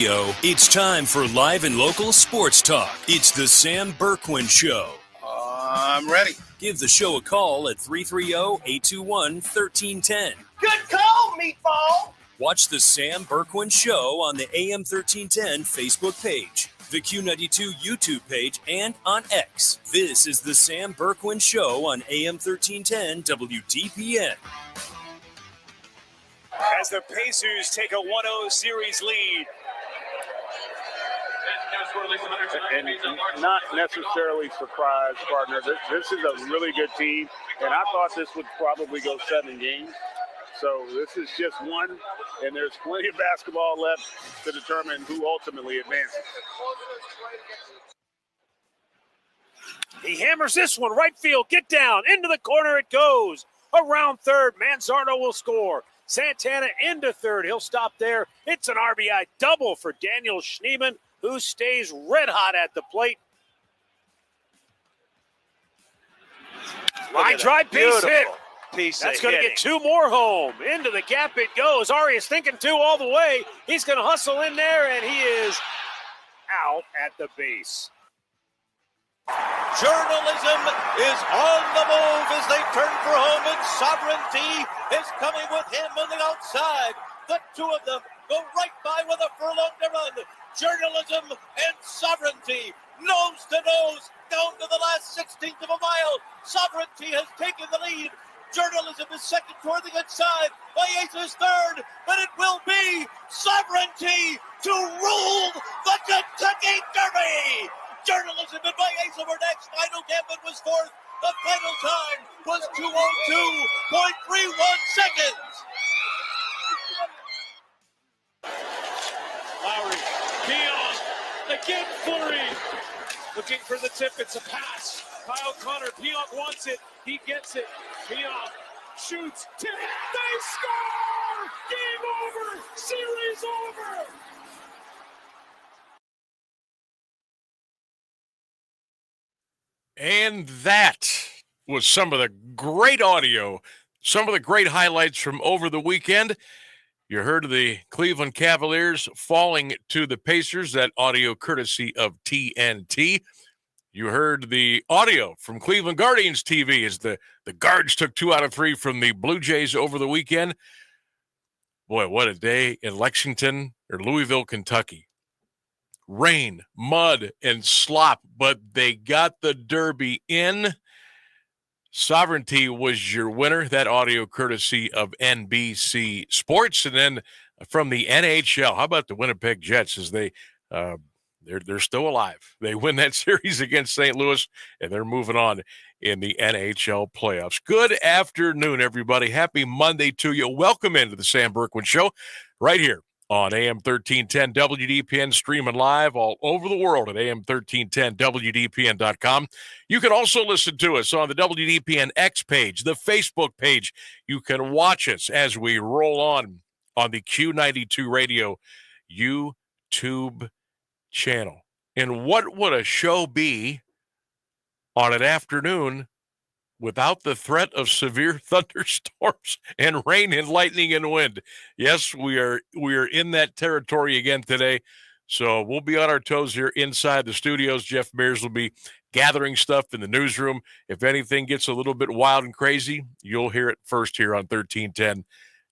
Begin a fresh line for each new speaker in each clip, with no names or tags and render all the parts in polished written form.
It's time for live and local sports talk. It's the Sam Bourquin Show.
I'm ready.
Give the show a call at 330-821-1310.
Good call, meatball.
Watch the Sam Bourquin Show on the AM 1310 Facebook page, the Q92 YouTube page, and on X. This is the Sam Bourquin Show on AM 1310 WDPN.
As the Pacers take a 1-0 series lead.
And not necessarily surprised, partner. This is a really good team, and I thought this would probably go 7 games. So this is just one, and there's plenty of basketball left to determine who ultimately advances.
He hammers this one, right field, get down, into the corner it goes. Around third, Manzardo will score. Santana into third, he'll stop there. It's an RBI double for Daniel Schneemann, who stays red hot at the plate. Line drive, base hit. That's going to get 2 more home. Into the gap it goes. Arias thinking 2 all the way. He's going to hustle in there, and he is out at the base.
Journalism is on the move as they turn for home, and Sovereignty is coming with him on the outside. The two of them go right by with a furlong to run. Journalism and Sovereignty, nose to nose, down to the last 16th of a mile. Sovereignty has taken the lead. Journalism is second toward the inside. Baez is third, but it will be Sovereignty to rule the Kentucky Derby. Journalism and Baez over next. Final Gambit was fourth. The final time was 2:02.31 seconds.
Lowry, Keon, again Fleury. Looking for the tip, it's a pass. Kyle Connor, Pionk wants it, he gets it. Pionk shoots, tip, they score! Game over, series over!
And that was some of the great audio, some of the great highlights from over the weekend. You heard of the Cleveland Cavaliers falling to the Pacers, that audio courtesy of TNT. You heard the audio from Cleveland Guardians TV as the Guards took 2 out of 3 from the Blue Jays over the weekend. Boy, what a day in Lexington or Louisville, Kentucky. Rain, mud, and slop, but they got the Derby in. Sovereignty was your winner. That audio courtesy of NBC Sports. And then from the NHL, how about the Winnipeg Jets as they're still alive. They win that series against St. Louis, and they're moving on in the NHL playoffs. Good afternoon, everybody. Happy Monday to you. Welcome into the Sam Bourquin Show right here on AM 1310 WDPN, streaming live all over the world at AM1310WDPN.com. You can also listen to us on the WDPN X page, the Facebook page. You can watch us as we roll on the Q92 Radio YouTube channel. And what would a show be on an afternoon without the threat of severe thunderstorms and rain and lightning and wind? Yes, we are in that territory again today. So we'll be on our toes here inside the studios. Jeff Mears will be gathering stuff in the newsroom. If anything gets a little bit wild and crazy, you'll hear it first here on 1310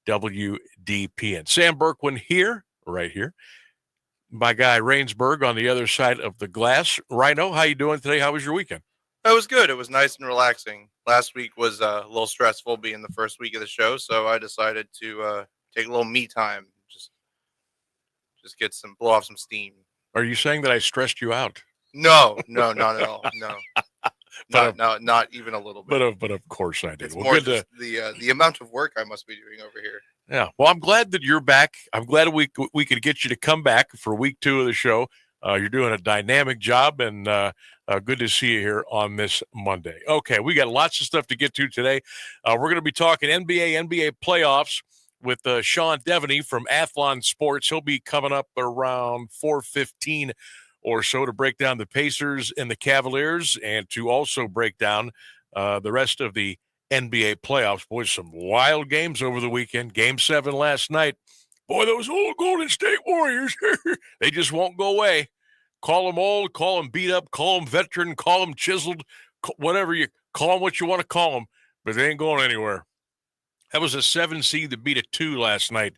WDPN. Sam Bourquin here, right here. My guy Rainsberg on the other side of the glass. Rhino, how you doing today? How was your weekend?
It was good. It was nice and relaxing. Last week was a little stressful being the first week of the show, so I decided to take a little me time, just blow off some steam.
Are you saying that I stressed you out?
No, not at all. No, not even a little bit.
But of course I did.
It's more just the amount of work I must be doing over here.
Yeah. Well, I'm glad that you're back. I'm glad we could get you to come back for week 2 of the show. You're doing a dynamic job, and good to see you here on this Monday. Okay, we got lots of stuff to get to today. We're going to be talking NBA playoffs with Sean Devaney from Athlon Sports. He'll be coming up around 4:15 or so to break down the Pacers and the Cavaliers, and to also break down the rest of the NBA playoffs. Boy, some wild games over the weekend. Game 7 last night. Boy, those old Golden State Warriors, they just won't go away. Call them old, call them beat up, call them veteran, call them chiseled, whatever you call them, what you want to call them, but they ain't going anywhere. That was a 7 seed that beat a 2 last night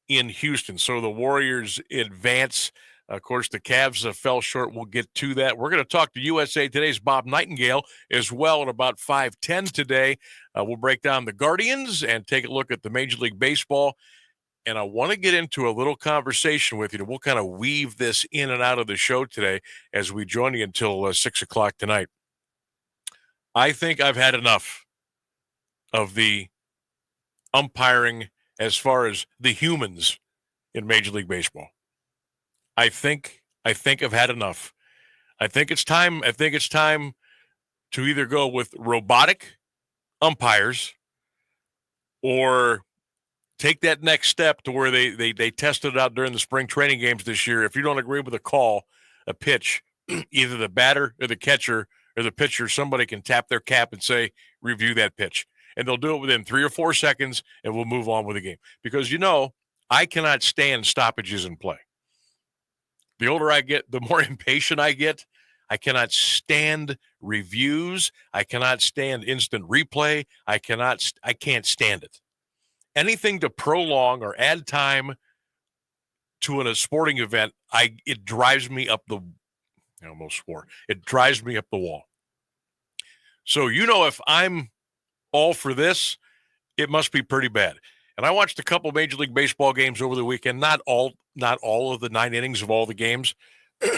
in Houston. So the Warriors advance. Of course, the Cavs fell short. We'll get to that. We're going to talk to USA Today's Bob Nightingale as well at about 5:10 today. We'll break down the Guardians and take a look at the Major League Baseball. And I want to get into a little conversation with you. We'll kind of weave this in and out of the show today as we join you until 6 o'clock tonight. I think I've had enough of the umpiring as far as the humans in Major League Baseball. I think I've had enough. I think it's time to either go with robotic umpires or take that next step to where they tested it out during the spring training games this year. If you don't agree with a call, a pitch, either the batter or the catcher or the pitcher, somebody can tap their cap and say, review that pitch. And they'll do it within 3 or 4 seconds, and we'll move on with the game. Because, I cannot stand stoppages in play. The older I get, the more impatient I get. I cannot stand reviews. I cannot stand instant replay. I can't stand it. Anything to prolong or add time to a sporting event, it drives me up the I almost swore. It drives me up the wall. So, if I'm all for this, it must be pretty bad. And I watched a couple Major League Baseball games over the weekend, not all of the 9 innings of all the games,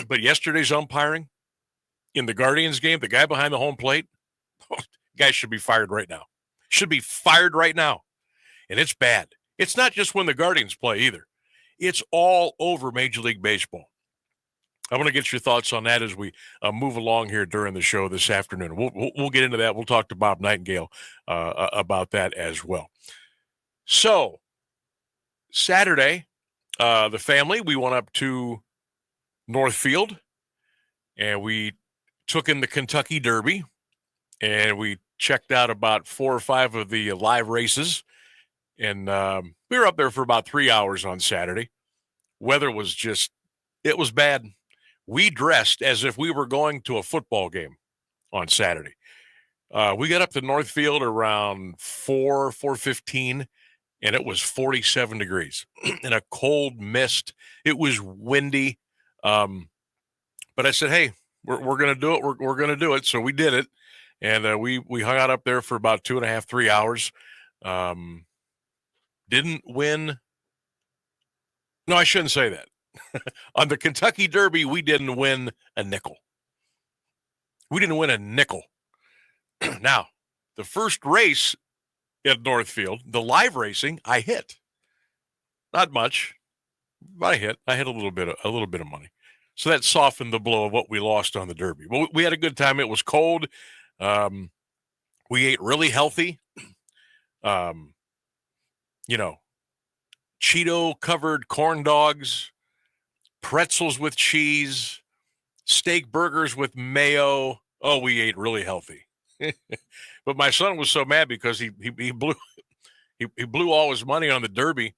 but yesterday's umpiring in the Guardians game, the guy behind the home plate, guy should be fired right now. Should be fired right now. And it's bad. It's not just when the Guardians play either. It's all over Major League Baseball. I want to get your thoughts on that as we move along here during the show this afternoon. We'll get into that. We'll talk to Bob Nightingale about that as well. So, Saturday, the family, we went up to Northfield, and we took in the Kentucky Derby, and we checked out about 4 or 5 of the live races, and we were up there for about 3 hours on Saturday. Weather was it was bad. We dressed as if we were going to a football game on Saturday. We got up to Northfield around 4:15, and it was 47 degrees and a cold mist. It was windy. But I said, hey, we're going to do it. We're going to do it. So we did it. And we hung out up there for about 2.5, 3 hours. Didn't win. No, I shouldn't say that. On the Kentucky Derby, we didn't win a nickel. We didn't win a nickel. Now, the first race at Northfield, the live racing, I hit. Not much, but I hit. I hit a little bit of money. So that softened the blow of what we lost on the Derby. But we had a good time. It was cold. We ate really healthy. Cheeto-covered corn dogs, pretzels with cheese, steak burgers with mayo. Oh, we ate really healthy. But my son was so mad because he blew all his money on the Derby.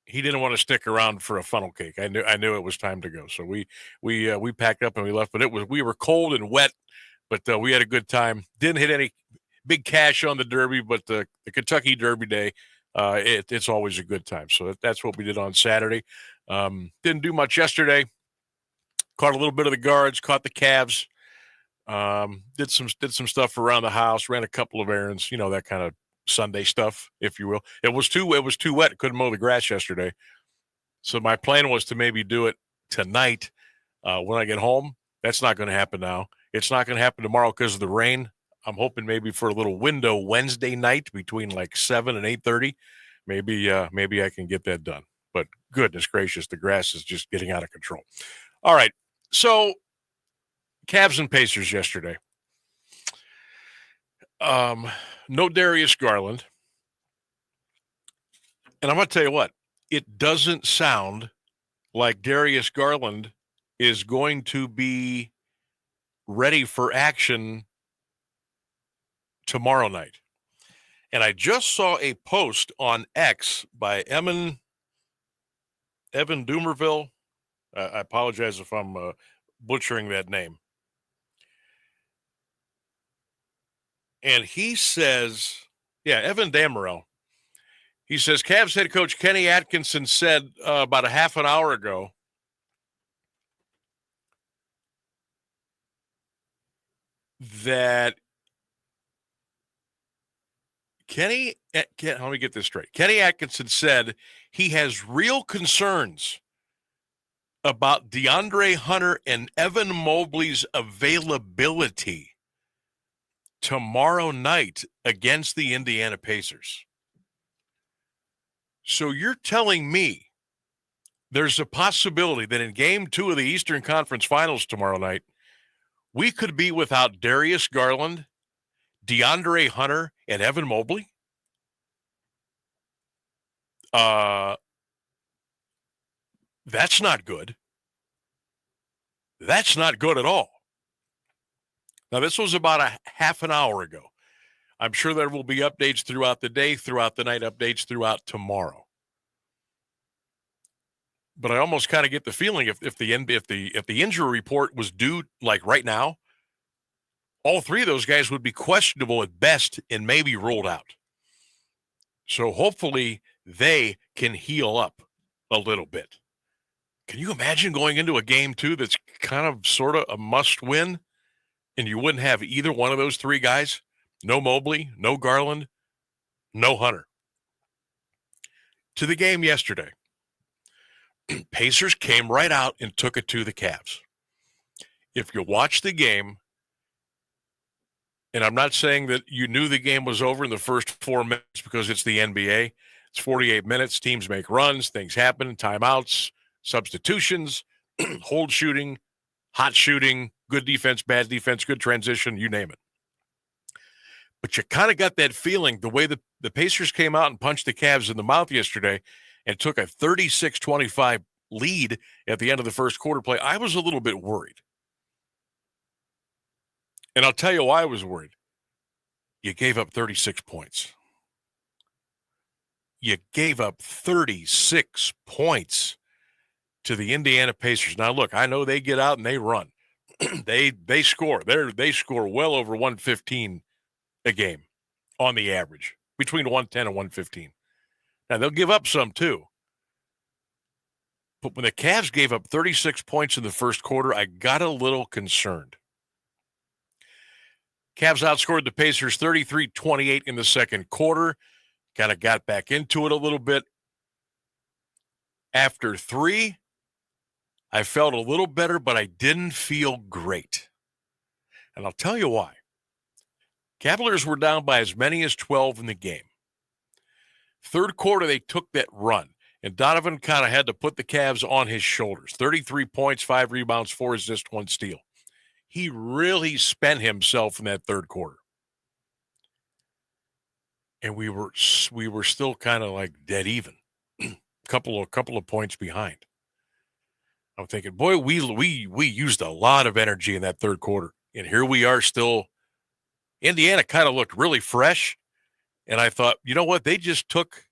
He didn't want to stick around for a funnel cake. I knew it was time to go. So we packed up and we left. But we were cold and wet, but we had a good time. Didn't hit any big cash on the Derby, but the Kentucky Derby day, it's always a good time. So that's what we did on Saturday. Didn't do much yesterday. Caught a little bit of the Guards, caught the Cavs. Did some stuff around the house, ran a couple of errands, that kind of Sunday stuff, if you will. It was too wet. Couldn't mow the grass yesterday. So my plan was to maybe do it tonight when I get home. That's not going to happen now. It's not going to happen tomorrow because of the rain. I'm hoping maybe for a little window Wednesday night between like 7 and 8:30. Maybe I can get that done. But goodness gracious, the grass is just getting out of control. All right. So Cavs and Pacers yesterday. No Darius Garland. And I'm going to tell you what, it doesn't sound like Darius Garland is going to be ready for action tomorrow night. And I just saw a post on X by Emin Evan Doomerville. I apologize if I'm butchering that name. And he says, Evan Damerel. He says, Cavs head coach Kenny Atkinson said about a half an hour ago that let me get this straight. Kenny Atkinson said he has real concerns about DeAndre Hunter and Evan Mobley's availability tomorrow night against the Indiana Pacers. So you're telling me there's a possibility that in Game 2 of the Eastern Conference Finals tomorrow night, we could be without Darius Garland, DeAndre Hunter, and Evan Mobley? That's not good. That's not good at all. Now, this was about a half an hour ago. I'm sure there will be updates throughout the day, throughout the night, updates throughout tomorrow. But I almost kind of get the feeling if the injury report was due like right now, all three of those guys would be questionable at best and maybe ruled out. So hopefully they can heal up a little bit. Can you imagine going into a Game 2 that's kind of sort of a must win and you wouldn't have either one of those three guys? No Mobley, no Garland, no Hunter. To the game yesterday, Pacers came right out and took it to the Cavs. If you watch the game, and I'm not saying that you knew the game was over in the first 4 minutes because it's the NBA. It's 48 minutes. Teams make runs. Things happen. Timeouts, substitutions, hold shooting, hot shooting, good defense, bad defense, good transition, you name it. But you kind of got that feeling the way the Pacers came out and punched the Cavs in the mouth yesterday and took a 36-25 lead at the end of the first quarter play. I was a little bit worried. And I'll tell you why I was worried. You gave up 36 points. You gave up 36 points to the Indiana Pacers. Now, look, I know they get out and they run. they score. They score well over 115 a game on the average, between 110 and 115. Now, they'll give up some too. But when the Cavs gave up 36 points in the first quarter, I got a little concerned. Cavs outscored the Pacers 33-28 in the second quarter. Kind of got back into it a little bit. After three, I felt a little better, but I didn't feel great. And I'll tell you why. Cavaliers were down by as many as 12 in the game. Third quarter, they took that run, and Donovan kind of had to put the Cavs on his shoulders. 33 points, 5 rebounds, 4 assists, 1 steal. He really spent himself in that third quarter. And we were still kind of like dead even. couple of points behind. I'm thinking, boy, we used a lot of energy in that third quarter. And here we are still. Indiana kind of looked really fresh. And I thought, you know what? They just took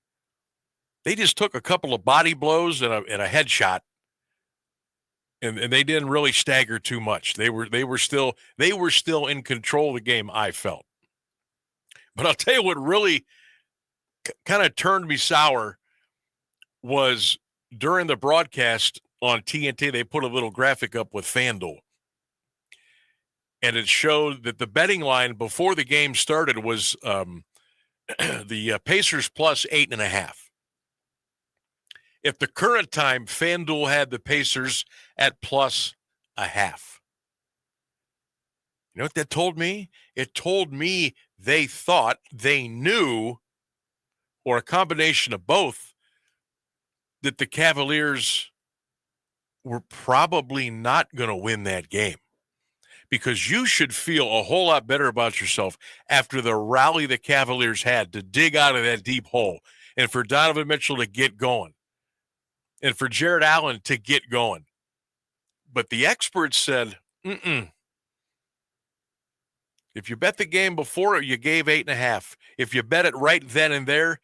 a couple of body blows and a headshot. And they didn't really stagger too much. They were still in control of the game, I felt. But I'll tell you what really kind of turned me sour was during the broadcast on TNT, they put a little graphic up with FanDuel. And it showed that the betting line before the game started was the Pacers plus 8.5. At the current time, FanDuel had the Pacers at plus 0.5. You know what that told me? It told me they thought, they knew, or a combination of both, that the Cavaliers were probably not going to win that game. Because you should feel a whole lot better about yourself after the rally the Cavaliers had to dig out of that deep hole and for Donovan Mitchell to get going and for Jared Allen to get going. But the experts said, If you bet the game before, you gave 8.5. If you bet it right then and there,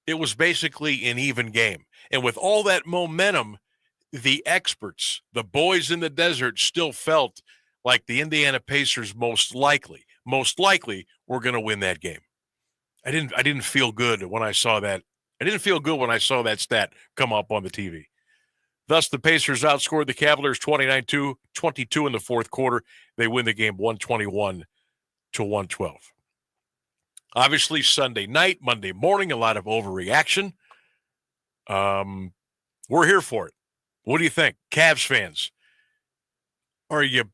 It was basically an even game. And with all that momentum, the experts, the boys in the desert, still felt like the Indiana Pacers most likely were going to win that game. I didn't feel good when I saw that. I didn't feel good when I saw that stat come up on the TV. Thus, the Pacers outscored the Cavaliers 29-22 in the fourth quarter. They win the game 121-112. Obviously, Sunday night, Monday morning, a lot of overreaction. We're here for it. What do you think, Cavs fans? Are you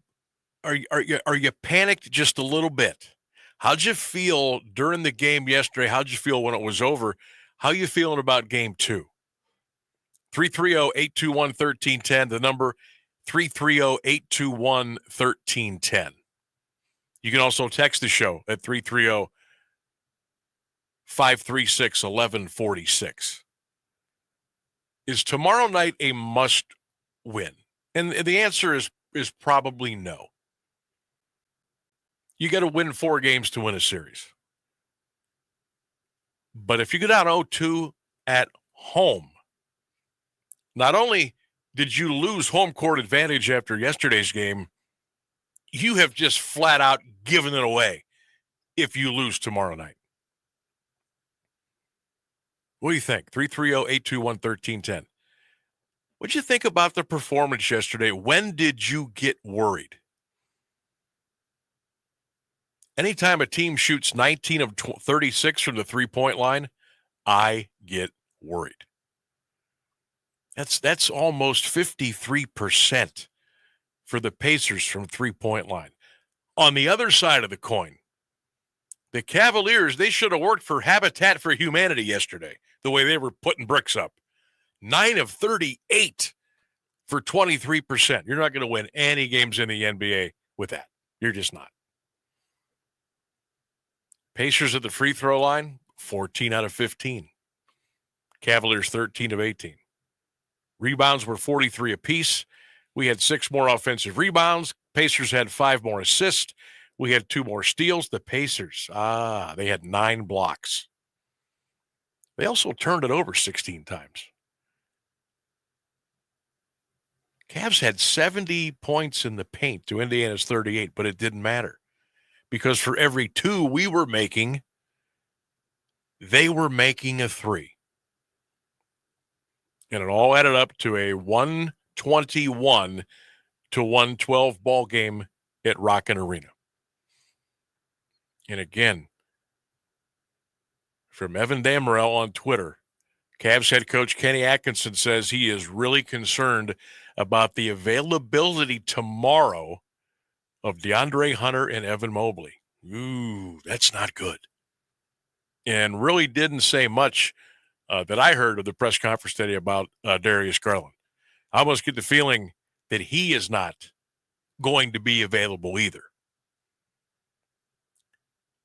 panicked just a little bit? How'd you feel during the game yesterday? How'd you feel when it was over? How you feeling about game 2? 330-821-1310, the number 330-821-1310. You can also text the show at 330-536-1146. Is tomorrow night a must win? And the answer is probably no. You got to win 4 games to win a series. But if you go down 0-2 at home, not only did you lose home court advantage after yesterday's game, you have just flat out given it away if you lose tomorrow night. What do you think? 330-821-1310. What'd you think about the performance yesterday? When did you get worried? Anytime a team shoots 19 of 36 from the three-point line, I get worried. That's almost 53% for the Pacers from three-point line. On the other side of the coin, the Cavaliers, they should have worked for Habitat for Humanity yesterday, the way they were putting bricks up. 9 of 38 for 23%. You're not going to win any games in the NBA with that. You're just not. Pacers at the free throw line, 14 out of 15. Cavaliers, 13 of 18. Rebounds were 43 apiece. We had 6 more offensive rebounds. Pacers had 5 more assists. We had 2 more steals. The Pacers, they had 9 blocks. They also turned it over 16 times. Cavs had 70 points in the paint to Indiana's 38, but it didn't matter. Because for every 2 we were making, they were making a 3. And it all added up to a 121-112 ball game at Rockin' Arena. And again, from Evan Dammarell on Twitter, Cavs head coach Kenny Atkinson says he is really concerned about the availability tomorrow of DeAndre Hunter and Evan Mobley. Ooh, that's not good. And really didn't say much that I heard of the press conference today about Darius Garland. I almost get the feeling that he is not going to be available either.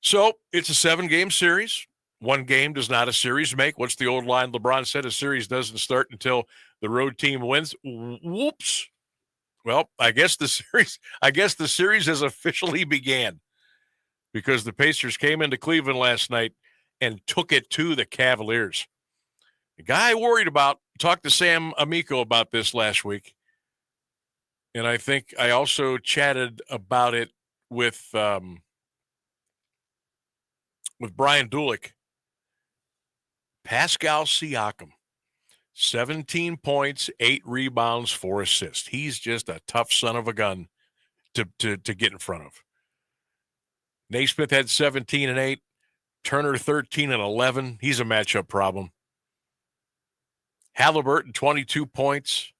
So it's a 7-game series. 1 game does not a series make. What's the old line LeBron said? A series doesn't start until the road team wins. Whoops. Well, I guess the series has officially began because the Pacers came into Cleveland last night and took it to the Cavaliers. The guy I worried about, talked to Sam Amico about this last week, and I think I also chatted about it with Brian Dulick. Pascal Siakam, 17 points, 8 rebounds, 4 assists. He's just a tough son of a gun to get in front of. Naismith had 17 and 8. Turner 13 and 11. He's a matchup problem. Halliburton 22 points.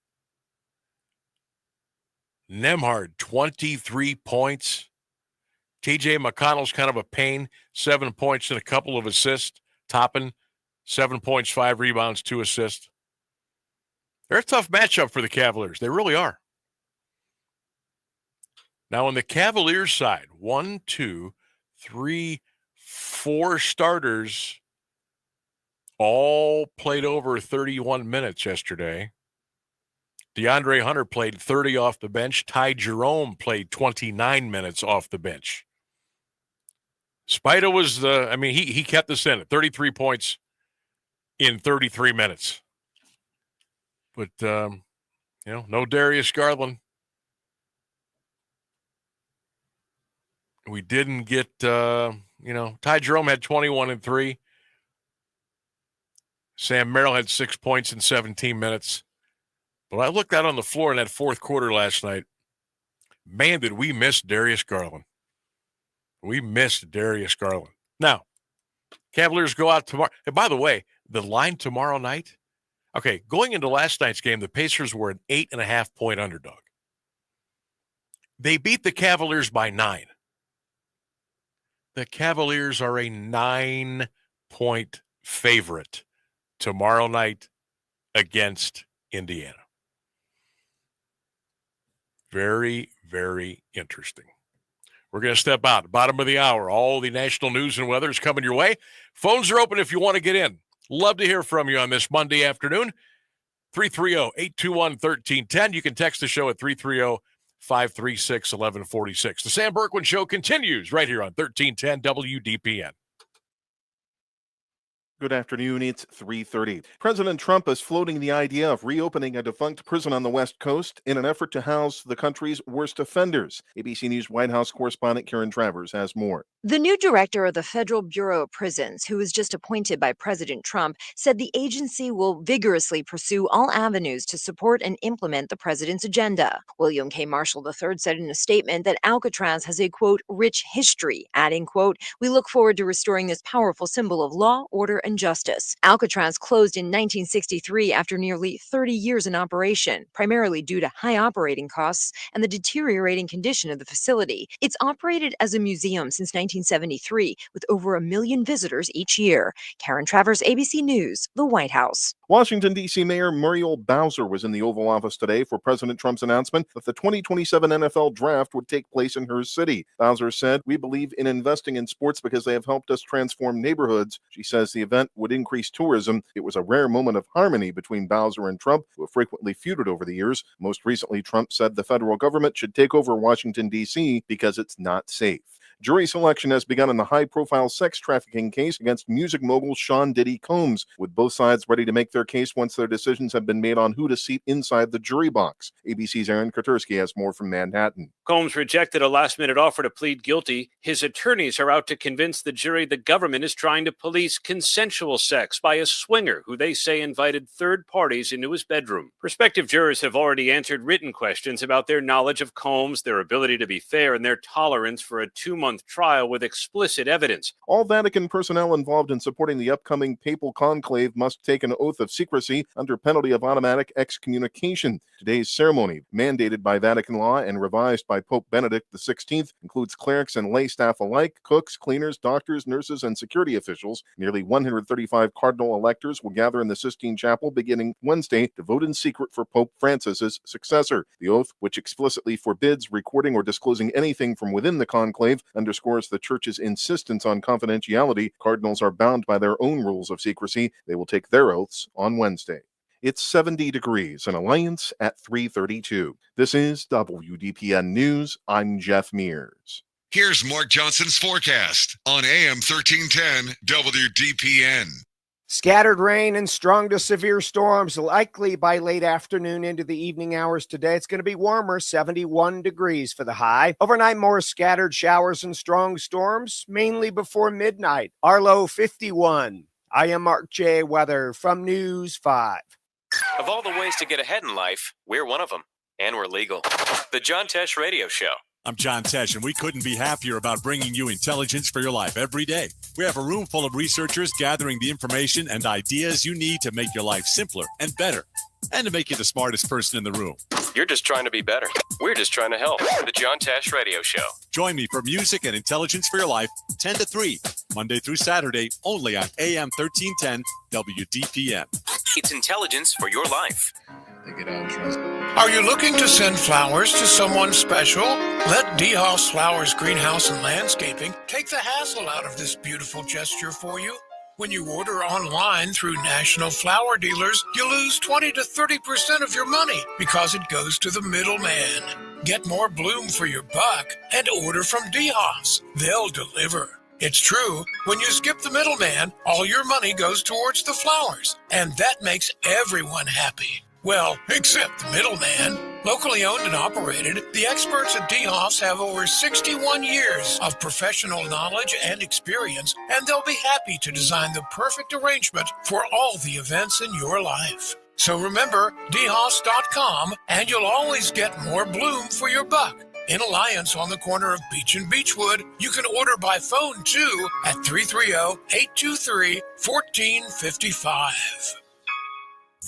Nembhard 23 points. TJ McConnell's kind of a pain. 7 points and a couple of assists. Toppin 7 points, 5 rebounds, 2 assists. They're a tough matchup for the Cavaliers. They really are. Now, on the Cavaliers side, 1, 2, 3, 4 starters all played over 31 minutes yesterday. DeAndre Hunter played 30 off the bench. Ty Jerome played 29 minutes off the bench. Spida was he kept us in at 33 points, in 33 minutes. But, no Darius Garland. We didn't get, Ty Jerome had 21 and 3. Sam Merrill had 6 points in 17 minutes. But I looked out on the floor in that fourth quarter last night. Man, did we miss Darius Garland. We missed Darius Garland. Now, Cavaliers go out tomorrow. And by the way, the line tomorrow night, okay, going into last night's game, the Pacers were an 8.5-point underdog. They beat the Cavaliers by 9. The Cavaliers are a 9-point favorite tomorrow night against Indiana. Very, very interesting. We're going to step out. Bottom of the hour. All the national news and weather is coming your way. Phones are open if you want to get in. Love to hear from you on this Monday afternoon. 330-821-1310. You can text the show at 330-536-1146. The Sam Bourquin Show continues right here on 1310 WDPN.
Good afternoon. It's 3:30. President Trump is floating the idea of reopening a defunct prison on the West Coast in an effort to house the country's worst offenders. ABC News White House correspondent Karen Travers has more.
The new director of the Federal Bureau of Prisons, who was just appointed by President Trump, said the agency will vigorously pursue all avenues to support and implement the president's agenda. William K. Marshall III said in a statement that Alcatraz has a, quote, rich history, adding, quote, we look forward to restoring this powerful symbol of law, order, and justice. Alcatraz closed in 1963 after nearly 30 years in operation, primarily due to high operating costs and the deteriorating condition of the facility. It's operated as a museum since 1973, with over 1 million visitors each year. Karen Travers, ABC News, the White House.
Washington, D.C. Mayor Muriel Bowser was in the Oval Office today for President Trump's announcement that the 2027 NFL Draft would take place in her city. Bowser said, we believe in investing in sports because they have helped us transform neighborhoods. She says the event would increase tourism. It was a rare moment of harmony between Bowser and Trump, who have frequently feuded over the years. Most recently, Trump said the federal government should take over Washington, D.C. because it's not safe. Jury selection has begun in the high-profile sex trafficking case against music mogul Sean Diddy Combs, with both sides ready to make their case once their decisions have been made on who to seat inside the jury box. ABC's Aaron Koturski has more from Manhattan.
Combs rejected a last-minute offer to plead guilty. His attorneys are out to convince the jury the government is trying to police consensual sex by a swinger who they say invited third parties into his bedroom. Prospective jurors have already answered written questions about their knowledge of Combs, their ability to be fair, and their tolerance for a 2-month trial with explicit evidence.
All Vatican personnel involved in supporting the upcoming papal conclave must take an oath of secrecy under penalty of automatic excommunication. Today's ceremony, mandated by Vatican law and revised by Pope Benedict XVI, includes clerics and lay staff alike, cooks, cleaners, doctors, nurses, and security officials. Nearly 135 cardinal electors will gather in the Sistine Chapel beginning Wednesday to vote in secret for Pope Francis's successor. The oath, which explicitly forbids recording or disclosing anything from within the conclave, underscores the Church's insistence on confidentiality. Cardinals are bound by their own rules of secrecy. They will take their oaths on Wednesday. It's 70 degrees in Alliance at 3:32. This is WDPN News. I'm Jeff Mears.
Here's Mark Johnson's forecast on AM 1310 WDPN.
Scattered rain and strong to severe storms likely by late afternoon into the evening hours today. It's going to be warmer, 71 degrees for the high. Overnight, more scattered showers and strong storms, mainly before midnight. Our low, 51. I am Mark J. Weather from News 5.
Of all the ways to get ahead in life, we're one of them. And we're legal. The John Tesh Radio Show.
I'm John Tesh, and we couldn't be happier about bringing you intelligence for your life every day. We have a room full of researchers gathering the information and ideas you need to make your life simpler and better, and to make you the smartest person in the room.
You're just trying to be better. We're just trying to help. The John Tesh Radio Show.
Join me for music and intelligence for your life, 10 to 3, Monday through Saturday, only on AM 1310 WDPN.
It's intelligence for your life.
Are you looking to send flowers to someone special? Let DeHaas Flowers Greenhouse and Landscaping take the hassle out of this beautiful gesture for you. When you order online through national flower dealers, you lose 20 to 30% of your money because it goes to the middleman. Get more bloom for your buck and order from DeHaas. They'll deliver. It's true. When you skip the middleman, all your money goes towards the flowers, and that makes everyone happy. Well, except the middleman. Locally owned and operated, the experts at DeHoff's have over 61 years of professional knowledge and experience, and they'll be happy to design the perfect arrangement for all the events in your life. So remember, DeHoffs.com, and you'll always get more bloom for your buck. In Alliance on the corner of Beach and Beechwood, you can order by phone too at 330-823-1455.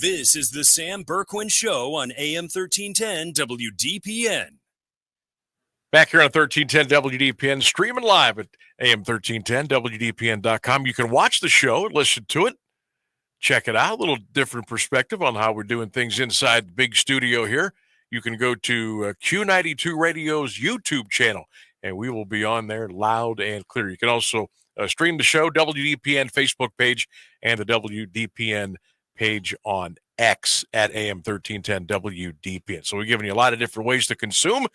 This is the Sam Bourquin Show on AM 1310 WDPN.
Back here on 1310 WDPN, streaming live at AM1310WDPN.com. You can watch the show, listen to it, check it out. A little different perspective on how we're doing things inside the big studio here. You can go to Q92 Radio's YouTube channel, and we will be on there loud and clear. You can also stream the show, WDPN Facebook page, and the WDPN page on X at AM1310 WDPN. So we're giving you a lot of different ways to consume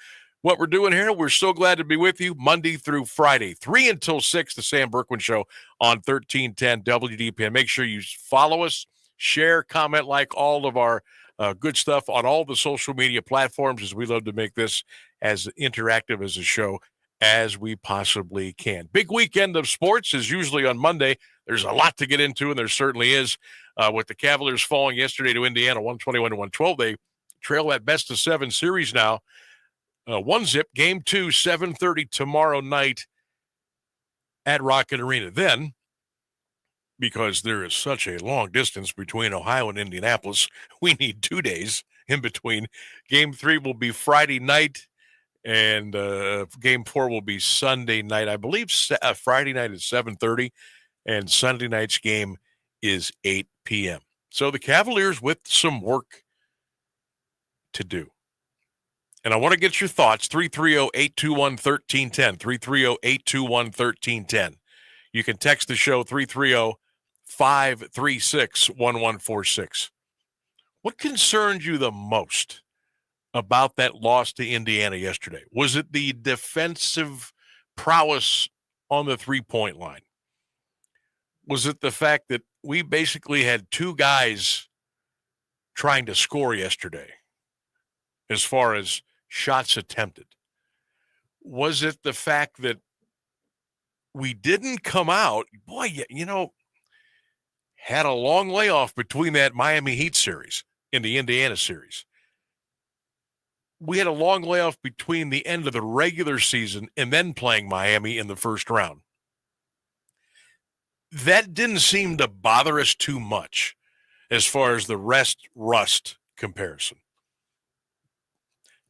what we're doing here. We're so glad to be with you Monday through Friday, 3 until 6, the Sam Bourquin Show on 1310 WDPN. Make sure you follow us, share, comment, like all of our good stuff on all the social media platforms, as we love to make this as interactive as a show as we possibly can. Big weekend of sports is usually on Monday. There's a lot to get into, and there certainly is. With the Cavaliers falling yesterday to Indiana, 121-112, they trail that best-of-7 series now. 1-zip, Game 2, 7:30 tomorrow night at Rocket Arena. Then, because there is such a long distance between Ohio and Indianapolis, we need 2 days in between. Game 3 will be Friday night, and Game 4 will be Sunday night. I believe Friday night is 7:30, and Sunday night's game is 8 p.m. So the Cavaliers with some work to do. And I want to get your thoughts, 330-821-1310, 330-821-1310. You can text the show, 330-536-1146. What concerned you the most about that loss to Indiana yesterday? Was it the defensive prowess on the three-point line? Was it the fact that we basically had two guys trying to score yesterday as far as shots attempted? Was it the fact that we didn't come out, had a long layoff between that Miami Heat series and the Indiana series? We had a long layoff between the end of the regular season and then playing Miami in the first round. That didn't seem to bother us too much as far as the rest-rust comparison.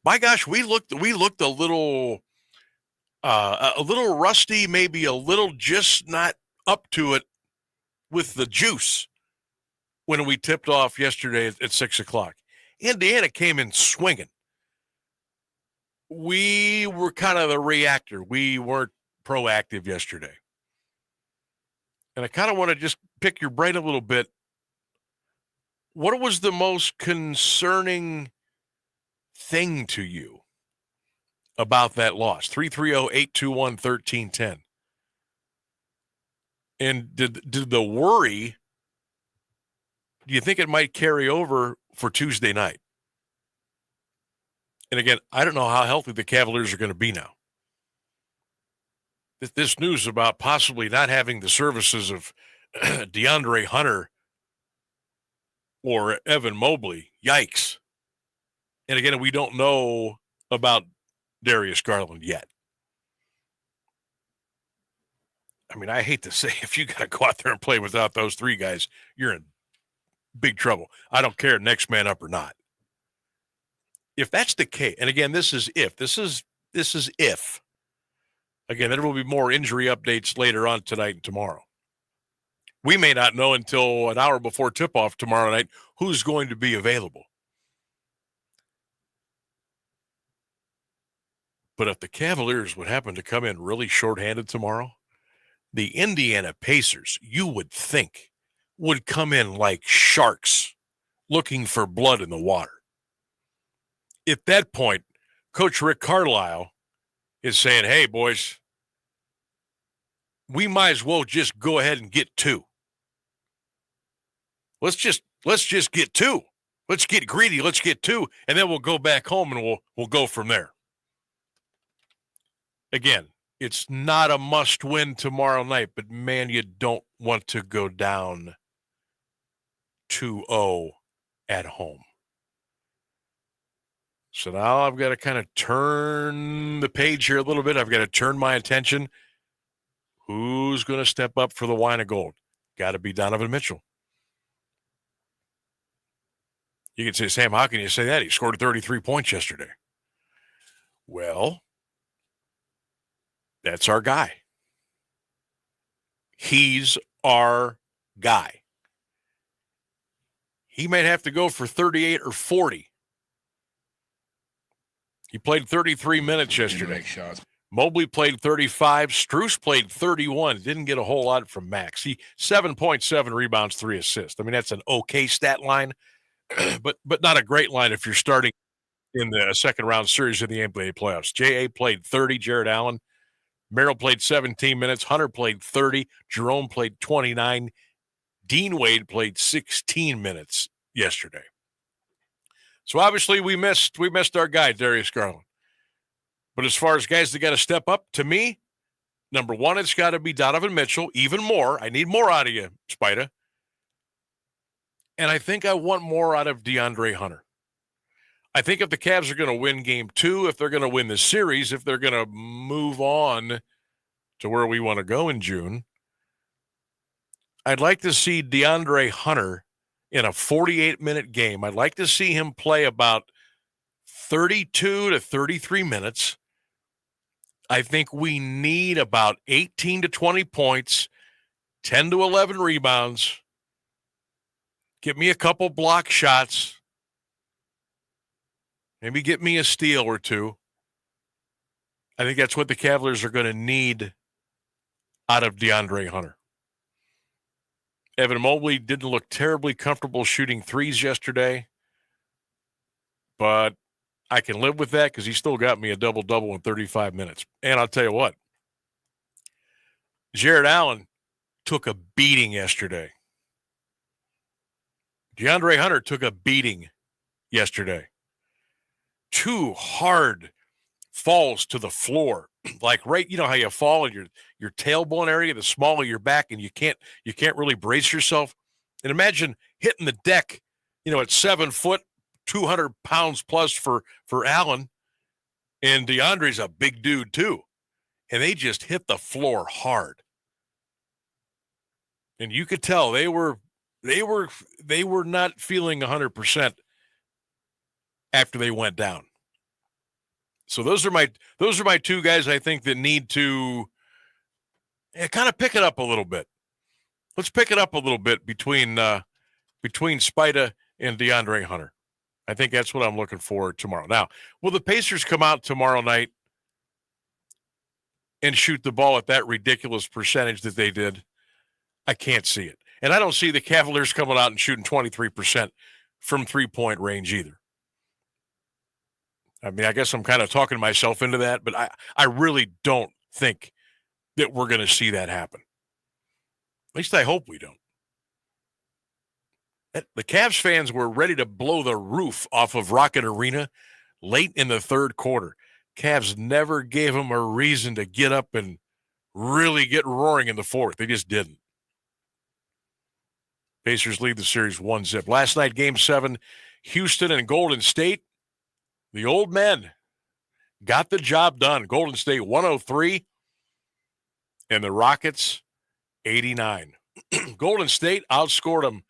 My gosh, we looked a little rusty, maybe a little just not up to it with the juice when we tipped off yesterday at 6 o'clock. Indiana came in swinging. We were kind of the reactor. We weren't proactive yesterday. And I kind of want to just pick your brain a little bit. What was the most concerning thing to you about that loss? 330-821-1310. And did the worry, do you think it might carry over for Tuesday night? And again, I don't know how healthy the Cavaliers are going to be now. This news about possibly not having the services of DeAndre Hunter or Evan Mobley, yikes. And again, we don't know about Darius Garland yet. I mean, I hate to say, if you got to go out there and play without those three guys, you're in big trouble. I don't care, next man up or not. If that's the case, and again, this is if. Again, there will be more injury updates later on tonight and tomorrow. We may not know until an hour before tip-off tomorrow night who's going to be available. But if the Cavaliers would happen to come in really shorthanded tomorrow, the Indiana Pacers, you would think, would come in like sharks looking for blood in the water. At that point, Coach Rick Carlisle is saying, hey, boys, we might as well just go ahead and get 2. Let's just get 2. Let's get greedy. Let's get 2, and then we'll go back home and we'll go from there. Again, it's not a must-win tomorrow night, but man, you don't want to go down 2-0 at home. So now I've got to kind of turn the page here a little bit. I've got to turn my attention. Who's going to step up for the wine of gold? Got to be Donovan Mitchell. You can say, Sam, how can you say that? He scored 33 points yesterday. Well, that's our guy. He's our guy. He might have to go for 38 or 40. He played 33 minutes yesterday. Mobley played 35. Strus played 31. Didn't get a whole lot from Max. He 7.7 rebounds, 3 assists. I mean, that's an okay stat line, but not a great line if you're starting in the second round series of the NBA playoffs. J.A. played 30. Jared Allen. Merrill played 17 minutes. Hunter played 30. Jerome played 29. Dean Wade played 16 minutes yesterday. So obviously we missed our guy, Darius Garland. But as far as guys that got to step up, to me, number one, it's got to be Donovan Mitchell. Even more. I need more out of you, Spida. And I think I want more out of DeAndre Hunter. I think if the Cavs are going to win game 2, if they're going to win the series, if they're going to move on to where we want to go in June, I'd like to see DeAndre Hunter in a 48-minute game. I'd like to see him play about 32 to 33 minutes. I think we need about 18 to 20 points, 10 to 11 rebounds. Get me a couple block shots. Maybe get me a steal or 2. I think that's what the Cavaliers are going to need out of DeAndre Hunter. Evan Mobley didn't look terribly comfortable shooting threes yesterday, but I can live with that because he still got me a double-double in 35 minutes. And I'll tell you what, Jared Allen took a beating yesterday. DeAndre Hunter took a beating yesterday. 2 hard falls to the floor, like right, you know how you fall in your tailbone area, the small of your back, and you can't really brace yourself. And imagine hitting the deck, at 7 foot, 200 pounds plus for Allen, and DeAndre's a big dude too, and they just hit the floor hard. And you could tell they were not feeling 100% after they went down. So those are my 2 guys I think that need to kind of pick it up a little bit. Let's pick it up a little bit between Spida and DeAndre Hunter. I think that's what I'm looking for tomorrow. Now, will the Pacers come out tomorrow night and shoot the ball at that ridiculous percentage that they did? I can't see it. And I don't see the Cavaliers coming out and shooting 23% from three-point range either. I mean, I guess I'm kind of talking myself into that, but I really don't think that we're going to see that happen. At least I hope we don't. The Cavs fans were ready to blow the roof off of Rocket Arena late in the third quarter. Cavs never gave them a reason to get up and really get roaring in the fourth. They just didn't. Pacers lead the series 1-0. Last night, Game 7, Houston and Golden State. The old men got the job done. Golden State 103 and the Rockets 89. Golden State outscored them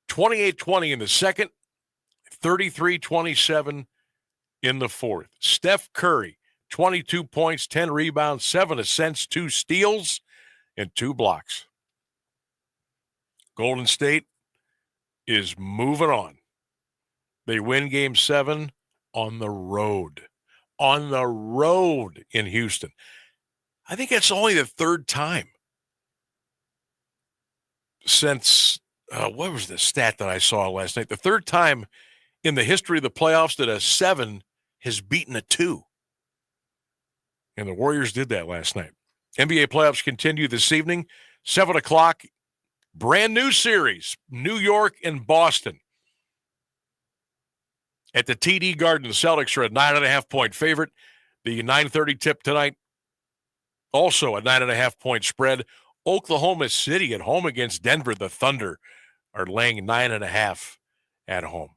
28-20 in the second, 33-27 in the fourth. Steph Curry, 22 points, 10 rebounds, 7 assists, 2 steals, and 2 blocks. Golden State is moving on. They win Game 7 on the road. On the road in Houston. I think that's only the third time since, what was the stat that I saw last night? The third time in the history of the playoffs that a 7 has beaten a 2. And the Warriors did that last night. NBA playoffs continue this evening, 7 o'clock. Brand new series, New York and Boston. At the TD Garden, the Celtics are a 9.5-point favorite. The 9:30 tip tonight, also a 9.5-point spread. Oklahoma City at home against Denver. The Thunder are laying 9.5 at home.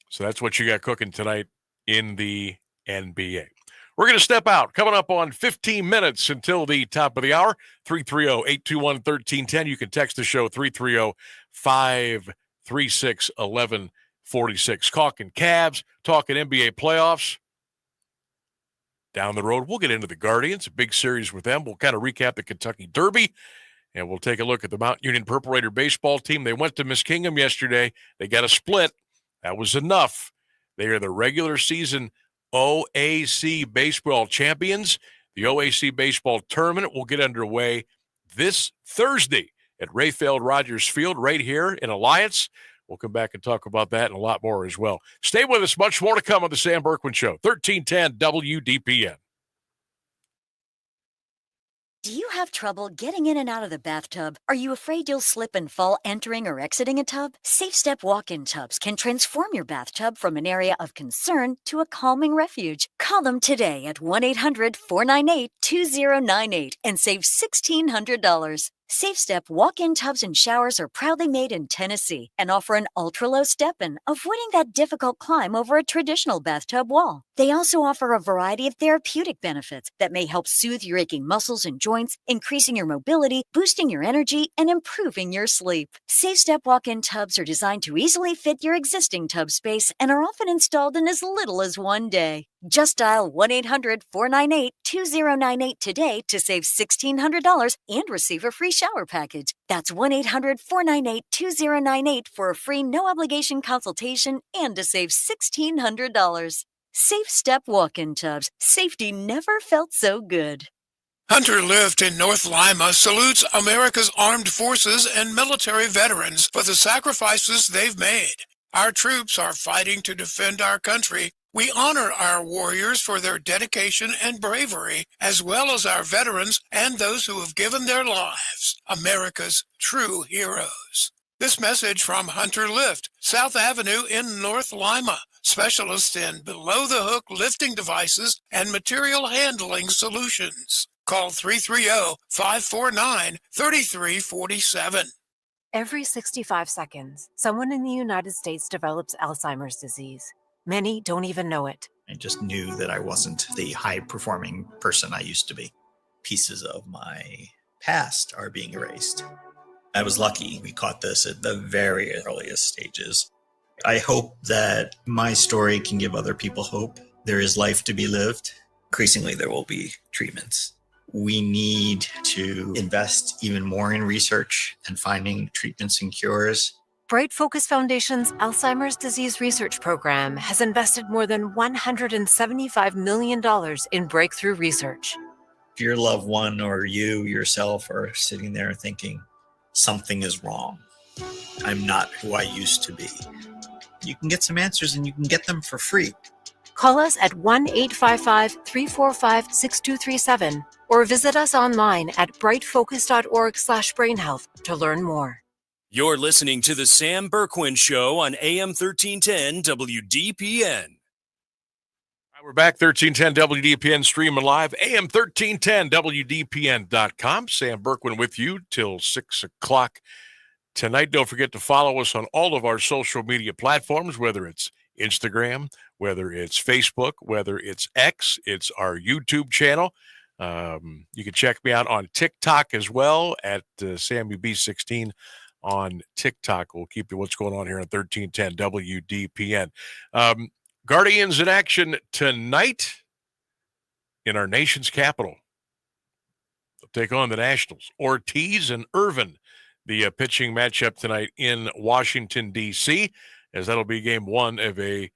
So that's what you got cooking tonight in the NBA. We're going to step out. Coming up on 15 minutes until the top of the hour, 330-821-1310. You can text the show, 330-536-1146. Talking Cavs, talking NBA playoffs. Down the road, we'll get into the Guardians, a big series with them. We'll kind of recap the Kentucky Derby, and we'll take a look at the Mount Union Purple Raider baseball team. They went to Muskingum yesterday. They got a split. That was enough. They are the regular season OAC baseball champions. The OAC baseball tournament will get underway this Thursday at Rayfield Rogers Field right here in Alliance. We'll come back and talk about that and a lot more as well. Stay with us. Much more to come on the Sam Bourquin Show. 1310 WDPN.
Do you have trouble getting in and out of the bathtub? Are you afraid you'll slip and fall entering or exiting a tub? Safe Step walk-in tubs can transform your bathtub from an area of concern to a calming refuge. Call them today at 1-800-498-2098 and save $1,600. Safe Step walk-in tubs and showers are proudly made in Tennessee and offer an ultra-low step-in, avoiding that difficult climb over a traditional bathtub wall. They also offer a variety of therapeutic benefits that may help soothe your aching muscles and joints, increasing your mobility, boosting your energy, and improving your sleep. Safe Step walk-in tubs are designed to easily fit your existing tub space and are often installed in as little as one day. Just dial 1-800-498-2098 today to save $1,600 and receive a free shower package. That's 1-800-498-2098 for a free no-obligation consultation and to save $1,600. Safe Step walk-in tubs. Safety never felt so good.
Hunter Lift in North Lima salutes America's armed forces and military veterans for the sacrifices they've made. Our troops are fighting to defend our country. We honor our warriors for their dedication and bravery, as well as our veterans and those who have given their lives, America's true heroes. This message from Hunter Lift, South Avenue in North Lima, specialists in below-the-hook lifting devices and material handling solutions. Call 330-549-3347.
Every 65 seconds, someone in the United States develops Alzheimer's disease. Many don't even know it.
I just knew that I wasn't the high-performing person I used to be. Pieces of my past are being erased. I was lucky. We caught this at the very earliest stages. I hope that my story can give other people hope. There is life to be lived. Increasingly, there will be treatments. We need to invest even more in research and finding treatments and cures.
Bright Focus Foundation's Alzheimer's Disease Research Program has invested more than $175 million in breakthrough research.
If your loved one or you yourself are sitting there thinking, something is wrong, I'm not who I used to be, you can get some answers and you can get them for free.
Call us at 1-855-345-6237 or visit us online at brightfocus.org/brainhealth to learn more.
You're listening to the Sam Bourquin Show on AM 1310 WDPN.
We're back, 1310 WDPN, streaming live, AM 1310 WDPN.com. Sam Bourquin with you till 6 o'clock tonight. Don't forget to follow us on all of our social media platforms, whether it's Instagram, whether it's Facebook, whether it's X, it's our YouTube channel. You can check me out on TikTok as well at SamUB16 on TikTok. We'll keep you what's going on here on 1310 WDPN. Guardians in action tonight in our nation's capital. They'll take on the Nationals. Ortiz and Irvin, the pitching matchup tonight in Washington, D.C., as that'll be game one of a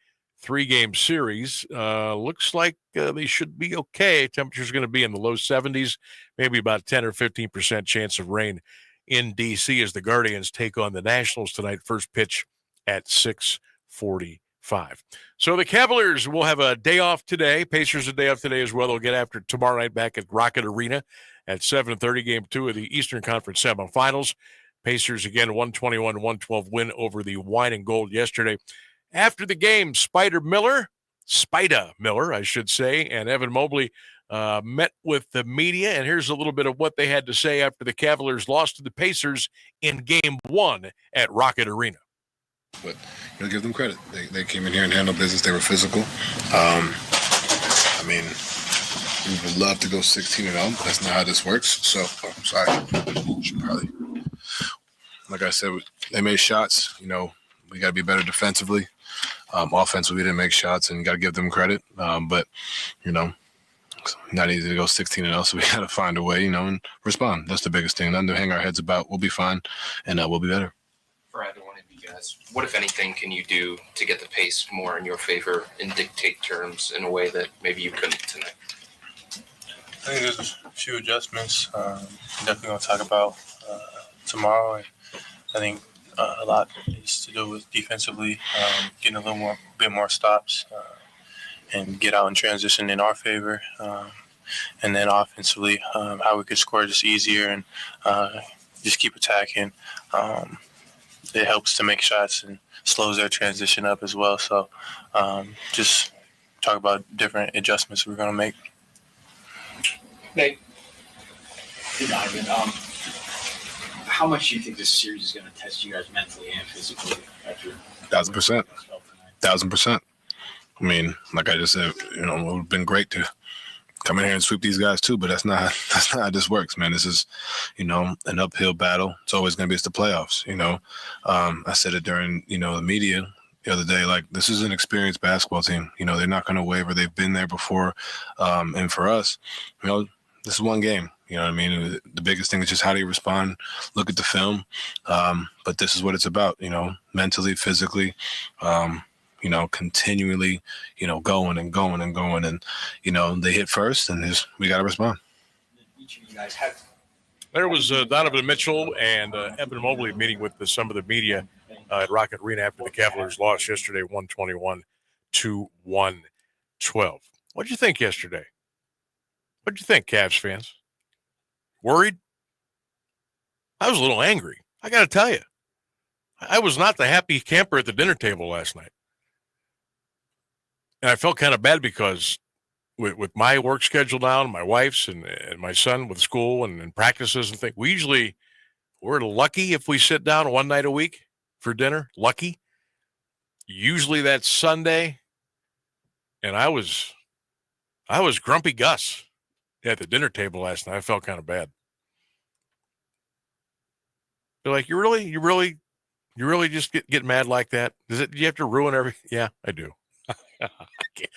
3-game series. Looks like they should be okay. Temperature's going to be in the low 70s, maybe about 10 or 15% chance of rain in D.C. as the Guardians take on the Nationals tonight. First pitch at 6:45. So the Cavaliers will have a day off today. Pacers a day off today as well. They'll get after tomorrow night back at Rocket Arena at 7:30, Game 2 of the Eastern Conference semifinals. Pacers, again, 121-112 win over the Wine and Gold yesterday. After the game, Spida Miller, I should say, and Evan Mobley met with the media, and here's a little bit of what they had to say after the Cavaliers lost to the Pacers in Game 1 at Rocket Arena.
But give them credit. They came in here and handled business. They were physical. I mean, we would love to go 16-0, but that's not how this works. So, I'm sorry. Should probably, like I said, they made shots. We got to be better defensively. Offensively, we didn't make shots, and you got to give them credit. But, not easy to go 16-0, so we got to find a way, and respond. That's the biggest thing. Nothing to hang our heads about. We'll be fine, and we'll be better.
For either one of you guys, what, if anything, can you do to get the pace more in your favor and dictate terms in a way that maybe you couldn't tonight?
I think there's a few adjustments. Definitely going to talk about tomorrow. I think a lot is to do with defensively, getting a bit more stops, and get out and transition in our favor. And then offensively, how we could score just easier and just keep attacking. It helps to make shots and slows their transition up as well. So just talk about different adjustments we're going to make.
Nate. Hey, Donovan. How much do you think this series is going to test you guys mentally and physically?
1,000%. 1,000%. I mean, like I just said, it would have been great to come in here and sweep these guys too, but that's not how this works, man. This is, an uphill battle. It's always going to be, it's the playoffs, I said it during, the media the other day, like, this is an experienced basketball team. They're not going to waver. They've been there before. And for us, this is one game. You know what I mean? The biggest thing is just how do you respond, look at the film. But this is what it's about, mentally, physically, continually, going and going and going. And, they hit first and we got to respond.
Each of you guys have.
There was Donovan Mitchell and Evan Mobley meeting with some of the media at Rocket Arena after the Cavaliers lost yesterday, 121-112. What'd you think yesterday? What'd you think, Cavs fans? Worried? I was a little angry. I got to tell you, I was not the happy camper at the dinner table last night. And I felt kind of bad because with my work schedule down, my wife's and my son with school and practices and things, we're lucky if we sit down one night a week for dinner. Lucky. Usually that's Sunday. And I was grumpy Gus at the dinner table last night. I felt kind of bad. They're like, you really just get mad like that? Do you have to ruin everything? Yeah, I do.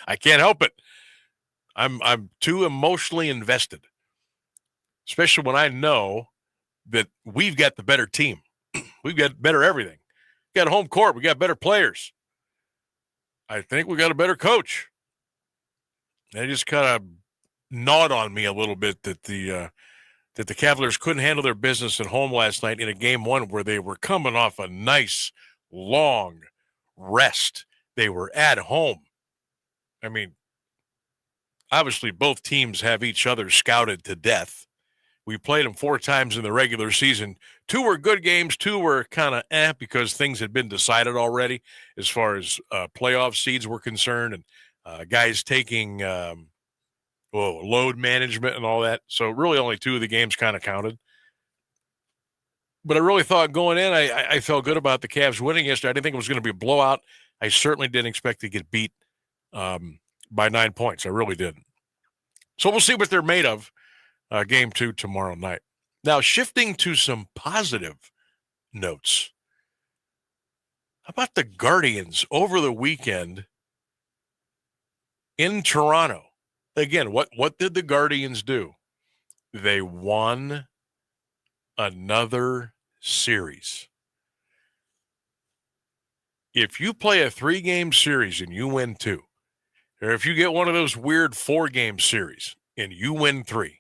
I can't help it. I'm too emotionally invested, especially when I know that we've got the better team. We've got better everything. We got home court. We got better players. I think we got a better coach. And it just kind of gnawed on me a little bit that the Cavaliers couldn't handle their business at home last night in a game one where they were coming off a nice, long rest. They were at home. I mean, obviously both teams have each other scouted to death. We played them 4 times in the regular season. 2 were good games. 2 were kind of because things had been decided already as far as playoff seeds were concerned and guys taking load management and all that. So really only 2 of the games kind of counted. But I really thought going in, I felt good about the Cavs winning yesterday. I didn't think it was going to be a blowout. I certainly didn't expect to get beat by 9 points. I really didn't. So we'll see what they're made of game 2 tomorrow night. Now, shifting to some positive notes. How about the Guardians over the weekend in Toronto? Again, what did the Guardians do? They won another series. If you play a 3-game series and you win 2, or if you get one of those weird 4-game series and you win 3,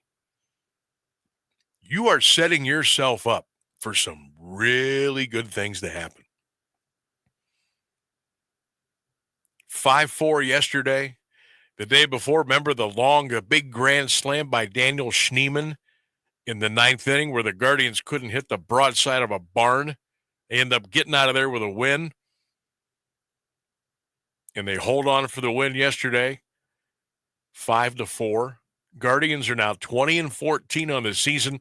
you are setting yourself up for some really good things to happen. 5-4 yesterday. The day before, remember the big grand slam by Daniel Schneemann in the 9th inning where the Guardians couldn't hit the broadside of a barn. They end up getting out of there with a win. And they hold on for the win yesterday, 5-4. Guardians are now 20-14 on the season.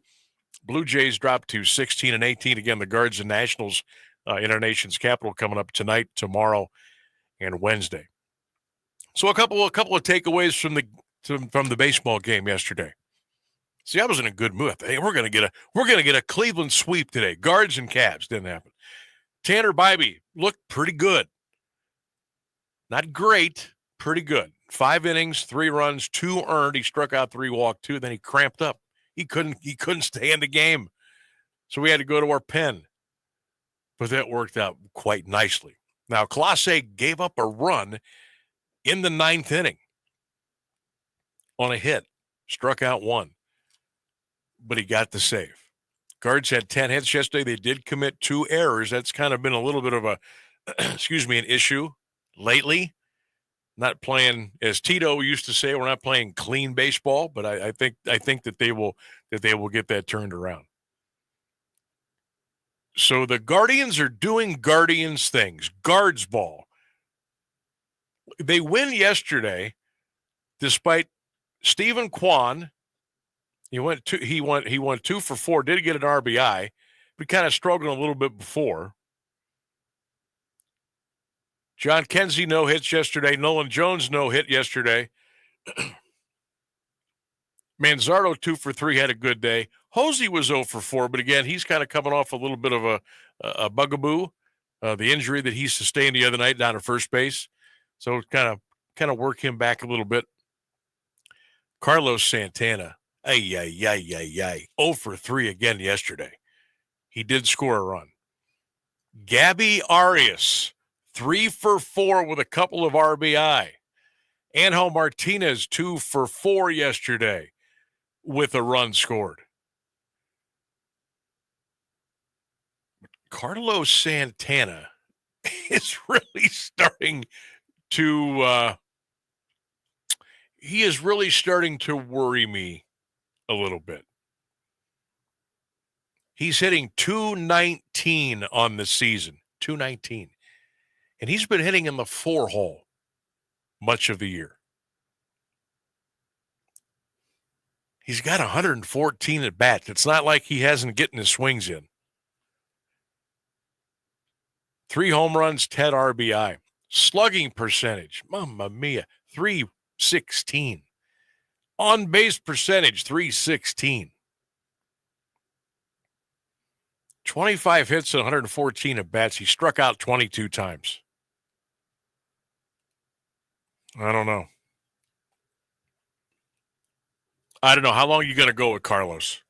Blue Jays dropped to 16-18. Again, the Guards and Nationals in our nation's capital coming up tonight, tomorrow, and Wednesday. So a couple of takeaways from the baseball game yesterday. See, I was in a good mood. Hey, we're gonna get a Cleveland sweep today. Guards and Cavs didn't happen. Tanner Bybee looked pretty good. Not great, pretty good. 5 innings, 3 runs, 2 earned. He struck out 3, walked 2. Then he cramped up. He couldn't stay in the game, so we had to go to our pen. But that worked out quite nicely. Now, Clase gave up a run in the 9th inning on a hit, struck out 1, but he got the save. Guards had 10 hits yesterday. They did commit 2 errors. That's kind of been a little bit of a, an issue lately. Not playing, as Tito used to say, we're not playing clean baseball, but I think that they will get that turned around. So the Guardians are doing Guardians things, Guards ball. They win yesterday, despite Stephen Kwan. He went 2 for 4. Did get an RBI, but kind of struggled a little bit before. John Kenzie no hits yesterday. Nolan Jones no hit yesterday. Manzardo 2 for 3 had a good day. Hosey was 0 for 4, but again, he's kind of coming off a little bit of a bugaboo, the injury that he sustained the other night down at first base. So kind of work him back a little bit. Carlos Santana, 0 for 3 again yesterday. He did score a run. Gabby Arias, 3 for 4 with a couple of RBI. Angel Martinez, 2 for 4 yesterday with a run scored. Carlos Santana is really starting to worry me a little bit. He's hitting .219 on the season, .219. And he's been hitting in the 4 hole much of the year. He's got 114 at bats. It's not like he hasn't getting his swings in. 3 home runs, 10 RBI. Slugging percentage, mamma mia, .316. On base percentage, .316. 25 hits and 114 at bats. He struck out 22 times. I don't know. How long are you going to go with Carlos?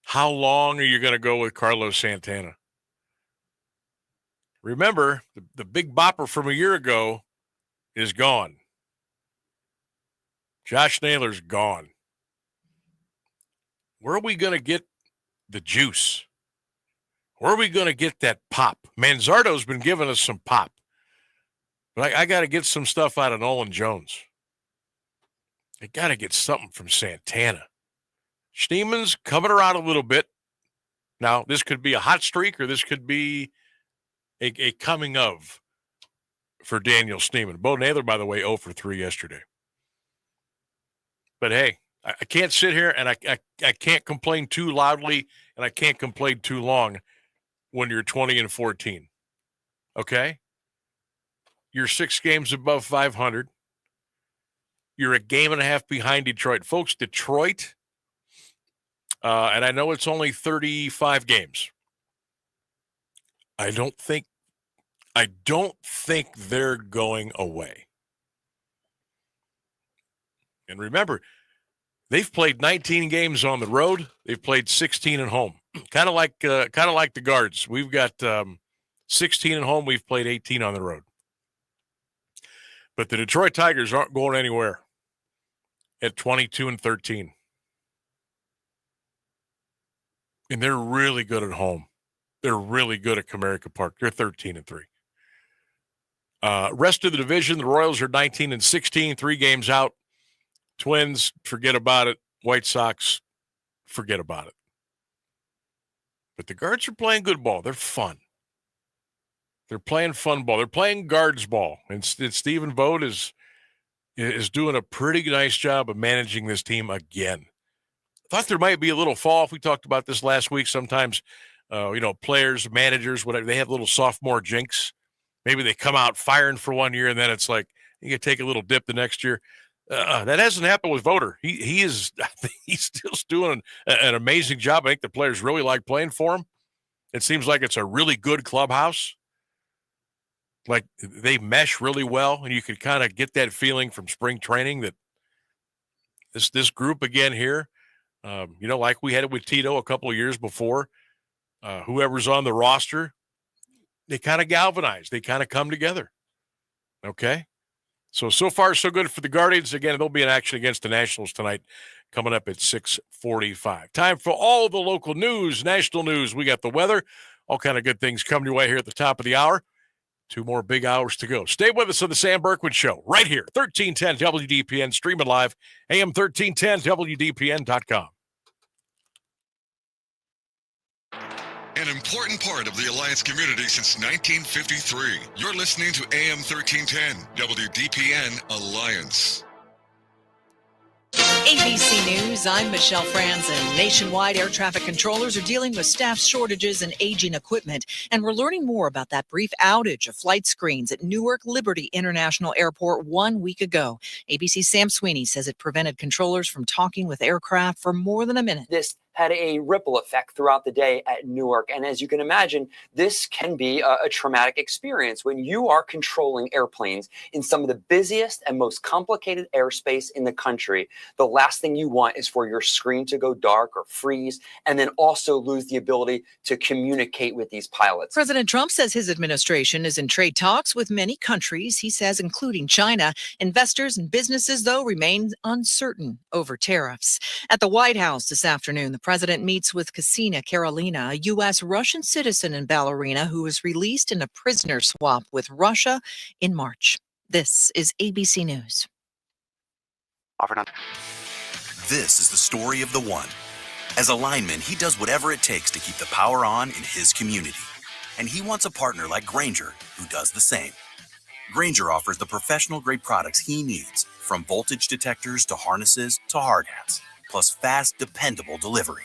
How long are you going to go with Carlos Santana? Remember, the big bopper from a year ago is gone. Josh Naylor's gone. Where are we going to get the juice? Where are we going to get that pop? Manzardo's been giving us some pop. But I got to get some stuff out of Nolan Jones. I got to get something from Santana. Schneemann's coming around a little bit. Now, this could be a hot streak or this could be a coming of for Daniel Schneemann. Bo Naylor, by the way, 0 for 3 yesterday. But, hey, I can't sit here and I can't complain too loudly and I can't complain too long when you're 20-14. Okay? You're 6 games above 500. You're a game and a half behind Detroit. Folks, Detroit, and I know it's only 35 games. I don't think they're going away. And remember, they've played 19 games on the road. They've played 16 at home. Kind of like the Guards. We've got 16 at home. We've played 18 on the road. But the Detroit Tigers aren't going anywhere at 22-13. And they're really good at home. They're really good at Comerica Park. They're 13-3. Rest of the division, the Royals are 19-16, 3 games out. Twins, forget about it. White Sox, forget about it. But the Guards are playing good ball. They're fun. They're playing fun ball. They're playing Guards ball. And Stephen Vogt is doing a pretty nice job of managing this team again. Thought there might be a little fall off. We talked about this last week. Sometimes, players, managers, whatever, they have a little sophomore jinx. Maybe they come out firing for 1 year, and then it's like you can take a little dip the next year. That hasn't happened with Voter. He's still doing an amazing job. I think the players really like playing for him. It seems like it's a really good clubhouse. Like they mesh really well, and you can kind of get that feeling from spring training that this group again here, like we had it with Tito a couple of years before. Whoever's on the roster, they kind of galvanize. They kind of come together. Okay? So far, so good for the Guardians. Again, they'll be in action against the Nationals tonight, coming up at 6:45. Time for all the local news, national news. We got the weather, all kind of good things coming your way here at the top of the hour. 2 more big hours to go. Stay with us on the Sam Bourquin Show right here, 1310 WDPN, streaming live, AM1310WDPN.com.
An important part of the Alliance community since 1953. You're listening to AM 1310, WDPN Alliance.
ABC News, I'm Michelle Franzen. Nationwide air traffic controllers are dealing with staff shortages and aging equipment, and we're learning more about that brief outage of flight screens at Newark Liberty International Airport 1 week ago. ABC's Sam Sweeney says it prevented controllers from talking with aircraft for more than a minute.
This had a ripple effect throughout the day at Newark. And as you can imagine, this can be a traumatic experience when you are controlling airplanes in some of the busiest and most complicated airspace in the country. The last thing you want is for your screen to go dark or freeze, and then also lose the ability to communicate with these pilots.
President Trump says his administration is in trade talks with many countries, he says, including China. Investors and businesses, though, remain uncertain over tariffs. At the White House this afternoon, the president meets with Ksenia Karelina, a U.S. Russian citizen and ballerina who was released in a prisoner swap with Russia in March. This is ABC News.
This is the story of the one. As a lineman, he does whatever it takes to keep the power on in his community. And he wants a partner like Grainger who does the same. Grainger offers the professional-grade products he needs, from voltage detectors to harnesses to hard hats, plus fast, dependable delivery,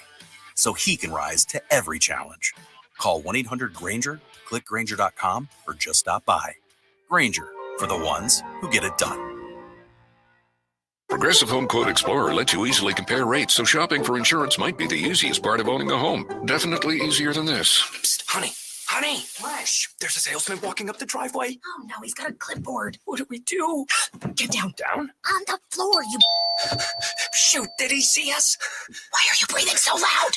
so he can rise to every challenge. Call 1-800-GRAINGER, click Grainger.com, or just stop by. Grainger, for the ones who get it done.
Progressive Home Quote Explorer lets you easily compare rates, so shopping for insurance might be the easiest part of owning a home. Definitely easier than this.
Psst, honey. What? Shh, there's a salesman walking up the driveway.
Oh no, he's got a clipboard.
What do we do? Get down.
On the floor, you...
Shoot, did he see us?
Why are you breathing so loud?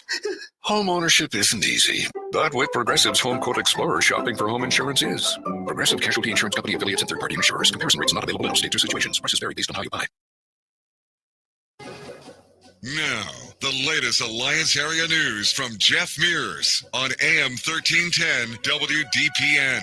Home ownership isn't easy, but with Progressive's Home Quote Explorer, shopping for home insurance is. Progressive Casualty Insurance Company affiliates and third-party insurers. Comparison rates not available in all states or situations. Prices vary based on how you buy.
Now, the latest Alliance area news from Jeff Mears on AM 1310 WDPN.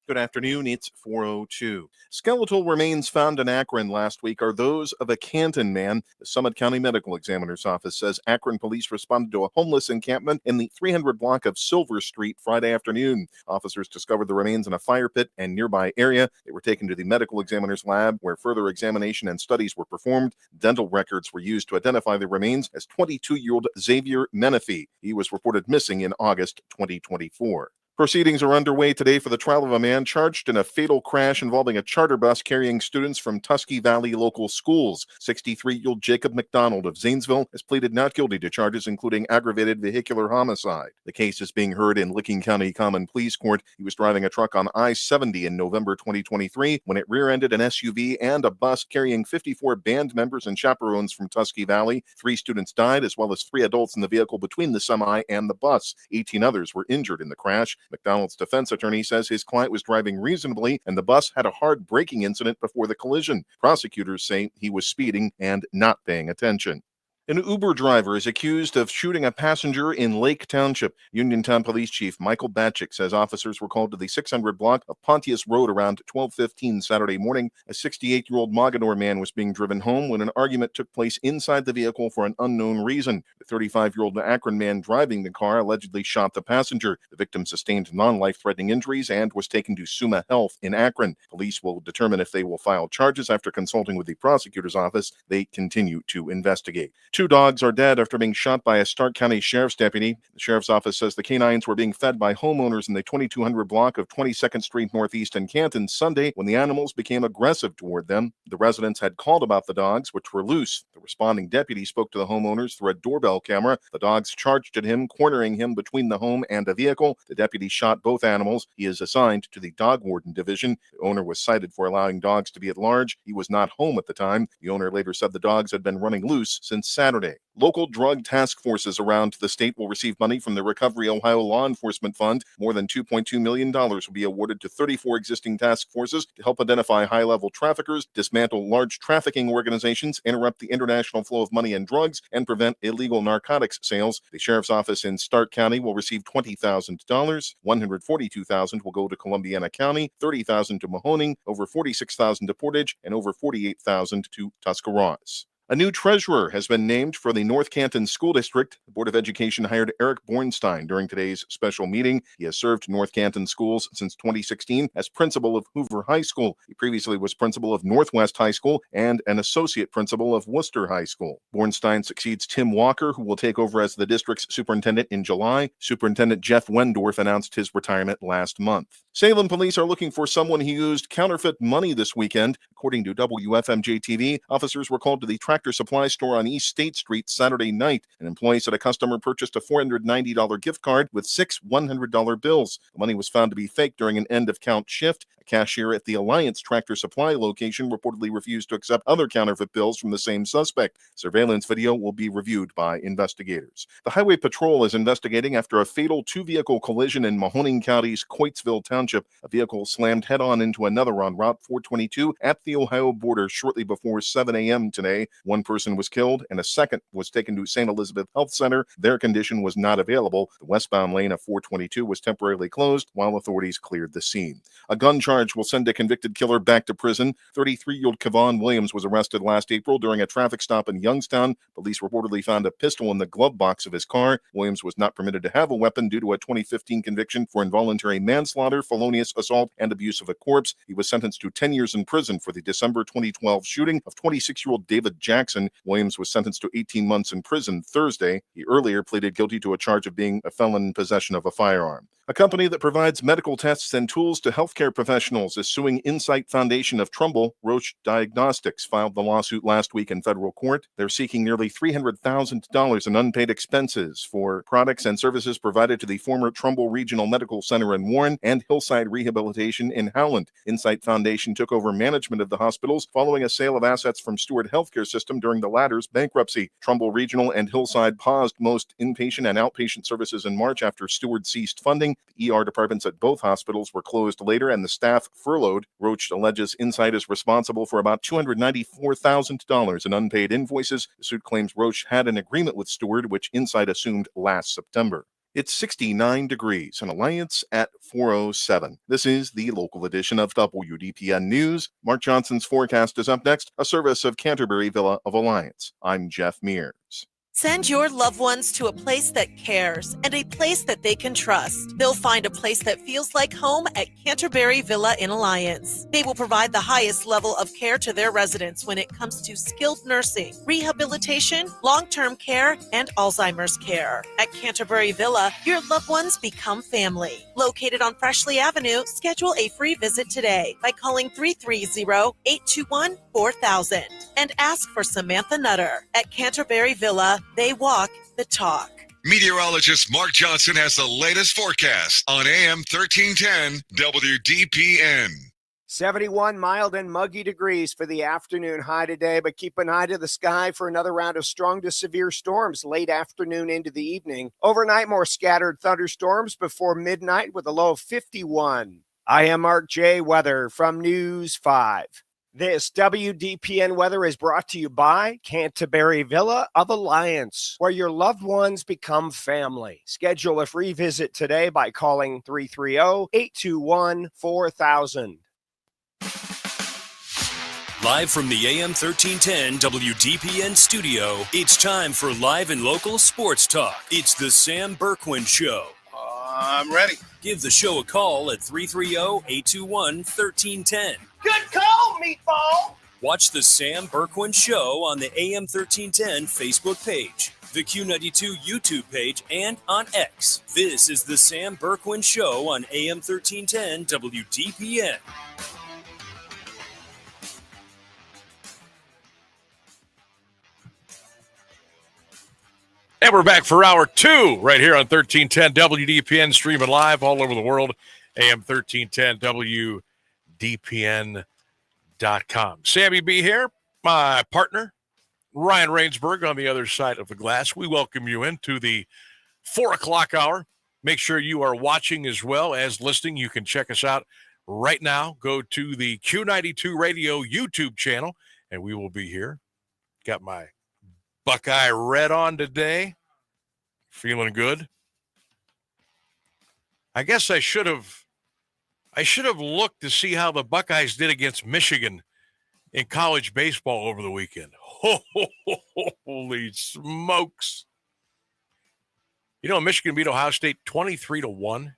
Good afternoon. It's 4:02. Skeletal remains found in Akron last week are those of a Canton man. The Summit County Medical Examiner's Office says Akron police responded to a homeless encampment in the 300 block of Silver Street Friday afternoon. Officers discovered the remains in a fire pit and nearby area. They were taken to the medical examiner's lab where further examination and studies were performed. Dental records were used to identify the remains as 22-year-old Xavier Menifee. He was reported missing in August 2024. Proceedings are underway today for the trial of a man charged in a fatal crash involving a charter bus carrying students from Tusky Valley local schools. 63-year-old Jacob McDonald of Zanesville has pleaded not guilty to charges including aggravated vehicular homicide. The case is being heard in Licking County Common Pleas Court. He was driving a truck on I-70 in November 2023 when it rear-ended an SUV and a bus carrying 54 band members and chaperones from Tusky Valley. 3 students died, as well as 3 adults in the vehicle between the semi and the bus. 18 others were injured in the crash. McDonald's defense attorney says his client was driving reasonably and the bus had a hard braking incident before the collision. Prosecutors say he was speeding and not paying attention. An Uber driver is accused of shooting a passenger in Lake Township. Uniontown Police Chief Michael Batchick says officers were called to the 600 block of Pontius Road around 12:15 Saturday morning. A 68-year-old Mogador man was being driven home when an argument took place inside the vehicle for an unknown reason. The 35-year-old Akron man driving the car allegedly shot the passenger. The victim sustained non-life-threatening injuries and was taken to Summa Health in Akron. Police will determine if they will file charges after consulting with the prosecutor's office. They continue to investigate. 2 dogs are dead after being shot by a Stark County Sheriff's deputy. The Sheriff's Office says the canines were being fed by homeowners in the 2200 block of 22nd Street Northeast in Canton Sunday when the animals became aggressive toward them. The residents had called about the dogs, which were loose. The responding deputy spoke to the homeowners through a doorbell camera. The dogs charged at him, cornering him between the home and a vehicle. The deputy shot both animals. He is assigned to the dog warden division. The owner was cited for allowing dogs to be at large. He was not home at the time. The owner later said the dogs had been running loose since Saturday. Local drug task forces around the state will receive money from the Recovery Ohio Law Enforcement Fund. More than $2.2 million will be awarded to 34 existing task forces to help identify high-level traffickers, dismantle large trafficking organizations, interrupt the international flow of money and drugs, and prevent illegal narcotics sales. The Sheriff's Office in Stark County will receive $20,000. $142,000 will go to Columbiana County, $30,000 to Mahoning, over $46,000 to Portage, and over $48,000 to Tuscarawas. A new treasurer has been named for the North Canton School District. The Board of Education hired Eric Bornstein during today's special meeting. He has served North Canton schools since 2016 as principal of Hoover High School. He previously was principal of Northwest High School and an associate principal of Worcester High School. Bornstein succeeds Tim Walker, who will take over as the district's superintendent in July. Superintendent Jeff Wendorf announced his retirement last month. Salem police are looking for someone who used counterfeit money this weekend. According to WFMJ-TV, officers were called to the Tractor Supply store on East State Street Saturday night. An employee said a customer purchased a $490 gift card with 6 $100 bills. The money was found to be fake during an end-of-count shift. A cashier at the Alliance Tractor Supply location reportedly refused to accept other counterfeit bills from the same suspect. Surveillance video will be reviewed by investigators. The Highway Patrol is investigating after a fatal 2-vehicle collision in Mahoning County's Coatesville Township. A vehicle slammed head-on into another on Route 422 at the Ohio border shortly before 7 a.m. today. One person was killed and a second was taken to St. Elizabeth Health Center. Their condition was not available. The westbound lane of 422 was temporarily closed while authorities cleared the scene. A gun charge will send a convicted killer back to prison. 33-year-old Kevon Williams was arrested last April during a traffic stop in Youngstown. Police reportedly found a pistol in the glove box of his car. Williams was not permitted to have a weapon due to a 2015 conviction for involuntary manslaughter, felonious assault, and abuse of a corpse. He was sentenced to 10 years in prison for the December 2012 shooting of 26-year-old David Jackson. Williams was sentenced to 18 months in prison Thursday. He earlier pleaded guilty to a charge of being a felon in possession of a firearm. A company that provides medical tests and tools to healthcare professionals is suing Insight Foundation of Trumbull. Roche Diagnostics filed the lawsuit last week in federal court. They're seeking nearly $300,000 in unpaid expenses for products and services provided to the former Trumbull Regional Medical Center in Warren and Hillside Rehabilitation in Howland. Insight Foundation took over management of the hospitals following a sale of assets from Steward Healthcare System during the latter's bankruptcy. Trumbull Regional and Hillside paused most inpatient and outpatient services in March after Steward ceased funding. The ER departments at both hospitals were closed later and the staff furloughed. Roche alleges Insight is responsible for about $294,000 in unpaid invoices. The suit claims Roche had an agreement with Steward, which Insight assumed last September. It's 69 degrees and Alliance at 407. This is the local edition of WDPN News. Mark Johnson's forecast is up next, a service of Canterbury Villa of Alliance. I'm Jeff Mears.
Send your loved ones to a place that cares and a place that they can trust. They'll find a place that feels like home at Canterbury Villa in Alliance. They will provide the highest level of care to their residents when it comes to skilled nursing, rehabilitation, long-term care, and Alzheimer's care. At Canterbury Villa, your loved ones become family. Located on Freshley Avenue, schedule a free visit today by calling 330-821-4000 and ask for Samantha Nutter. At Canterbury Villa, they walk the talk.
Meteorologist Mark Johnson has the latest forecast on AM 1310 WDPN.
71 mild and muggy degrees for the afternoon high today, but keep an eye to the sky for another round of strong to severe storms late afternoon into the evening. Overnight, more scattered thunderstorms before midnight with a low of 51. I am Mark J. Weather from News 5. This WDPN weather is brought to you by Canterbury Villa of Alliance, where your loved ones become family. Schedule a free visit today by calling 330-821-4000.
Live from the AM 1310 WDPN studio, it's time for live and local sports talk. It's the Sam Bourquin Show.
I'm ready.
Give the show a call at 330-821-1310.
Good call, meatball.
Watch the Sam Bourquin Show on the AM 1310 Facebook page, the Q92 YouTube page, and on X. This is the Sam Bourquin Show on AM 1310 WDPN.
And we're back for hour 2 right here on 1310 WDPN, streaming live all over the world, AM 1310 WDPN.com. Sammy B here, my partner, Ryan Rainsberg on the other side of the glass. We welcome you into the 4 o'clock hour. Make sure you are watching as well as listening. You can check us out right now. Go to the Q92 Radio YouTube channel, and we will be here. Got my Buckeye red on today. Feeling good. I guess I should have looked to see how the Buckeyes did against Michigan in college baseball over the weekend. Holy smokes. You know, Michigan beat Ohio State 23-1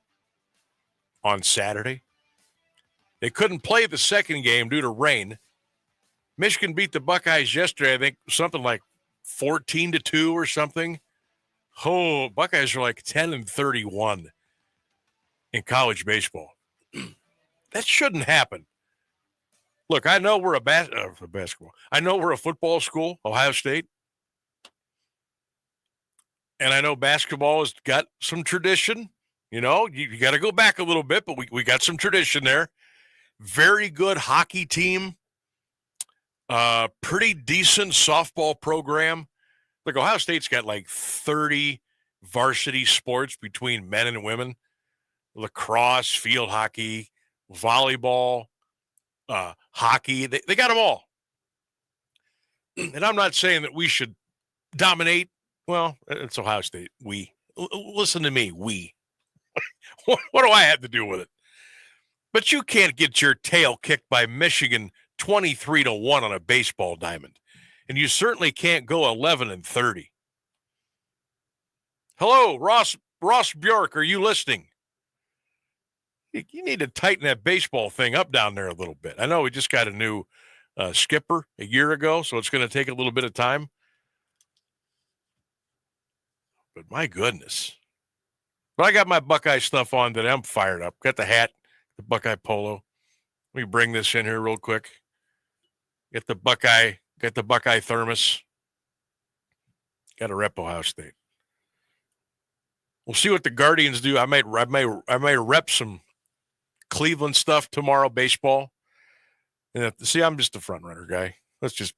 on Saturday. They couldn't play the second game due to rain. Michigan beat the Buckeyes yesterday, I think something like 14-2 or something. Oh, Buckeyes are like 10-31 in college baseball. That shouldn't happen. Look, I know we're a basketball. I know we're a football school, Ohio State. And I know basketball has got some tradition. You know, you got to go back a little bit, but we got some tradition there. Very good hockey team. Pretty decent softball program. Look, Ohio State's got like 30 varsity sports between men and women. Lacrosse, field hockey, volleyball, hockey. They got them all. And I'm not saying that we should dominate. Well, it's Ohio State. Listen to me, we. What do I have to do with it? But you can't get your tail kicked by Michigan 23-1 on a baseball diamond. And you certainly can't go 11-30. Hello, Ross Bjork, are you listening? You need to tighten that baseball thing up down there a little bit. I know we just got a new skipper a year ago, so it's going to take a little bit of time. But my goodness. But I got my Buckeye stuff on today. I'm fired up. Got the hat, the Buckeye polo. Let me bring this in here real quick. Get the Buckeye thermos. Got to rep Ohio State. We'll see what the Guardians do. I might rep some Cleveland stuff tomorrow, baseball. And see, I'm just a front runner guy. Let's just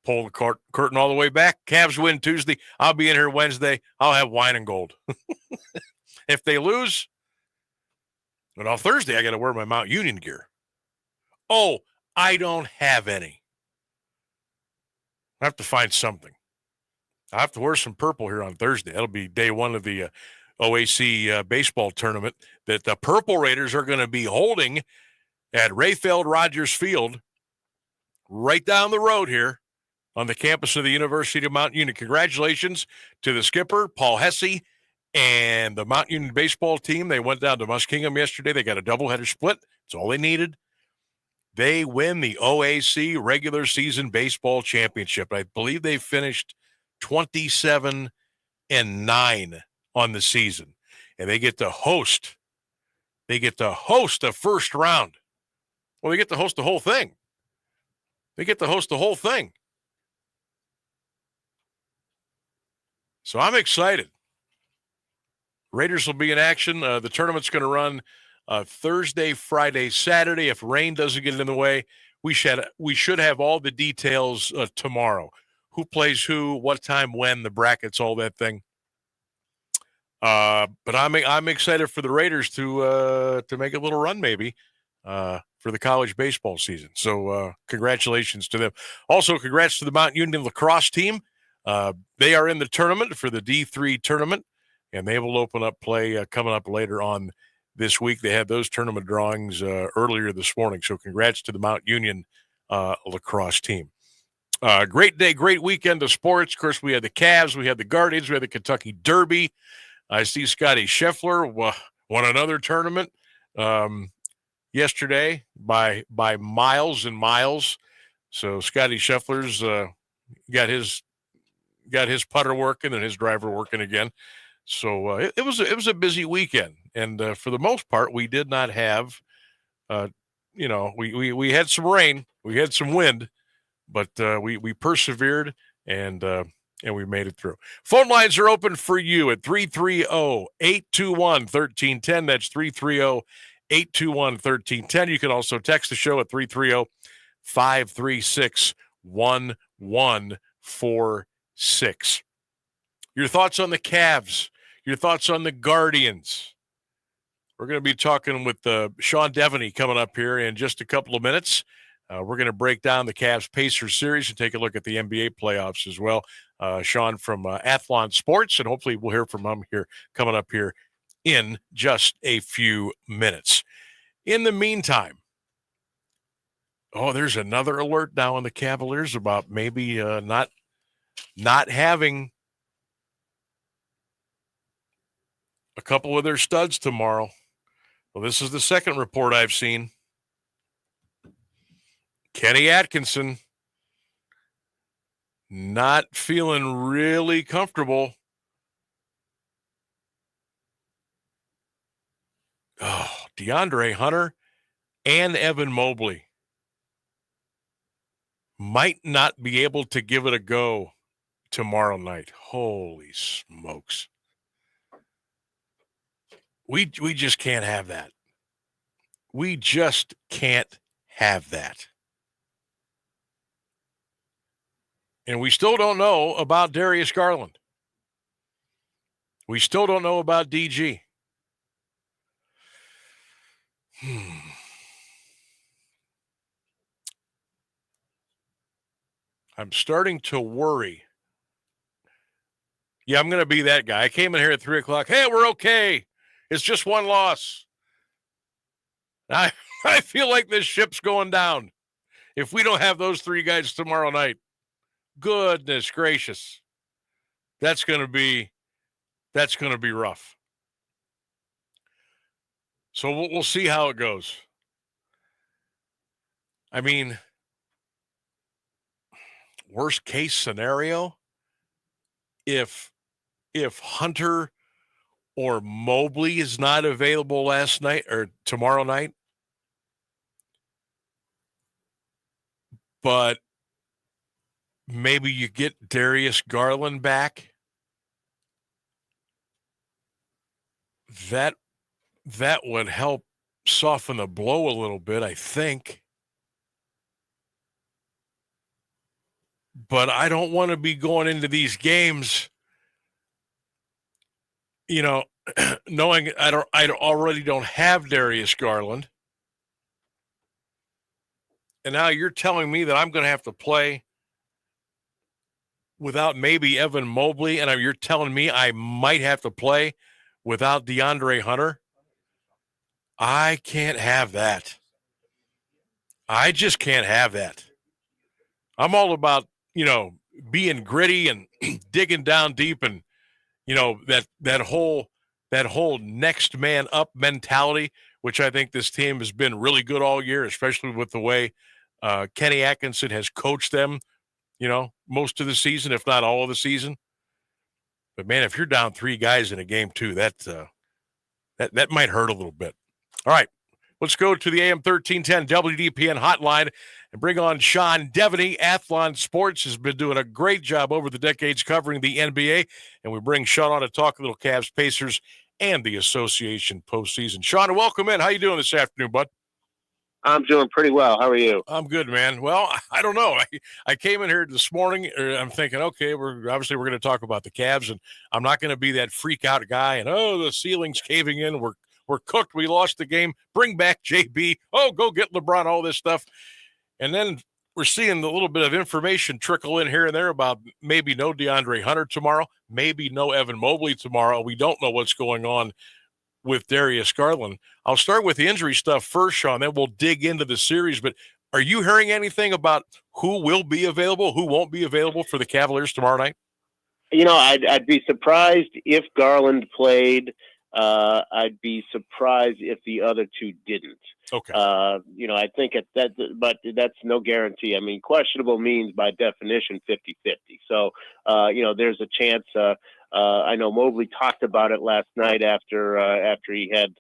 pull the curtain all the way back. Cavs win Tuesday. I'll be in here Wednesday. I'll have wine and gold. If they lose, and on Thursday I got to wear my Mount Union gear. Oh, I don't have any. I have to find something. I have to wear some purple here on Thursday. That'll be day one of the OAC baseball tournament that the Purple Raiders are going to be holding at Rayfield Rogers Field right down the road here on the campus of the University of Mount Union. Congratulations to the skipper, Paul Hesse, and the Mount Union baseball team. They went down to Muskingum yesterday. They got a doubleheader split. That's all they needed. They win the OAC regular season baseball championship. I believe they finished 27-9 on the season. And they get to host. They get to host a first round. Well, they get to host the whole thing. So I'm excited. Raiders will be in action. The tournament's going to run Thursday, Friday, Saturday. If rain doesn't get in the way, we should have all the details tomorrow. Who plays who, what time, when, the brackets, all that thing. But I'm excited for the Raiders to make a little run, maybe for the college baseball season. So congratulations to them. Also, congrats to the Mount Union lacrosse team. They are in the tournament for the D3 tournament, and they will open up play coming up later on this week. They had those tournament drawings earlier this morning. So congrats to the Mount Union lacrosse team. Great day, great weekend of sports. Of course, we had the Cavs, we had the Guardians, we had the Kentucky Derby. I see Scotty Scheffler won another tournament yesterday by miles and miles. So Scotty Scheffler's got his putter working and his driver working again. So it was a busy weekend, and for the most part, we did not have, we had some rain, we had some wind, but we persevered and we made it through. Phone lines are open for you at 330-821-1310. That's 330-821-1310. You can also text the show at 330-536-1146. Your thoughts on the Cavs, your thoughts on the Guardians. We're going to be talking with Sean Devaney coming up here in just a couple of minutes. We're going to break down the Cavs-Pacers series and take a look at the NBA playoffs as well. Sean from Athlon Sports, and hopefully we'll hear from him here coming up here in just a few minutes. In the meantime, there's another alert now on the Cavaliers about maybe not having a couple of their studs tomorrow. Well, this is the second report I've seen. Kenny Atkinson not feeling really comfortable. DeAndre Hunter and Evan Mobley might not be able to give it a go tomorrow night. Holy smokes. We just can't have that. We just can't have that. And we still don't know about Darius Garland. We still don't know about DG. I'm starting to worry. Yeah, I'm going to be that guy. I came in here at 3 o'clock. Hey, we're okay. It's just one loss. I feel like this ship's going down. If we don't have those three guys tomorrow night, goodness gracious, that's going to be rough. So we'll see how it goes. I mean, worst case scenario, if Hunter or Mobley is not available last night or tomorrow night, but maybe you get Darius Garland back, that would help soften the blow a little bit, I think. But I don't want to be going into these games, knowing I already don't have Darius Garland. And now you're telling me that I'm going to have to play without maybe Evan Mobley, and you're telling me I might have to play without DeAndre Hunter. I can't have that. I just can't have that. I'm all about, being gritty and digging down deep and, that whole next man up mentality, which I think this team has been really good all year, especially with the way Kenny Atkinson has coached them, most of the season, if not all of the season. But man, if you're down three guys in a game too, that might hurt a little bit. All right, let's go to the AM 1310 WDPN hotline and bring on Sean Devaney. Athlon Sports has been doing a great job over the decades covering the NBA, and we bring Sean on to talk a little Cavs, Pacers, and the association postseason. Sean, welcome in. How you doing this afternoon, bud?
I'm doing pretty well. How are you?
I'm good, man. Well, I don't know. I came in here this morning. I'm thinking, okay, we're going to talk about the Cavs, and I'm not going to be that freak out guy. And the ceiling's caving in. We're We're cooked. We lost the game. Bring back JB. Oh, go get LeBron, all this stuff. And then we're seeing a little bit of information trickle in here and there about maybe no DeAndre Hunter tomorrow, maybe no Evan Mobley tomorrow. We don't know what's going on with Darius Garland. I'll start with the injury stuff first, Sean, then we'll dig into the series. But are you hearing anything about who will be available, who won't be available for the Cavaliers tomorrow night?
I'd be surprised if Garland played. I'd be surprised if the other two didn't.
Okay.
I think but that's no guarantee. I mean, questionable means by definition 50-50. So, there's a chance. I know Mobley talked about it last night after he had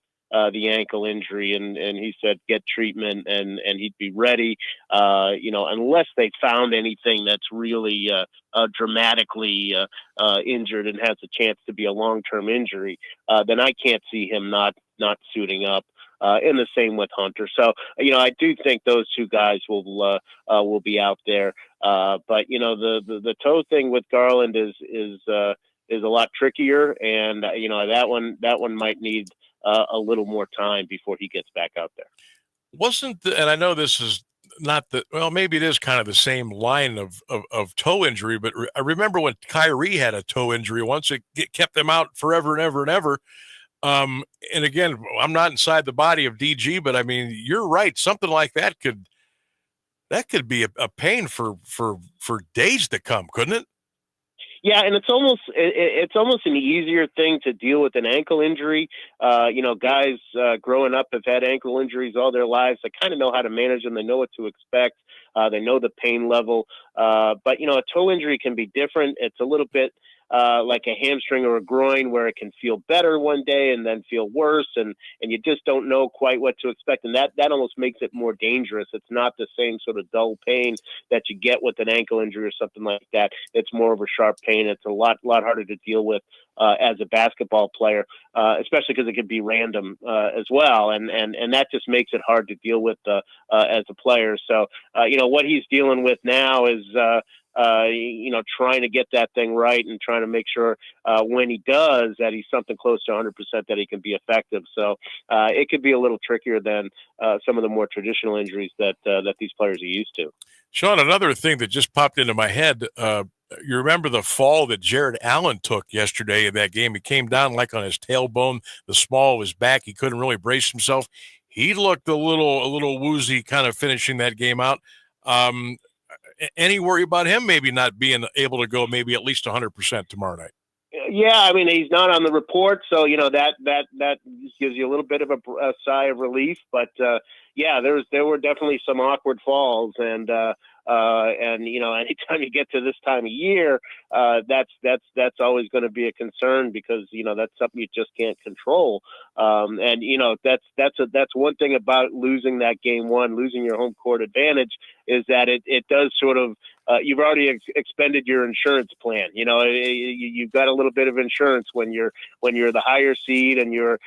the ankle injury, and he said get treatment and he'd be ready. Unless they found anything that's really dramatically injured and has a chance to be a long-term injury, then I can't see him not suiting up. In the same with Hunter. So, I do think those two guys will be out there. But the toe thing with Garland is a lot trickier, and that one might need a little more time before he gets back out there.
And I know this is not maybe it is kind of the same line of toe injury, but I remember when Kyrie had a toe injury once, it kept them out forever and ever and ever. And again, I'm not inside the body of DG, but I mean, you're right. Something like that could be a pain for days to come, couldn't it?
Yeah, and it's almost an easier thing to deal with an ankle injury. Guys growing up have had ankle injuries all their lives. They kind of know how to manage them. They know what to expect. They know the pain level. But a toe injury can be different. It's a little bit like a hamstring or a groin, where it can feel better one day and then feel worse, and you just don't know quite what to expect, and that almost makes it more dangerous. It's not the same sort of dull pain that you get with an ankle injury or something like that. It's more of a sharp pain. It's a lot harder to deal with as a basketball player, especially because it could be random as well, and that just makes it hard to deal with as a player. So what he's dealing with now is trying to get that thing right and trying to make sure when he does that he's something close to 100% that he can be effective. So it could be a little trickier than some of the more traditional injuries that these players are used to.
Sean, another thing that just popped into my head, you remember the fall that Jared Allen took yesterday in that game? He came down like on his tailbone, the small of his back. He couldn't really brace himself. He looked a little woozy kind of finishing that game out. Any worry about him maybe not being able to go maybe at least 100% tomorrow night?
Yeah, I mean, he's not on the report, so that gives you a little bit of a sigh of relief. But yeah, there were definitely some awkward falls, and anytime you get to this time of year, that's always going to be a concern, because that's something you just can't control. That's one thing about losing that game one, losing your home court advantage, is that it does sort of you've already expended your insurance plan. You've got a little bit of insurance when you're the higher seed and you're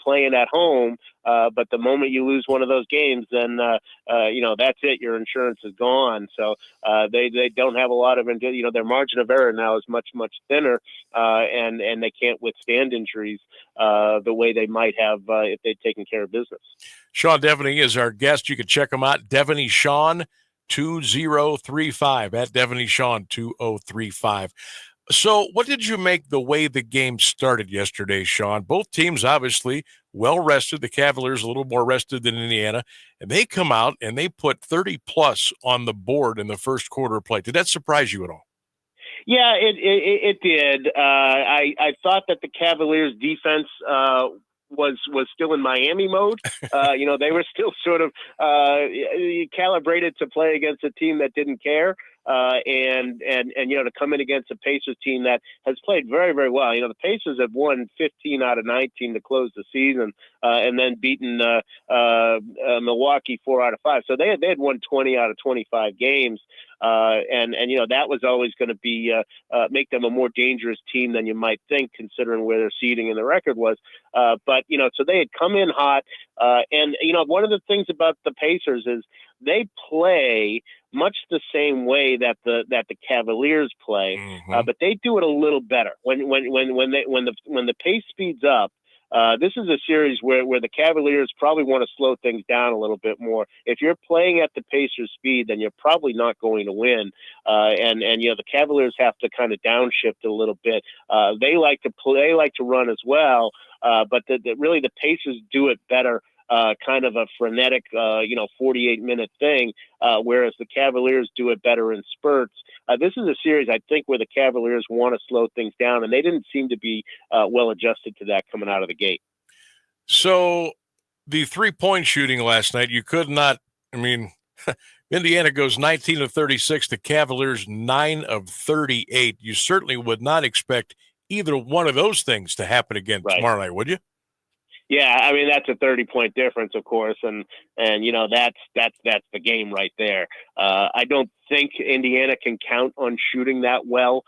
playing at home. But the moment you lose one of those games, then that's it. Your insurance is gone. So they don't have a lot of their margin of error now is much thinner, and they can't withstand injuries the way they might have if they'd taken care of business.
Sean Devaney is our guest. You can check him out, Devaney Sean 2035 at Devaney Sean 2035. So what did you make the way the game started yesterday, Sean? Both teams obviously well rested. The Cavaliers a little more rested than Indiana, and they come out and they put 30 plus on the board in the first quarter of play. Did that surprise you at all?
Yeah, it did. I thought that the Cavaliers defense was still in Miami mode. They were still sort of calibrated to play against a team that didn't care. And to come in against a Pacers team that has played very, very well. The Pacers have won 15 out of 19 to close the season, and then beaten Milwaukee 4 out of 5. So they had won 20 out of 25 games. That was always going to be make them a more dangerous team than you might think, considering where their seeding and the record was. So they had come in hot. One of the things about the Pacers is they play much the same way that the Cavaliers play, but they do it a little better. When the pace speeds up, This is a series where the Cavaliers probably want to slow things down a little bit more. If you're playing at the Pacers' speed, then you're probably not going to win. And the Cavaliers have to kind of downshift a little bit. They like to play, they like to run as well, but really the Pacers do it better. Kind of a frenetic, 48-minute thing, whereas the Cavaliers do it better in spurts. This is a series, I think, where the Cavaliers want to slow things down, and they didn't seem to be well adjusted to that coming out of the gate.
So the three-point shooting last night, you could not, Indiana goes 19 of 36, the Cavaliers 9 of 38. You certainly would not expect either one of those things to happen again tomorrow night, would you?
Yeah, that's a 30-point difference, of course, and that's the game right there. I don't think Indiana can count on shooting that well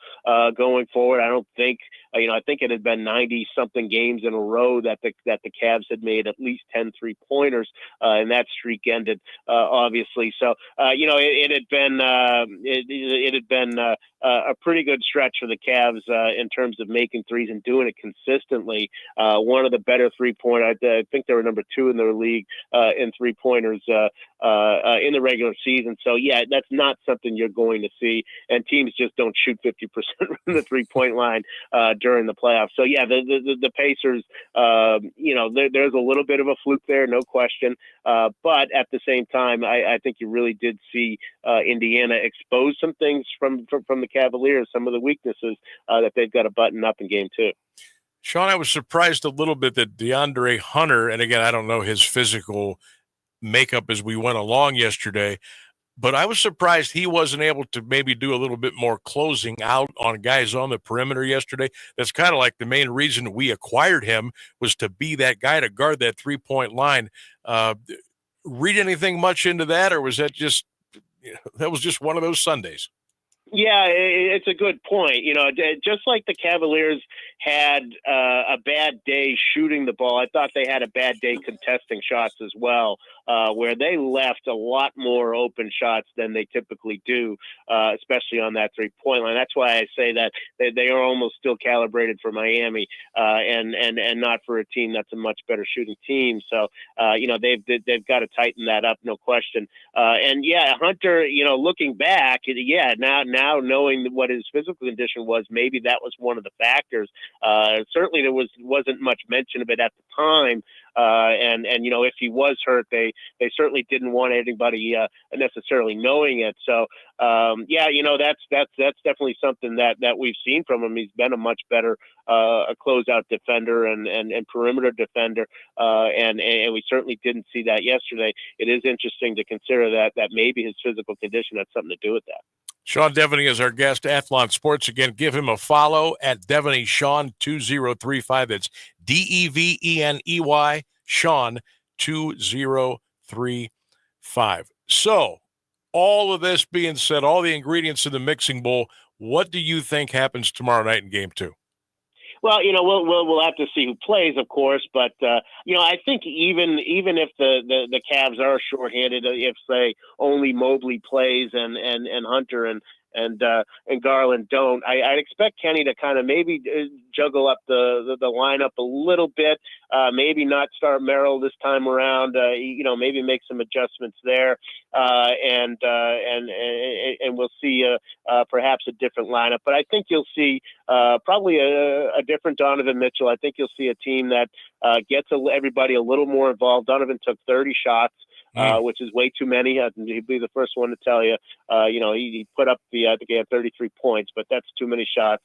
going forward. I don't think I think it had been 90-something games in a row that the Cavs had made at least 10 3-pointers, and that streak ended obviously. So it had been a pretty good stretch for the Cavs in terms of making threes and doing it consistently. One of the better 3-point. I think they were number 2 in their league in 3-pointers in the regular season. So yeah, that's not something you're going to see, and teams just don't shoot 50% from the 3-point line during the playoffs. So yeah, the Pacers, there's a little bit of a fluke there, no question. But at the same time, I think you really did see Indiana expose some things from the Cavaliers, some of the weaknesses that they've got to button up in game 2.
Sean, I was surprised a little bit that DeAndre Hunter, and again, I don't know his physical makeup as we went along yesterday, but I was surprised he wasn't able to maybe do a little bit more closing out on guys on the perimeter yesterday. That's kind of like the main reason we acquired him, was to be that guy to guard that 3-point line. Read anything much into that, or was that just one of those Sundays?
Yeah, it's a good point. Just like the Cavaliers had a bad day shooting the ball, I thought they had a bad day contesting shots as well, where they left a lot more open shots than they typically do, especially on that 3-point line. That's why I say that they are almost still calibrated for Miami, and not for a team that's a much better shooting team. So, they've got to tighten that up, no question. And yeah, Hunter, looking back, now knowing what his physical condition was, maybe that was one of the factors. Certainly there wasn't much mention of it at the time. And if he was hurt, they certainly didn't want anybody necessarily knowing it. So that's definitely something that we've seen from him. He's been a much better a closeout defender and perimeter defender, and we certainly didn't see that yesterday. It is interesting to consider that maybe his physical condition had something to do with that.
Sean Devaney is our guest, Athlon Sports. Again, give him a follow at Devaney Sean 2035. That's DEVENEY Sean 2035. So, all of this being said, all the ingredients in the mixing bowl, what do you think happens tomorrow night in game 2?
Well, we'll have to see who plays, of course, but I think even if the Cavs are shorthanded, if say only Mobley plays and Hunter and Garland don't, I'd expect Kenny to kind of maybe juggle up the lineup a little bit. Maybe not start Merrill this time around. Maybe make some adjustments there, and we'll see perhaps a different lineup. But I think you'll see probably a different Donovan Mitchell. I think you'll see a team that gets everybody a little more involved. Donovan took 30 shots. Which is way too many. He'd be the first one to tell you. He put up I think he had 33 points, but that's too many shots.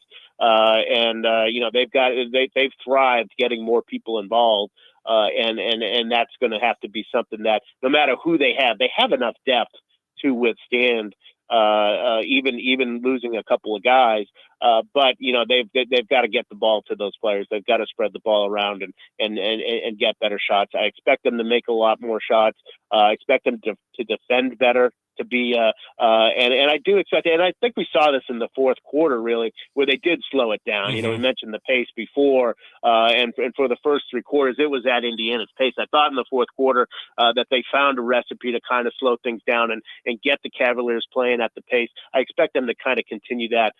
They've thrived getting more people involved, and that's going to have to be something that no matter who they have enough depth to withstand even losing a couple of guys. But they've got to get the ball to those players. They've got to spread the ball around and get better shots. I expect them to make a lot more shots. I expect them to defend better to be, and I do expect, and I think we saw this in the fourth quarter, really, where they did slow it down. We mentioned the pace before, and for the first three quarters, it was at Indiana's pace. I thought in the fourth quarter that they found a recipe to kind of slow things down and get the Cavaliers playing at the pace. I expect them to kind of continue that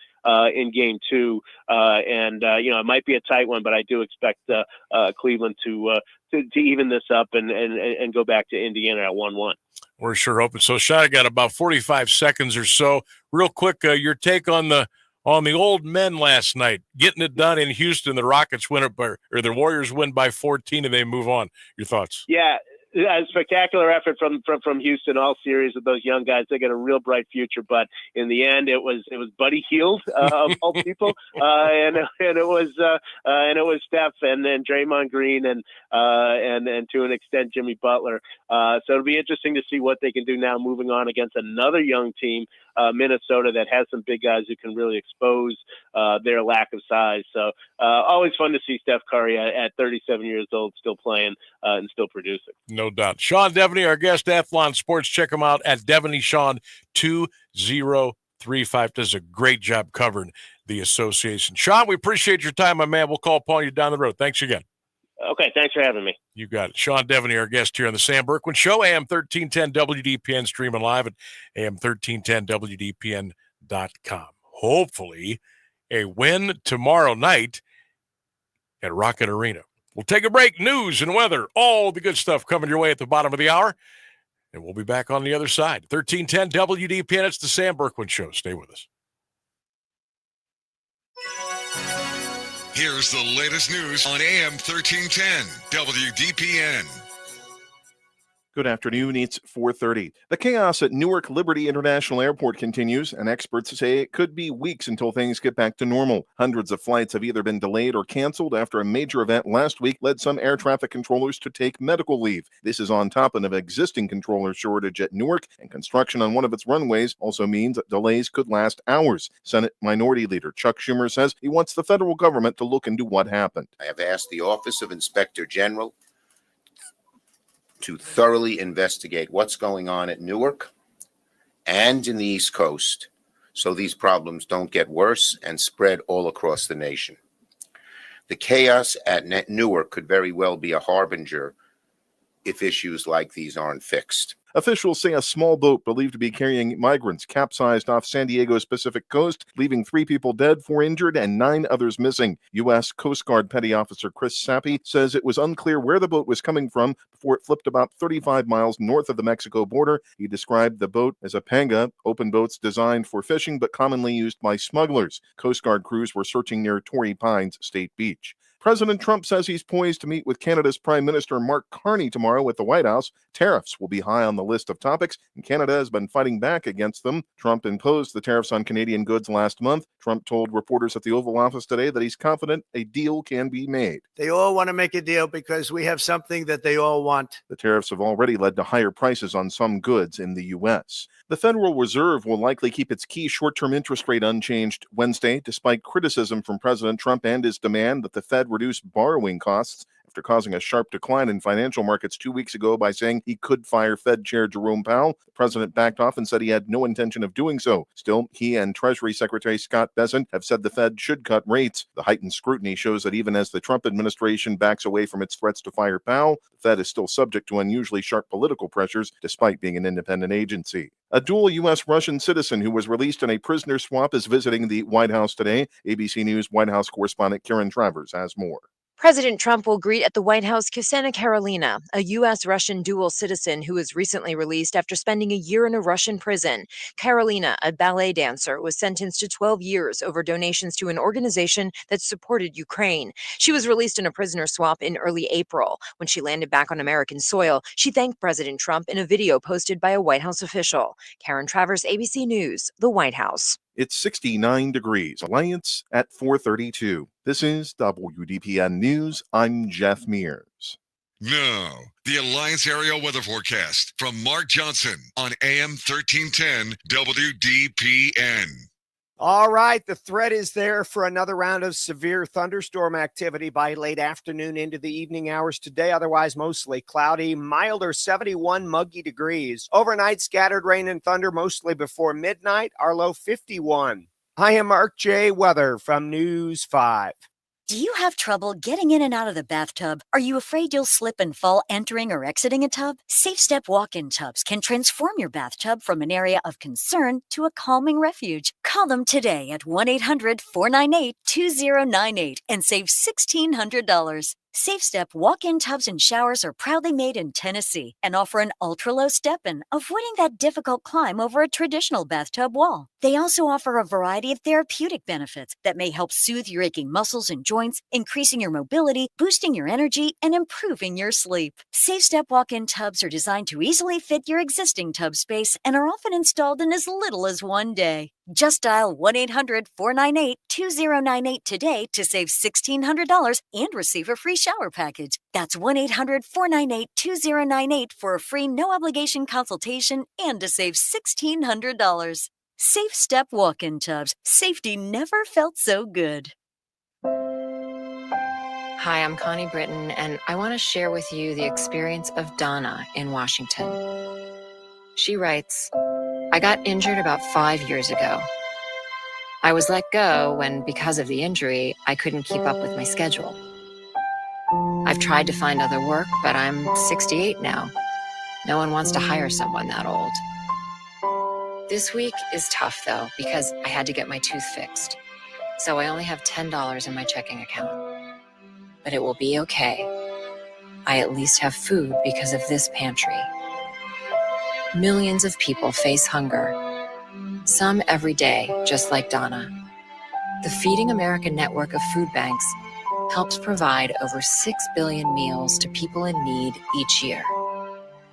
in game two, and it might be a tight one, but I do expect Cleveland to even this up and go back to Indiana at 1-1.
We're sure hoping so. Sean, I got about 45 seconds or so. Real quick, your take on the old men last night, getting it done in Houston. The Rockets win it or the Warriors win by 14, and they move on. Your thoughts?
Yeah. A spectacular effort from Houston all series of those young guys. They got a real bright future, but in the end, it was Buddy Hield of all people, and it was Steph and then Draymond Green and to an extent Jimmy Butler. So it'll be interesting to see what they can do now, moving on against another young team, Minnesota, that has some big guys who can really expose their lack of size. So always fun to see Steph Curry at 37 years old still playing and still producing.
No doubt. Sean Devaney, our guest, Athlon Sports. Check him out at DevaneySean 2035. Does a great job covering the association. Sean, we appreciate your time, my man. We'll call upon you down the road. Thanks again.
Okay, thanks for having me.
You got it. Sean Devaney, our guest here on the Sam Bourquin Show, AM 1310 WDPN, streaming live at AM1310WDPN.com. Hopefully, a win tomorrow night at Rocket Arena. We'll take a break. News and weather, all the good stuff coming your way at the bottom of the hour. And we'll be back on the other side. 1310 WDPN, it's the Sam Bourquin Show. Stay with us.
Here's the latest news on AM 1310 WDPN.
Good afternoon. It's 4:30. The chaos at Newark Liberty International Airport continues, and experts say it could be weeks until things get back to normal. Hundreds of flights have either been delayed or canceled after a major event last week led some air traffic controllers to take medical leave. This is on top of an existing controller shortage at Newark, and construction on one of its runways also means that delays could last hours. Senate Minority Leader Chuck Schumer says he wants the federal government to look into what happened.
I have asked the Office of Inspector General to thoroughly investigate what's going on at Newark and in the East Coast so these problems don't get worse and spread all across the nation. The chaos at Newark could very well be a harbinger if issues like these aren't fixed.
Officials say a small boat believed to be carrying migrants capsized off San Diego's Pacific coast, leaving 3 people dead, 4 injured, and 9 others missing. U.S. Coast Guard Petty Officer Chris Sappi says it was unclear where the boat was coming from before it flipped about 35 miles north of the Mexico border. He described the boat as a panga, open boats designed for fishing but commonly used by smugglers. Coast Guard crews were searching near Torrey Pines State Beach. President Trump says he's poised to meet with Canada's Prime Minister Mark Carney tomorrow at the White House. Tariffs will be high on the list of topics, and Canada has been fighting back against them. Trump imposed the tariffs on Canadian goods last month. Trump told reporters at the Oval Office today that he's confident a deal can be made.
They all want to make a deal because we have something that they all want.
The tariffs have already led to higher prices on some goods in the U.S. The Federal Reserve will likely keep its key short-term interest rate unchanged Wednesday, despite criticism from President Trump and his demand that the Fed reduce borrowing costs after causing a sharp decline in financial markets 2 weeks ago by saying he could fire Fed Chair Jerome Powell. The president backed off and said he had no intention of doing so. Still, he and Treasury Secretary Scott Bessent have said the Fed should cut rates. The heightened scrutiny shows that even as the Trump administration backs away from its threats to fire Powell, the Fed is still subject to unusually sharp political pressures despite being an independent agency. A dual U.S.-Russian citizen who was released in a prisoner swap is visiting the White House today. ABC News White House correspondent Karen Travers has more.
President Trump will greet at the White House Ksenia Karolina, a U.S.-Russian dual citizen who was recently released after spending a year in a Russian prison. Karolina, a ballet dancer, was sentenced to 12 years over donations to an organization that supported Ukraine. She was released in a prisoner swap in early April. When she landed back on American soil, she thanked President Trump in a video posted by a White House official. Karen Travers, ABC News, the White House.
It's 69 degrees. Alliance at 4:32. This is WDPN News. I'm Jeff Mears.
Now, the Alliance Area Weather Forecast from Mark Johnson on AM 1310 WDPN.
All right, the threat is there for another round of severe thunderstorm activity by late afternoon into the evening hours today. Otherwise, mostly cloudy, milder 71 muggy degrees. Overnight, scattered rain and thunder mostly before midnight. Our low 51. I am Mark J. Weather from News 5.
Do you have trouble getting in and out of the bathtub? Are you afraid you'll slip and fall entering or exiting a tub? Safe Step walk-in tubs can transform your bathtub from an area of concern to a calming refuge. Call them today at 1-800-498-2098 and save $1,600. Safe Step walk-in tubs and showers are proudly made in Tennessee and offer an ultra-low step-in, avoiding that difficult climb over a traditional bathtub wall. They also offer a variety of therapeutic benefits that may help soothe your aching muscles and joints, increasing your mobility, boosting your energy, and improving your sleep. Safe Step walk-in tubs are designed to easily fit your existing tub space and are often installed in as little as one day. Just dial 1-800-498-2098 today to save $1,600 and receive a free shower package. That's 1-800-498-2098 for a free no-obligation consultation and to save $1,600. Safe Step walk-in tubs. Safety never felt so good.
Hi, I'm Connie Britton, and I want to share with you the experience of Donna in Washington. She writes, I got injured about 5 years ago. I was let go when, because of the injury, I couldn't keep up with my schedule. I've tried to find other work, but I'm 68 now. No one wants to hire someone that old. This week is tough, though, because I had to get my tooth fixed. So I only have $10 in my checking account. But it will be okay. I at least have food because of this pantry. Millions of people face hunger. Some every day, just like Donna. The Feeding America network of food banks helps provide over 6 billion meals to people in need each year.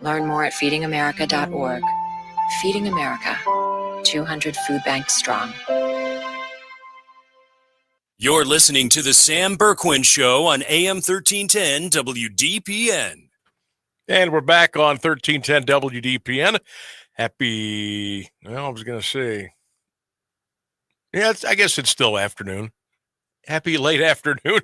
Learn more at feedingamerica.org. Feeding America, 200 food banks strong.
You're listening to the Sam Bourquin Show on AM 1310 WDPN.
And we're back on 1310 WDPN. Happy, well, I was going to say, yeah, I guess it's still afternoon. Happy late afternoon,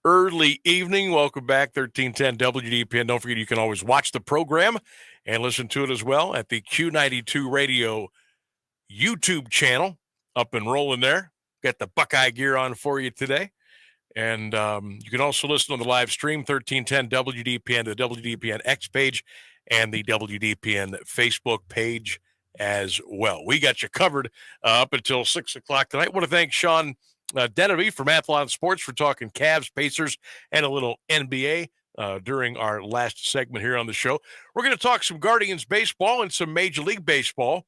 early evening. Welcome back, 1310 WDPN. Don't forget, you can always watch the program and listen to it as well at the Q92 Radio YouTube channel. Up and rolling there. Got the Buckeye gear on for you today. And you can also listen on the live stream, 1310 WDPN, the WDPN X page, and the WDPN Facebook page as well. We got you covered up until 6 o'clock tonight. I want to thank Sean Denevy from Athlon Sports for talking Cavs, Pacers, and a little NBA during our last segment here on the show. We're going to talk some Guardians baseball and some Major League Baseball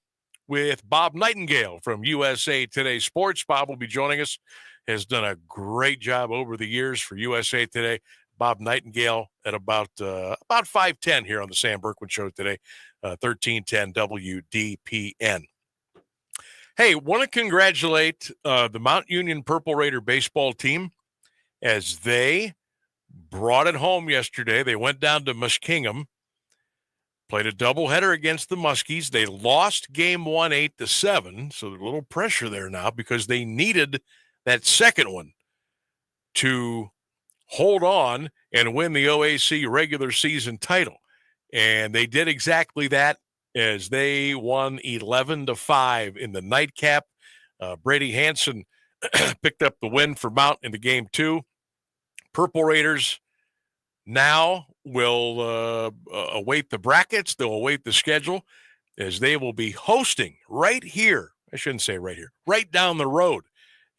with Bob Nightingale from USA Today Sports. Bob will be joining us. Has done a great job over the years for USA Today. Bob Nightingale at about 5:10 here on the Sam Bourquin Show today, 1310 WDPN. Hey, want to congratulate the Mount Union Purple Raider baseball team as they brought it home yesterday. They went down to Muskingum, played a doubleheader against the Muskies. They lost game 1, 8-7, so there's a little pressure there now because they needed that second one to hold on and win the OAC regular season title. And they did exactly that as they won 11-5 in the nightcap. Brady Hansen picked up the win for Mount in the game 2. Purple Raiders now will await the brackets. They'll await the schedule as they will be hosting right here. I shouldn't say right here, right down the road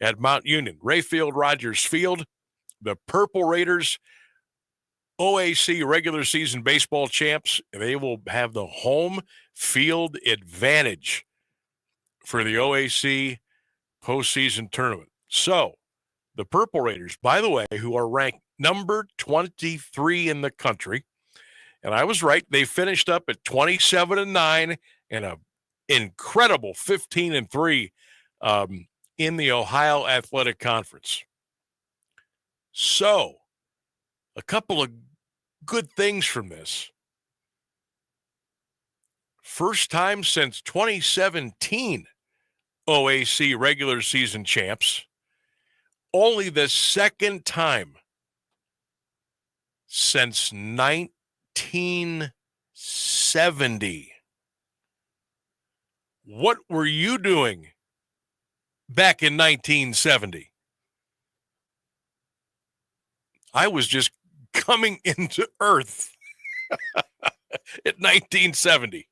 at Mount Union, Rayfield Rogers Field. The Purple Raiders, OAC regular season baseball champs, they will have the home field advantage for the OAC postseason tournament. So the Purple Raiders, by the way, who are ranked number 23 in the country, and I was right, they finished up at 27-9 and an incredible 15-3 in the Ohio Athletic Conference. So, a couple of good things from this. First time since 2017 OAC regular season champs. Only the second time since 1970. What were you doing back in 1970? I was just coming into Earth at 1970.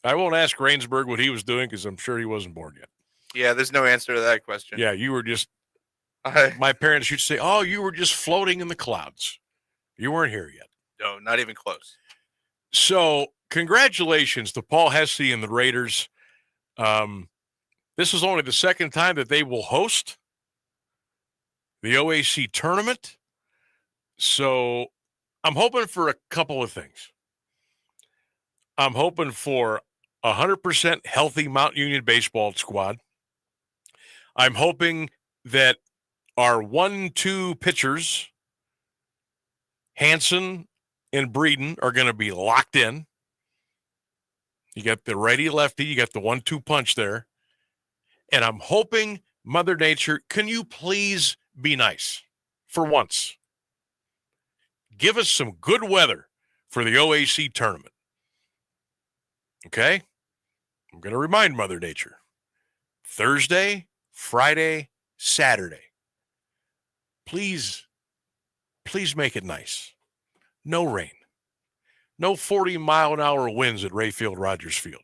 I won't ask Rainsburg what he was doing because I'm sure he wasn't born yet.
Yeah, there's no answer to that question.
Yeah, you were just, my parents used to say, oh, you were just floating in the clouds. You weren't here yet.
No, not even close.
So congratulations to Paul Hesse and the Raiders. This is only the second time that they will host the OAC tournament. So I'm hoping for a couple of things. I'm hoping for 100% healthy Mount Union baseball squad. I'm hoping that our 1-2 pitchers, Hanson and Breeden, are going to be locked in. You got the righty-lefty, you got the 1-2 punch there. And I'm hoping, Mother Nature, can you please be nice for once? Give us some good weather for the OAC tournament. Okay? I'm going to remind Mother Nature. Thursday, Friday, Saturday. Please make it nice. No rain. No 40-mile-an-hour winds at Rayfield Rogers Field,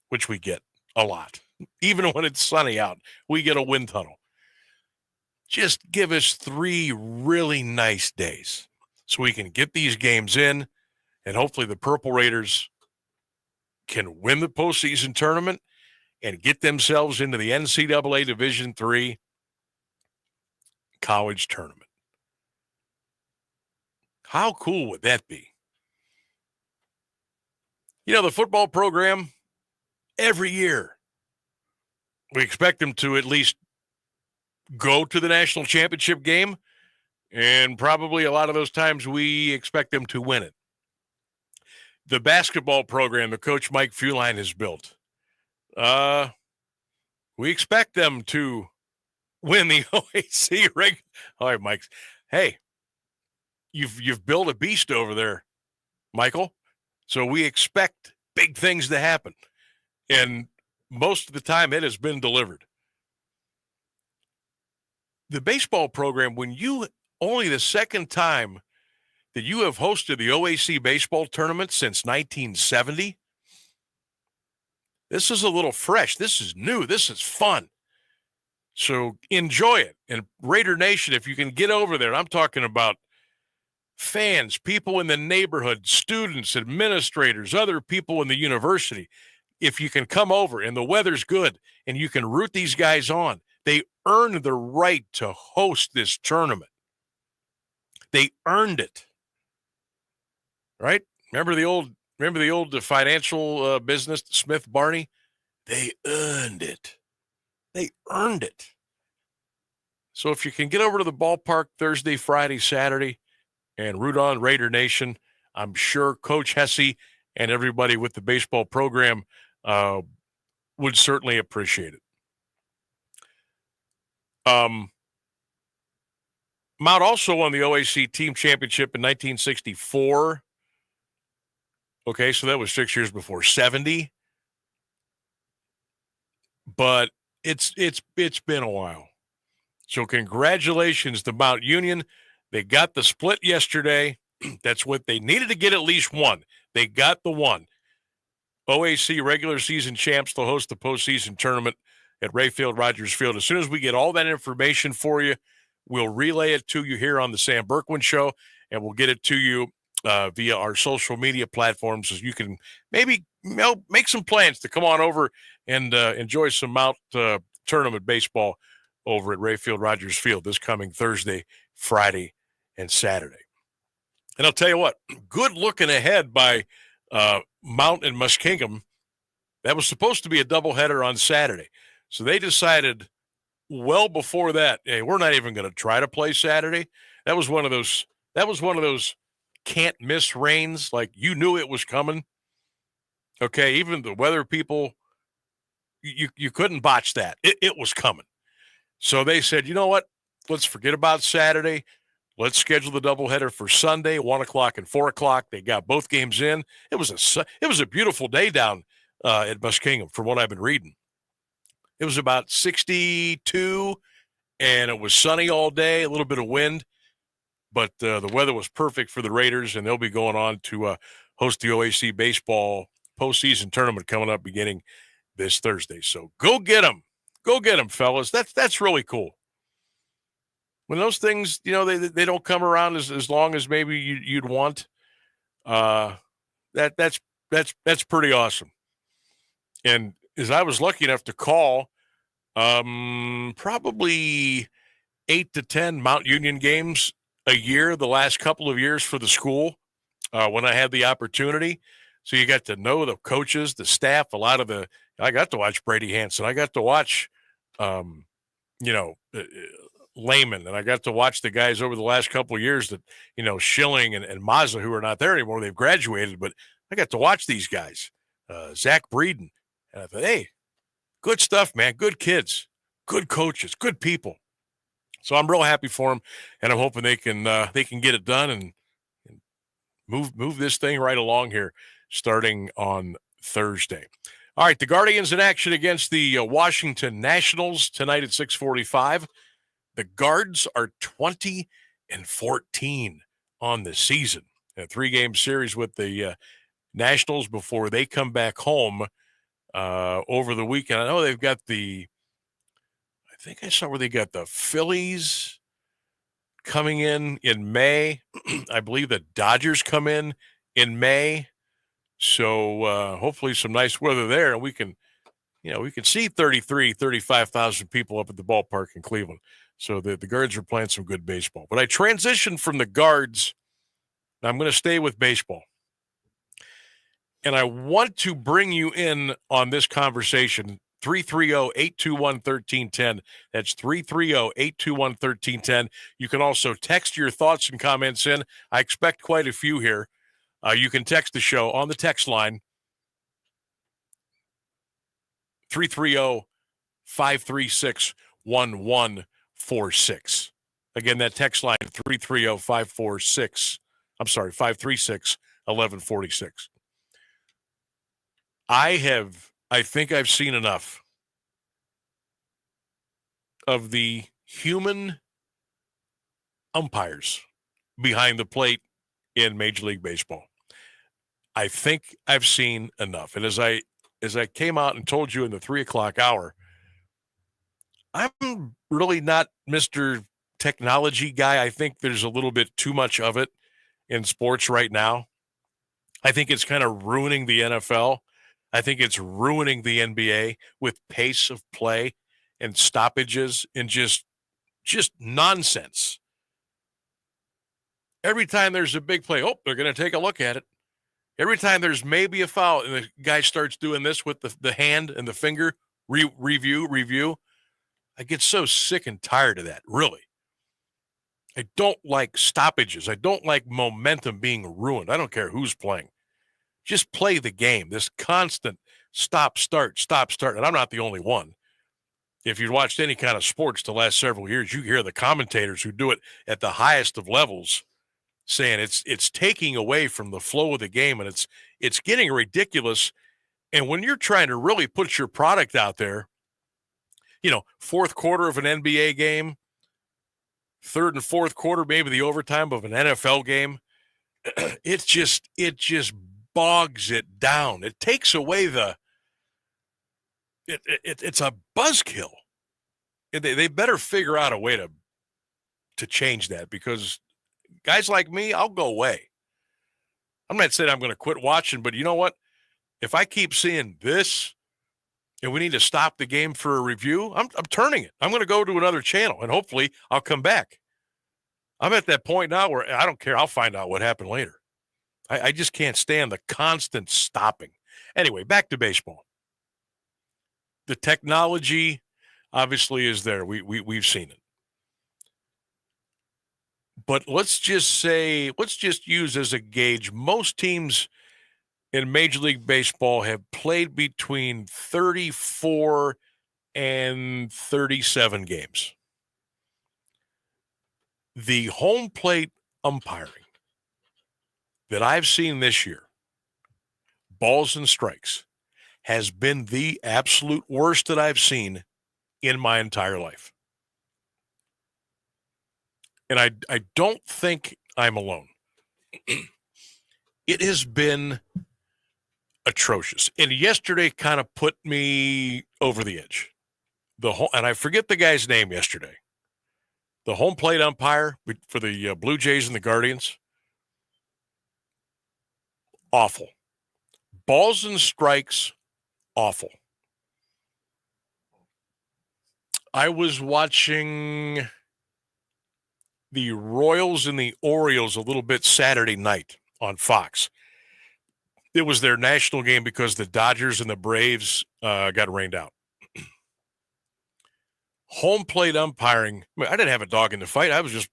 which we get a lot. Even when it's sunny out, we get a wind tunnel. Just give us 3 really nice days so we can get these games in, and hopefully the Purple Raiders can win the postseason tournament and get themselves into the NCAA Division III college tournament. How cool would that be? You know, the football program, every year, we expect them to at least go to the national championship game, and probably a lot of those times we expect them to win it. The basketball program that Coach Mike Fuline has built, we expect them to win the OAC regular. All right, Mike. Hey, you've built a beast over there, Michael. So we expect big things to happen. And most of the time it has been delivered. The baseball program, when you only the second time that you have hosted the OAC baseball tournament since 1970, this is a little fresh. This is new. This is fun. So enjoy it. And Raider Nation, if you can get over there, I'm talking about fans, people in the neighborhood, students, administrators, other people in the university. If you can come over and the weather's good and you can root these guys on, they earned the right to host this tournament. They earned it. Right? Remember the old financial business, Smith Barney? They earned it. They earned it. So if you can get over to the ballpark Thursday, Friday, Saturday, and root on Raider Nation, I'm sure Coach Hesse and everybody with the baseball program would certainly appreciate it. Mount also won the OAC team championship in 1964. Okay, so that was 6 years before 70. But it's been a while. So congratulations to Mount Union. They got the split yesterday. That's what they needed to get, at least one. They got the one. OAC regular season champs to host the postseason tournament at Rayfield Rogers Field. As soon as we get all that information for you, we'll relay it to you here on the Sam Bourquin Show, and we'll get it to you via our social media platforms, so you can maybe make some plans to come on over and enjoy some Mount tournament baseball over at Rayfield Rogers Field this coming Thursday, Friday, and Saturday. And I'll tell you what, good looking ahead by Mount and Muskingum. That was supposed to be a doubleheader on Saturday. So they decided well before that, hey, we're not even going to try to play Saturday. That was one of those can't miss rains. Like, you knew it was coming. Okay, even the weather people you couldn't botch that. It was coming. So they said, you know what? Let's forget about Saturday. Let's schedule the doubleheader for Sunday, 1 o'clock and 4 o'clock. They got both games in. It was a beautiful day down at Muskingum, from what I've been reading. It was about 62, and it was sunny all day, a little bit of wind, but the weather was perfect for the Raiders, and they'll be going on to host the OAC baseball postseason tournament coming up beginning this Thursday. So go get them. Go get them, fellas. That's really cool. When those things, they don't come around as long as maybe you'd want, that's pretty awesome. And as I was lucky enough to call, probably 8 to 10 Mount Union games a year the last couple of years for the school when I had the opportunity. So you got to know the coaches, the staff, I got to watch Brady Hanson. I got to watch, Lehman, and I got to watch the guys over the last couple of years that, Schilling and Mazza, who are not there anymore. They've graduated, but I got to watch these guys, Zach Breeden. And I thought, hey, good stuff, man. Good kids, good coaches, good people. So I'm real happy for them, and I'm hoping they can get it done and move this thing right along here starting on Thursday. All right, the Guardians in action against the Washington Nationals tonight at 6:45. The Guards are 20-14 on the season. A 3-game series with the Nationals before they come back home over the weekend. I know they've got I think I saw where they got the Phillies coming in May. I believe the Dodgers come in May. So hopefully some nice weather there, and we can see 35,000 people up at the ballpark in Cleveland. So the Guards are playing some good baseball. But I transitioned from the Guards. I'm going to stay with baseball. And I want to bring you in on this conversation, 330-821-1310. That's 330-821-1310. You can also text your thoughts and comments in. I expect quite a few here. You can text the show on the text line, 330-536-1146. Again, that text line, 536-1146. I think I've seen enough of the human umpires behind the plate in Major League Baseball. I think I've seen enough. And as I came out and told you in the 3 o'clock hour, I'm really not Mr. Technology guy. I think there's a little bit too much of it in sports right now. I think it's kind of ruining the NFL. I think it's ruining the NBA with pace of play and stoppages and just nonsense. Every time there's a big play, they're going to take a look at it. Every time there's maybe a foul and the guy starts doing this with the hand and the finger, review. I get so sick and tired of that, really. I don't like stoppages. I don't like momentum being ruined. I don't care who's playing. Just play the game. This constant stop, start. And I'm not the only one. If you've watched any kind of sports the last several years, you hear the commentators who do it at the highest of levels saying it's taking away from the flow of the game, and it's getting ridiculous. And when you're trying to really put your product out there, fourth quarter of an NBA game, third and fourth quarter, maybe the overtime of an NFL game, it just bogs it down. It takes away it's a buzzkill. They better figure out a way to change that, because guys like me, I'll go away. I'm not saying I'm going to quit watching, but you know what? If I keep seeing this and we need to stop the game for a review, I'm turning it. I'm going to go to another channel, and hopefully I'll come back. I'm at that point now where I don't care. I'll find out what happened later. I just can't stand the constant stopping. Anyway, back to baseball. The technology obviously is there. We've seen it. But let's just use as a gauge, most teams in Major League Baseball have played between 34 and 37 games. The home plate umpiring that I've seen this year, balls and strikes, has been the absolute worst that I've seen in my entire life. And I don't think I'm alone. It has been atrocious. And yesterday kind of put me over the edge. And I forget the guy's name yesterday. The home plate umpire for the Blue Jays and the Guardians. Awful. Balls and strikes, awful. I was watching the Royals and the Orioles a little bit Saturday night on Fox. It was their national game because the Dodgers and the Braves got rained out. Home plate umpiring, I didn't have a dog in the fight. I was just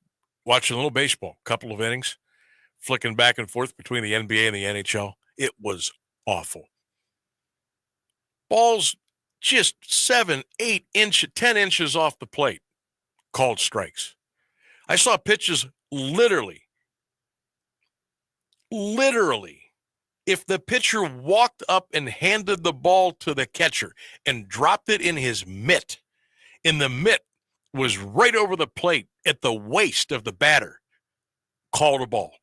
watching a little baseball, a couple of innings, flicking back and forth between the NBA and the NHL. It was awful. Balls just 7, 8 inches, 10 inches off the plate, called strikes. I saw pitches literally, if the pitcher walked up and handed the ball to the catcher and dropped it in his mitt, and the mitt was right over the plate at the waist of the batter, called a ball.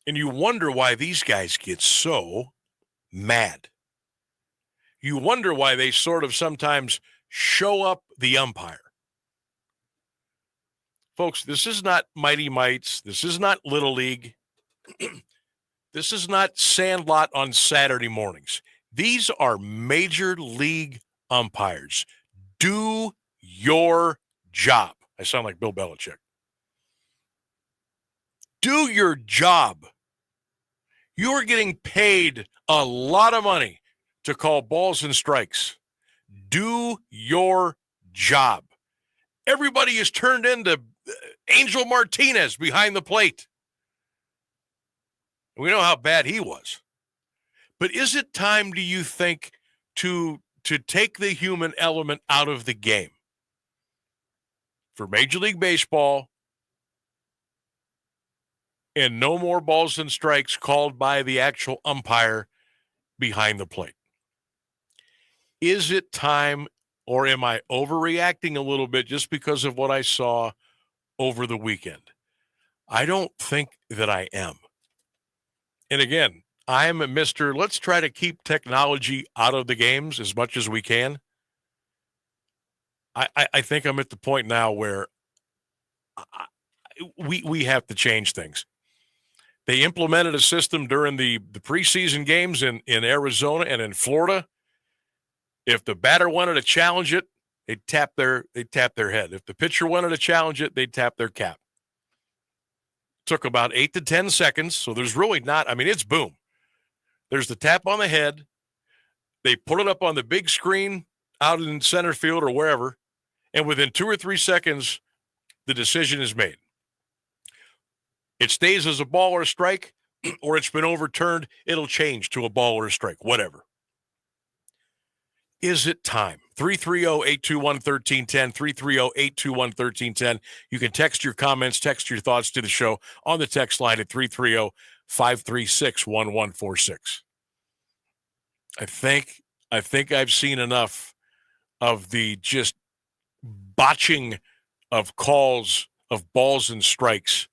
And you wonder why these guys get so mad. You wonder why they sort of sometimes show up the umpire. Folks, this is not Mighty Mites. This is not Little League. This is not Sandlot on Saturday mornings. These are Major League umpires. Do your job. I sound like Bill Belichick. Do your job. You are getting paid a lot of money to call balls and strikes. Do your job. Everybody is turned into Angel Martinez behind the plate. We know how bad he was. But is it time, do you think, to take the human element out of the game? For Major League Baseball, and no more balls and strikes called by the actual umpire behind the plate. Is it time, or am I overreacting a little bit just because of what I saw over the weekend? I don't think that I am. And again, I'm a Mr. Let's try to keep technology out of the games as much as we can. I think I'm at the point now where we have to change things. They implemented a system during the preseason games in Arizona and in Florida. If the batter wanted to challenge it, they'd tap their head. If the pitcher wanted to challenge it, they'd tap their cap. Took about 8 to 10 seconds, so there's really not, it's boom. There's the tap on the head. They put it up on the big screen out in center field or wherever, and within 2 or 3 seconds, the decision is made. It stays as a ball or a strike, or it's been overturned. It'll change to a ball or a strike, whatever. Is it time? 330-821-1310, 330-821-1310. You can text your comments, text your thoughts to the show on the text line at 330-536-1146. I think I've seen enough of the just botching of calls of balls and strikes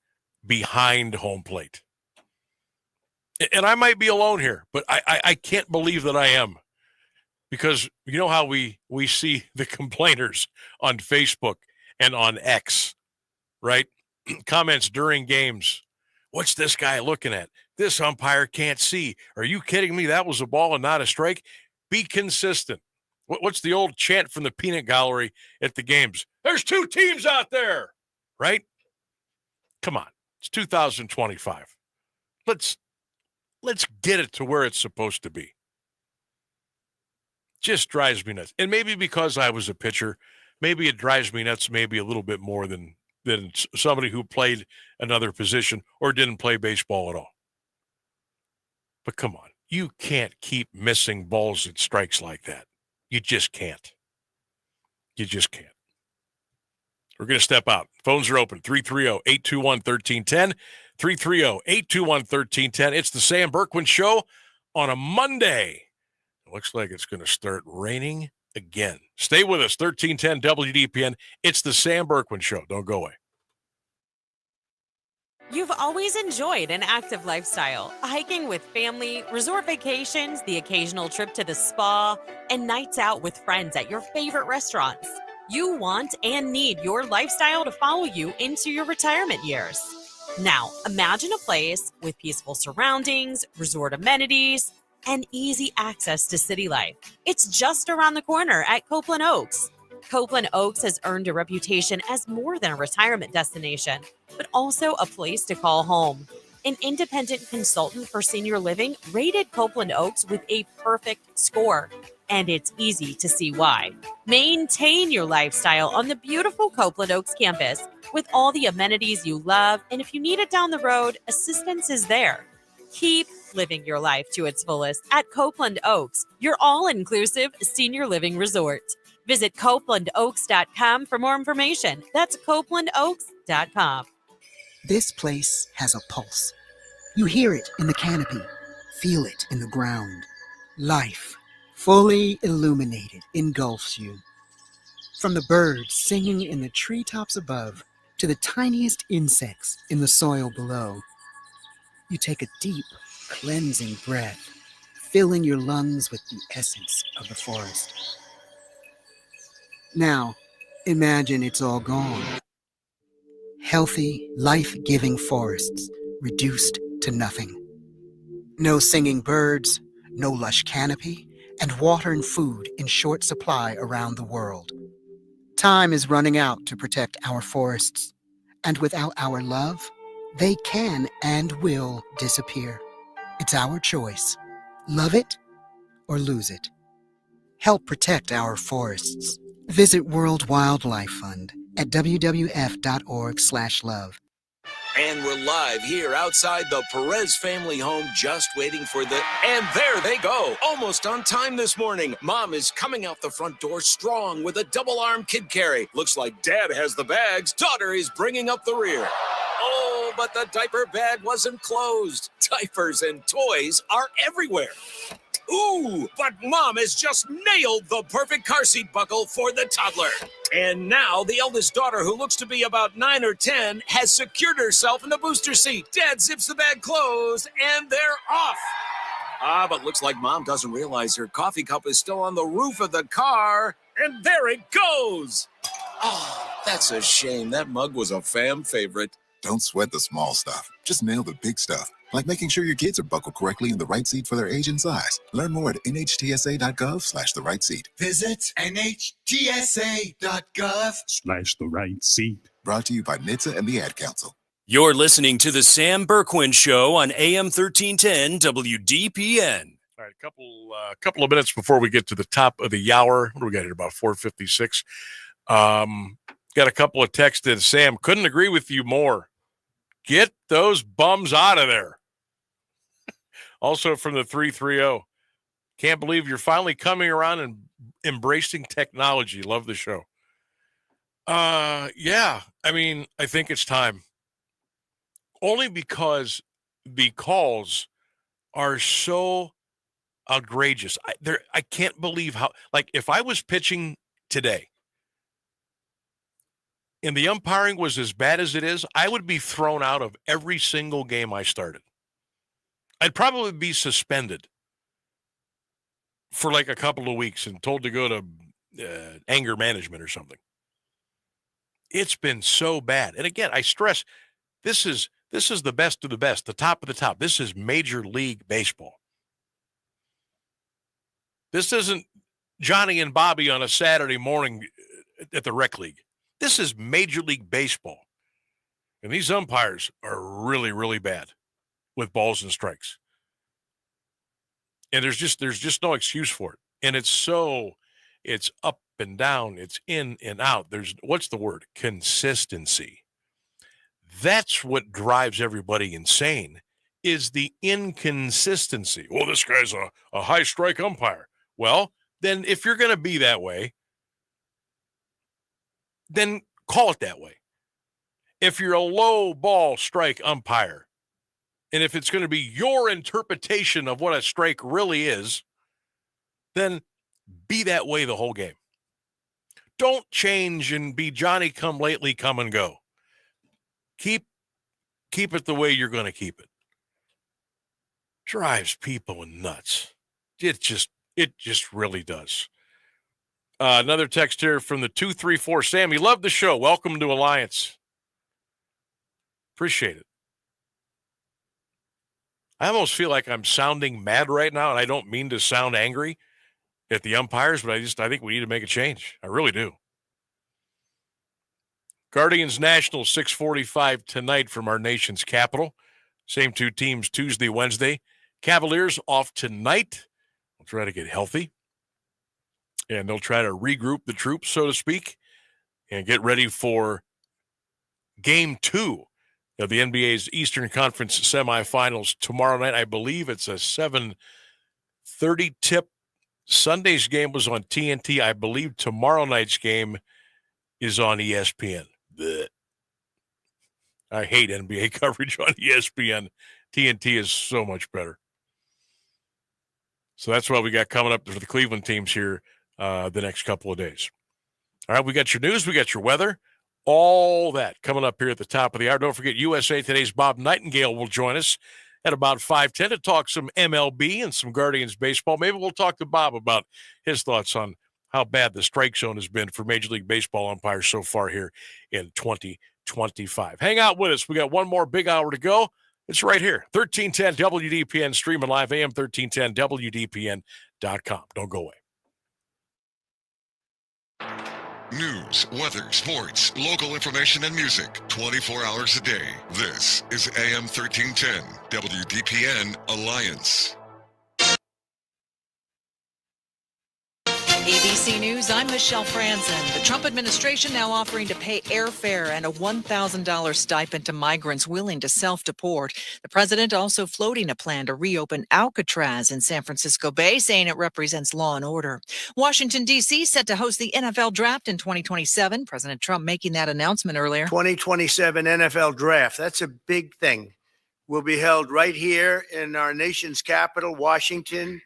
behind home plate. And I might be alone here, but I can't believe that I am. Because you know how we see the complainers on Facebook and on X, right? Comments during games. What's this guy looking at? This umpire can't see. Are you kidding me? That was a ball and not a strike. Be consistent. What's the old chant from the peanut gallery at the games? There's 2 teams out there, right? Come on. It's 2025. Let's get it to where it's supposed to be. Just drives me nuts. And maybe because I was a pitcher, maybe it drives me nuts maybe a little bit more than somebody who played another position or didn't play baseball at all. But come on, you can't keep missing balls and strikes like that. You just can't. You just can't. We're going to step out. Phones are open, 330-821-1310, 330-821-1310. It's the Sam Bourquin Show on a Monday. It looks like it's going to start raining again. Stay with us, 1310 WDPN. It's the Sam Bourquin Show. Don't go away.
You've always enjoyed an active lifestyle, hiking with family, resort vacations, the occasional trip to the spa, and nights out with friends at your favorite restaurants. You want and need your lifestyle to follow you into your retirement years. Now, imagine a place with peaceful surroundings, resort amenities, and easy access to city life. It's just around the corner at Copeland Oaks. Copeland Oaks has earned a reputation as more than a retirement destination, but also a place to call home. An independent consultant for senior living rated Copeland Oaks with a perfect score, and it's easy to see why. Maintain your lifestyle on the beautiful Copeland Oaks campus with all the amenities you love, and if you need it down the road, assistance is there. Keep living your life to its fullest at Copeland Oaks, your all-inclusive senior living resort. Visit CopelandOaks.com for more information. That's CopelandOaks.com.
This place has a pulse. You hear it in the canopy, feel it in the ground. Life, fully illuminated, engulfs you. From the birds singing in the treetops above to the tiniest insects in the soil below. You take a deep, cleansing breath, filling your lungs with the essence of the forest. Now, imagine it's all gone. Healthy, life-giving forests reduced to nothing. No singing birds, no lush canopy, and water and food in short supply around the world. Time is running out to protect our forests, and without our love, they can and will disappear. It's our choice. Love it or lose it. Help protect our forests. Visit World Wildlife Fund at wwf.org/love.
And we're live here outside the Perez family home, just waiting for the... And there they go, almost on time this morning. Mom is coming out the front door strong with a double-arm kid carry. Looks like Dad has the bags. Daughter is bringing up the rear. Oh, but the diaper bag wasn't closed. Diapers and toys are everywhere. Ooh, but Mom has just nailed the perfect car seat buckle for the toddler. And now the eldest daughter, who looks to be about 9 or 10, has secured herself in the booster seat. Dad zips the bag closed, and they're off. But looks like Mom doesn't realize her coffee cup is still on the roof of the car. And there it goes. Oh, that's a shame. That mug was a fam favorite.
Don't sweat the small stuff. Just nail the big stuff, like making sure your kids are buckled correctly in the right seat for their age and size. Learn more at nhtsa.gov/the right seat.
Visit nhtsa.gov/the right seat.
Brought to you by NHTSA and the Ad Council.
You're listening to the Sam Bourquin Show on AM 1310 WDPN.
All right, couple of minutes before we get to the top of the hour. What do we got here? About 4:56. Got a couple of texts that Sam couldn't agree with you more. Get those bums out of there. Also from the 330. Can't believe you're finally coming around and embracing technology. Love the show. Yeah, I mean, I think it's time. Only because the calls are so outrageous. I can't believe how, like, if I was pitching today and the umpiring was as bad as it is, I would be thrown out of every single game I started. I'd probably be suspended for like a couple of weeks and told to go to anger management or something. It's been so bad. And again, I stress, this is the best of the best, the top of the top. This is Major League Baseball. This isn't Johnny and Bobby on a Saturday morning at the rec league. This is Major League Baseball. And these umpires are really, really bad with balls and strikes. And there's just no excuse for it. And it's up and down, it's in and out. There's, what's the word? Consistency. That's what drives everybody insane, is the inconsistency. Well, this guy's a high strike umpire. Well, then if you're going to be that way, then call it that way. If you're a low ball strike umpire, and if it's going to be your interpretation of what a strike really is, then be that way the whole game. Don't change and be Johnny come lately, come and go. Keep it the way you're going to keep it. Drives people nuts. It just really does. Another text here from the 234. Sam, you love the show. Welcome to Alliance. Appreciate it. I almost feel like I'm sounding mad right now, and I don't mean to sound angry at the umpires, but I think we need to make a change. I really do. Guardians Nationals 6:45 tonight from our nation's capital. Same two teams Tuesday, Wednesday. Cavaliers off tonight. We'll try to get healthy. And they'll try to regroup the troops, so to speak, and get ready for Game 2 of the NBA's Eastern Conference semifinals tomorrow night. I believe it's a 7:30 tip. Sunday's game was on TNT. I believe tomorrow night's game is on ESPN. Blech. I hate NBA coverage on ESPN. TNT is so much better. So that's what we got coming up for the Cleveland teams here the next couple of days. All right, we got your news, we got your weather, all that coming up here at the top of the hour. Don't forget, USA Today's Bob Nightingale will join us at about 5:10 to talk some MLB and some Guardians baseball. Maybe we'll talk to Bob about his thoughts on how bad the strike zone has been for Major League Baseball umpires so far here in 2025. Hang out with us. We got one more big hour to go. It's right here, 1310 WDPN, streaming live, AM1310WDPN.com. Don't go away.
News, weather, sports, local information, and music 24 hours a day. This is AM 1310 WDPN Alliance.
ABC News, I'm Michelle Franzen. The Trump administration now offering to pay airfare and a $1,000 stipend to migrants willing to self-deport. The president also floating a plan to reopen Alcatraz in San Francisco Bay, saying it represents law and order. Washington, D.C. set to host the NFL draft in 2027. President Trump making that announcement earlier.
2027 NFL draft. That's a big thing. Will be held right here in our nation's capital, Washington,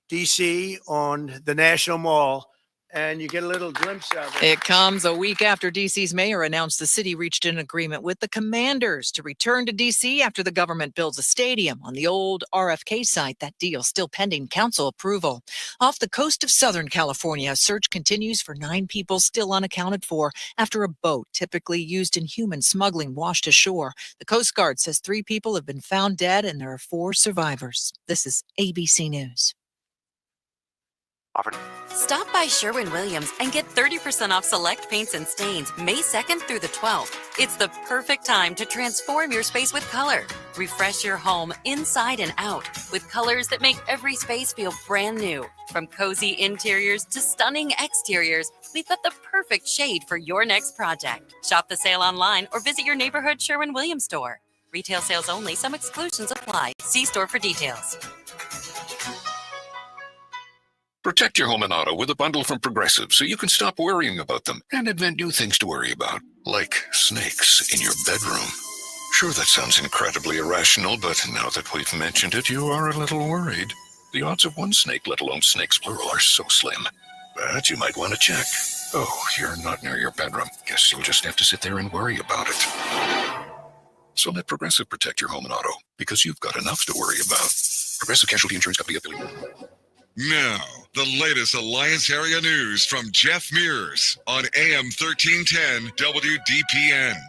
D.C., on the National Mall, and you get a little glimpse of it.
It comes a week after D.C.'s mayor announced the city reached an agreement with the Commanders to return to D.C. after the government builds a stadium on the old RFK site. That deal still pending council approval. Off the coast of Southern California, a search continues for 9 people still unaccounted for after a boat typically used in human smuggling washed ashore. The Coast Guard says 3 people have been found dead and there are 4 survivors. This is ABC News.
Stop by Sherwin-Williams and get 30% off select paints and stains May 2nd through the 12th. It's the perfect time to transform your space with color. Refresh your home inside and out with colors that make every space feel brand new. From cozy interiors to stunning exteriors, we've got the perfect shade for your next project. Shop the sale online or visit your neighborhood Sherwin-Williams store. Retail sales only. Some exclusions apply. See store for details.
Protect your home and auto with a bundle from Progressive so you can stop worrying about them and invent new things to worry about, like snakes in your bedroom. Sure, that sounds incredibly irrational, but now that we've mentioned it, you are a little worried. The odds of one snake, let alone snakes plural, are so slim. But you might want to check. Oh, you're not near your bedroom. Guess you'll just have to sit there and worry about it. So let Progressive protect your home and auto, because you've got enough to worry about. Progressive Casualty Insurance Company affiliate.
Now, the latest Alliance area news from Jeff Mears on AM 1310 WDPN.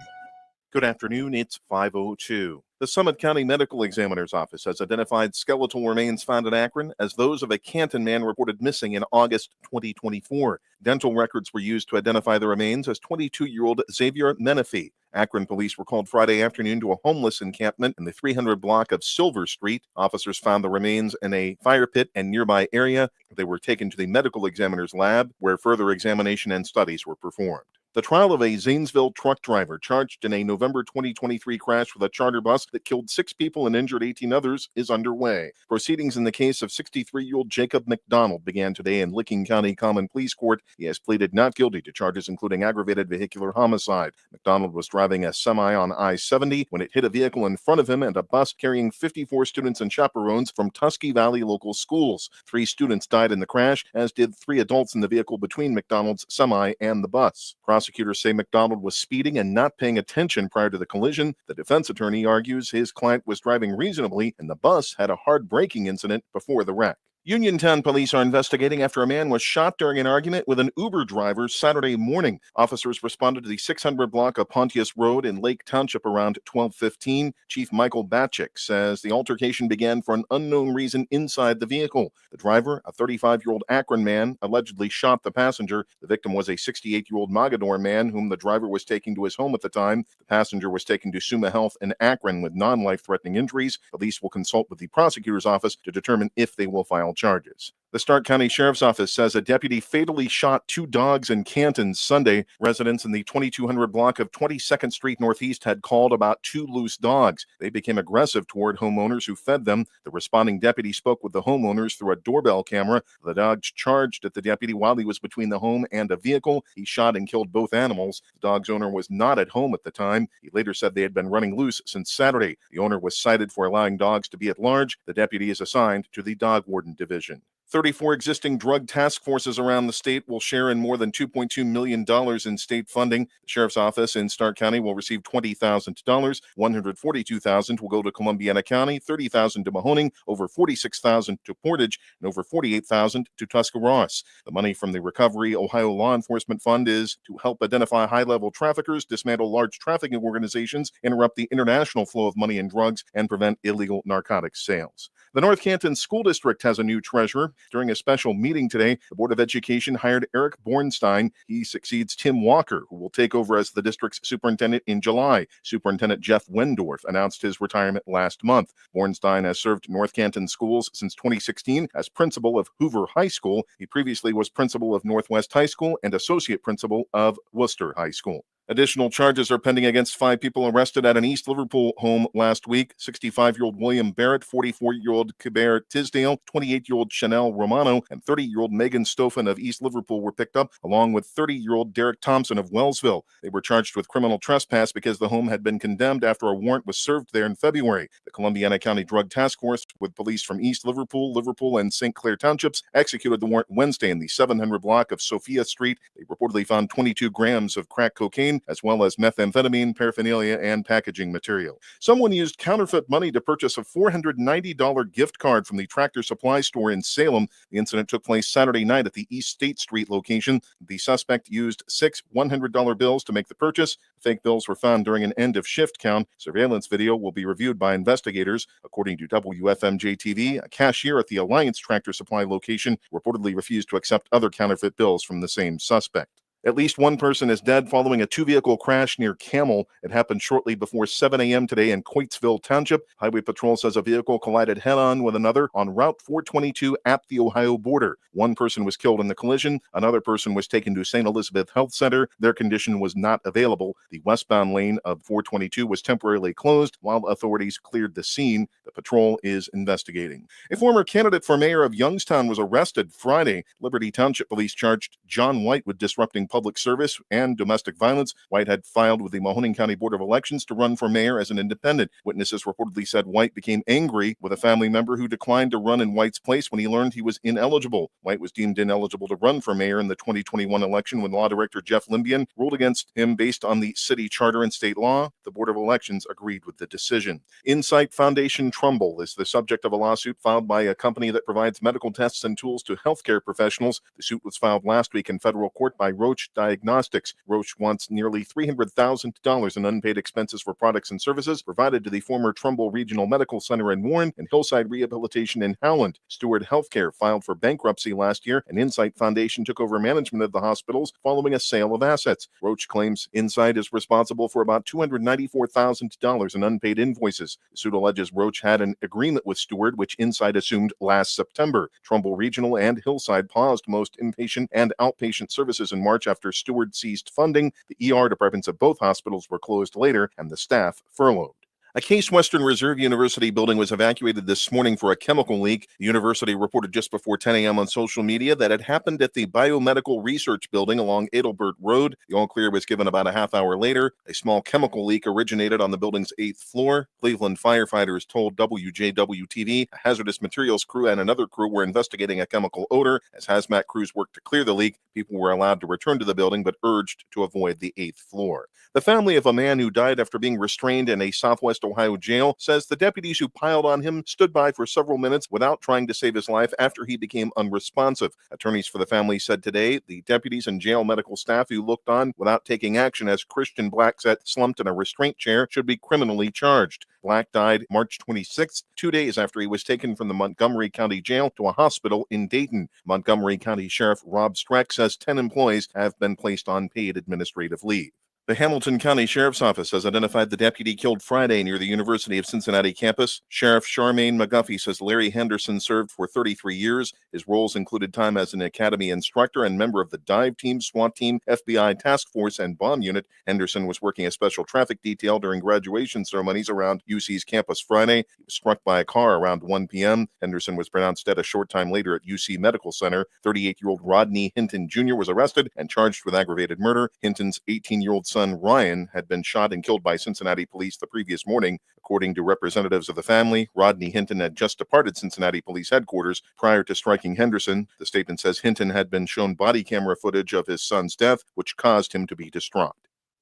Good afternoon, it's 5:02. The Summit County Medical Examiner's Office has identified skeletal remains found in Akron as those of a Canton man reported missing in August 2024. Dental records were used to identify the remains as 22-year-old Xavier Menifee. Akron police were called Friday afternoon to a homeless encampment in the 300 block of Silver Street. Officers found the remains in a fire pit and nearby area. They were taken to the medical examiner's lab, where further examination and studies were performed. The trial of a Zanesville truck driver charged in a November 2023 crash with a charter bus that killed 6 people and injured 18 others is underway. Proceedings in the case of 63-year-old Jacob McDonald began today in Licking County Common Pleas Court. He has pleaded not guilty to charges including aggravated vehicular homicide. McDonald was driving a semi on I-70 when it hit a vehicle in front of him and a bus carrying 54 students and chaperones from Tusky Valley local schools. 3 students died in the crash, as did 3 adults in the vehicle between McDonald's semi and the bus. Prosecutors say McDonald was speeding and not paying attention prior to the collision. The defense attorney argues his client was driving reasonably and the bus had a hard braking incident before the wreck. Uniontown police are investigating after a man was shot during an argument with an Uber driver Saturday morning. Officers responded to the 600 block of Pontius Road in Lake Township around 12:15. Chief Michael Batchick says the altercation began for an unknown reason inside the vehicle. The driver, a 35-year-old Akron man, allegedly shot the passenger. The victim was a 68-year-old Mogador man whom the driver was taking to his home at the time. The passenger was taken to Suma Health in Akron with non-life-threatening injuries. Police will consult with the prosecutor's office to determine if they will file charges. The Stark County Sheriff's Office says a deputy fatally shot 2 dogs in Canton Sunday. Residents in the 2200 block of 22nd Street Northeast had called about 2 loose dogs. They became aggressive toward homeowners who fed them. The responding deputy spoke with the homeowners through a doorbell camera. The dogs charged at the deputy while he was between the home and a vehicle. He shot and killed both animals. The dog's owner was not at home at the time. He later said they had been running loose since Saturday. The owner was cited for allowing dogs to be at large. The deputy is assigned to the dog warden division. 34 existing drug task forces around the state will share in more than $2.2 million in state funding. The Sheriff's Office in Stark County will receive $20,000. $142,000 will go to Columbiana County, $30,000 to Mahoning, over $46,000 to Portage, and over $48,000 to Tuscarawas. The money from the Recovery Ohio Law Enforcement Fund is to help identify high-level traffickers, dismantle large trafficking organizations, interrupt the international flow of money and drugs, and prevent illegal narcotics sales. The North Canton School District has a new treasurer. During a special meeting today, the Board of Education hired Eric Bornstein. He succeeds Tim Walker, who will take over as the district's superintendent in July. Superintendent Jeff Wendorf announced his retirement last month. Bornstein has served North Canton schools since 2016 as principal of Hoover High School. He previously was principal of Northwest High School and associate principal of Worcester High School. Additional charges are pending against 5 people arrested at an East Liverpool home last week. 65-year-old William Barrett, 44-year-old Kiber Tisdale, 28-year-old Chanel Romano, and 30-year-old Megan Stoffen of East Liverpool were picked up, along with 30-year-old Derek Thompson of Wellsville. They were charged with criminal trespass because the home had been condemned after a warrant was served there in February. The Columbiana County Drug Task Force, with police from East Liverpool, and St. Clair Townships, executed the warrant Wednesday in the 700 block of Sophia Street. They reportedly found 22 grams of crack cocaine, as well as methamphetamine, paraphernalia, and packaging material. Someone used counterfeit money to purchase a $490 gift card from the Tractor Supply store in Salem. The incident took place Saturday night at the East State Street location. The suspect used 6 $100 bills to make the purchase. Fake bills were found during an end-of-shift count. Surveillance video will be reviewed by investigators. According to WFMJ-TV, a cashier at the Alliance Tractor Supply location reportedly refused to accept other counterfeit bills from the same suspect. At least one person is dead following a 2-vehicle crash near Camel. It happened shortly before 7 a.m. today in Coatesville Township. Highway Patrol says a vehicle collided head-on with another on Route 422 at the Ohio border. One person was killed in the collision. Another person was taken to St. Elizabeth Health Center. Their condition was not available. The westbound lane of 422 was temporarily closed while authorities cleared the scene. The patrol is investigating. A former candidate for mayor of Youngstown was arrested Friday. Liberty Township Police charged John White with disrupting public service and domestic violence. White had filed with the Mahoning County Board of Elections to run for mayor as an independent. Witnesses reportedly said White became angry with a family member who declined to run in White's place when he learned he was ineligible. White was deemed ineligible to run for mayor in the 2021 election when Law Director Jeff Limbian ruled against him based on the city charter and state law. The Board of Elections agreed with the decision. Insight Foundation Trumbull is the subject of a lawsuit filed by a company that provides medical tests and tools to healthcare professionals. The suit was filed last week in federal court by Roche Diagnostics. Roche wants nearly $300,000 in unpaid expenses for products and services provided to the former Trumbull Regional Medical Center in Warren and Hillside Rehabilitation in Howland. Steward Healthcare filed for bankruptcy last year, and Insight Foundation took over management of the hospitals following a sale of assets. Roche claims Insight is responsible for about $294,000 in unpaid invoices. The suit alleges Roche had an agreement with Steward, which Insight assumed last September. Trumbull Regional and Hillside paused most inpatient and outpatient services in March March after Steward ceased funding. The ER departments of both hospitals were closed later and the staff furloughed. A Case Western Reserve University building was evacuated this morning for a chemical leak. The university reported just before 10 a.m. on social media that it happened at the Biomedical Research Building along Adelbert Road. The all-clear was given about a half hour later. A small chemical leak originated on the building's 8th floor. Cleveland firefighters told WJW-TV a hazardous materials crew and another crew were investigating a chemical odor. As hazmat crews worked to clear the leak, people were allowed to return to the building but urged to avoid the 8th floor. The family of a man who died after being restrained in a Southwest Ohio jail says the deputies who piled on him stood by for several minutes without trying to save his life after he became unresponsive. Attorneys for the family said today the deputies and jail medical staff who looked on without taking action as Christian Black sat slumped in a restraint chair should be criminally charged. Black died March 26th, 2 days after he was taken from the Montgomery County Jail to a hospital in Dayton. Montgomery County Sheriff Rob Streck says 10 employees have been placed on paid administrative leave. The Hamilton County Sheriff's Office has identified the deputy killed Friday near the University of Cincinnati campus. Sheriff Charmaine McGuffey says Larry Henderson served for 33 years. His roles included time as an academy instructor and member of the dive team, SWAT team, FBI task force, and bomb unit. Henderson was working a special traffic detail during graduation ceremonies around UC's campus Friday. He was struck by a car around 1 p.m. Henderson was pronounced dead a short time later at UC Medical Center. 38-year-old Rodney Hinton Jr. was arrested and charged with aggravated murder. Hinton's 18-year-old son Ryan had been shot and killed by Cincinnati police the previous morning. According to representatives of the family, Rodney Hinton had just departed Cincinnati police headquarters prior to striking Henderson. The statement says Hinton had been shown body camera footage of his son's death, which caused him to be distraught.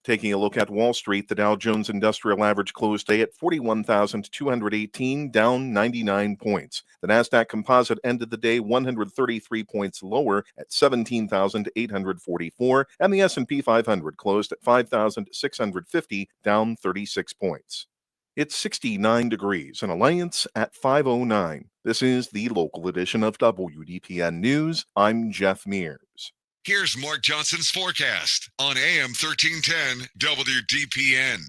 Taking a look at Wall Street, the Dow Jones Industrial Average closed day at 41,218, down 99 points. The Nasdaq Composite ended the day 133 points lower at 17,844, and the S&P 500 closed at 5,650, down 36 points. It's 69 degrees in Alliance at 5:09. This is the local edition of WDPN News. I'm Jeff Mears.
Here's Mark Johnson's forecast on AM 1310 WDPN.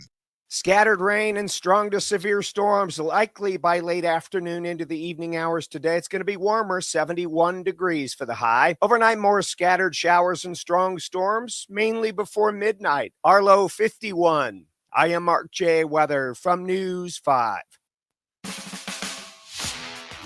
Scattered rain and strong to severe storms likely by late afternoon into the evening hours today. It's going to be warmer, 71 degrees for the high. Overnight, more scattered showers and strong storms, mainly before midnight. Our low, 51. I am Mark J. Weather from News 5.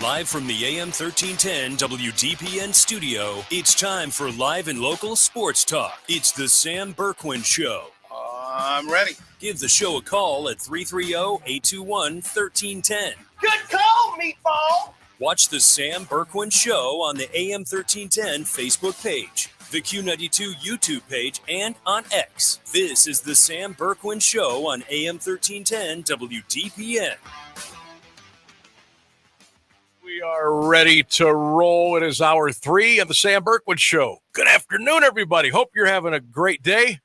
Live from the AM 1310 WDPN studio, it's time for live and local sports talk. It's the Sam Bourquin Show.
I'm ready.
Give the show a call at 330-821-1310.
Good call, meatball.
Watch the Sam Bourquin Show on the AM 1310 Facebook page, the Q92 YouTube page, and on X. This is the Sam Bourquin Show on AM 1310 WDPN.
We are ready to roll. It is hour 3 of the Sam Bourquin Show. Good afternoon, everybody. Hope you're having a great day.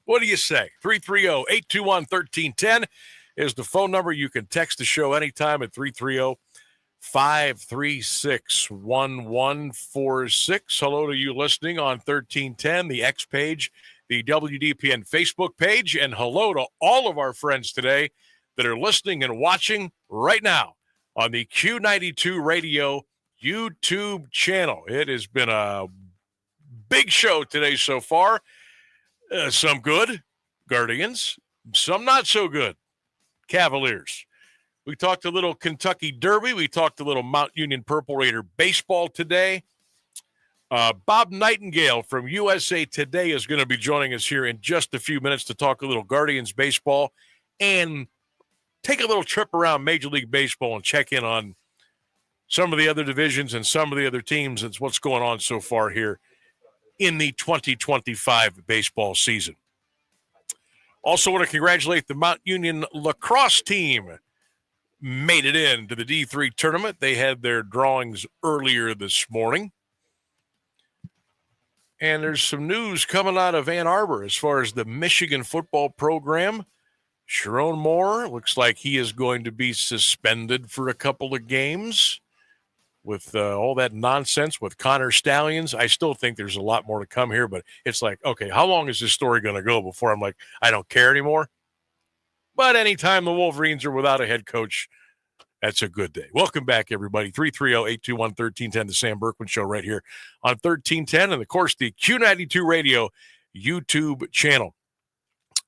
What do you say? 330-821-1310 is the phone number. You can text the show anytime at 330-536-1146. Hello to you listening on 1310, the X page, the WDPN Facebook page, and hello to all of our friends today that are listening and watching right now on the Q92 Radio YouTube channel. It has been a big show today so far. Some good, Guardians. Some not so good, Cavaliers. We talked a little Kentucky Derby. We talked a little Mount Union Purple Raider baseball today. Bob Nightingale from USA Today is going to be joining us here in just a few minutes to talk a little Guardians baseball and take a little trip around Major League Baseball and check in on some of the other divisions and some of the other teams and what's going on so far here in the 2025 baseball season. Also want to congratulate the Mount Union lacrosse team. Made it into the D3 tournament. They had their drawings earlier this morning. And there's some news coming out of Ann Arbor as far as the Michigan football program. Sharon Moore looks like he is going to be suspended for a couple of games with all that nonsense with Connor Stallions. I still think there's a lot more to come here, but it's like, okay, how long is this story going to go before I'm like, I don't care anymore? But anytime the Wolverines are without a head coach, That's a good day. Welcome back, everybody. 330-821-1310, the Sam Bourquin Show right here on 1310, and, of course, the Q92 Radio YouTube channel.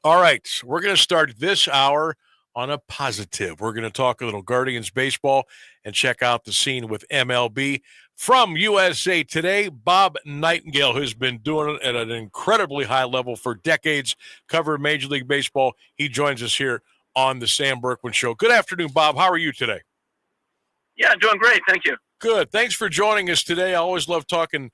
All right, we're going to start this hour on a positive. We're going to talk a little Guardians baseball and check out the scene with MLB. From USA Today, Bob Nightingale, who's been doing it at an incredibly high level for decades, covered Major League Baseball. He joins us here on the Sam Bourquin Show. Good afternoon, Bob. How are you today?
Yeah, doing great. Thank you.
Good. Thanks for joining us today. I always love talking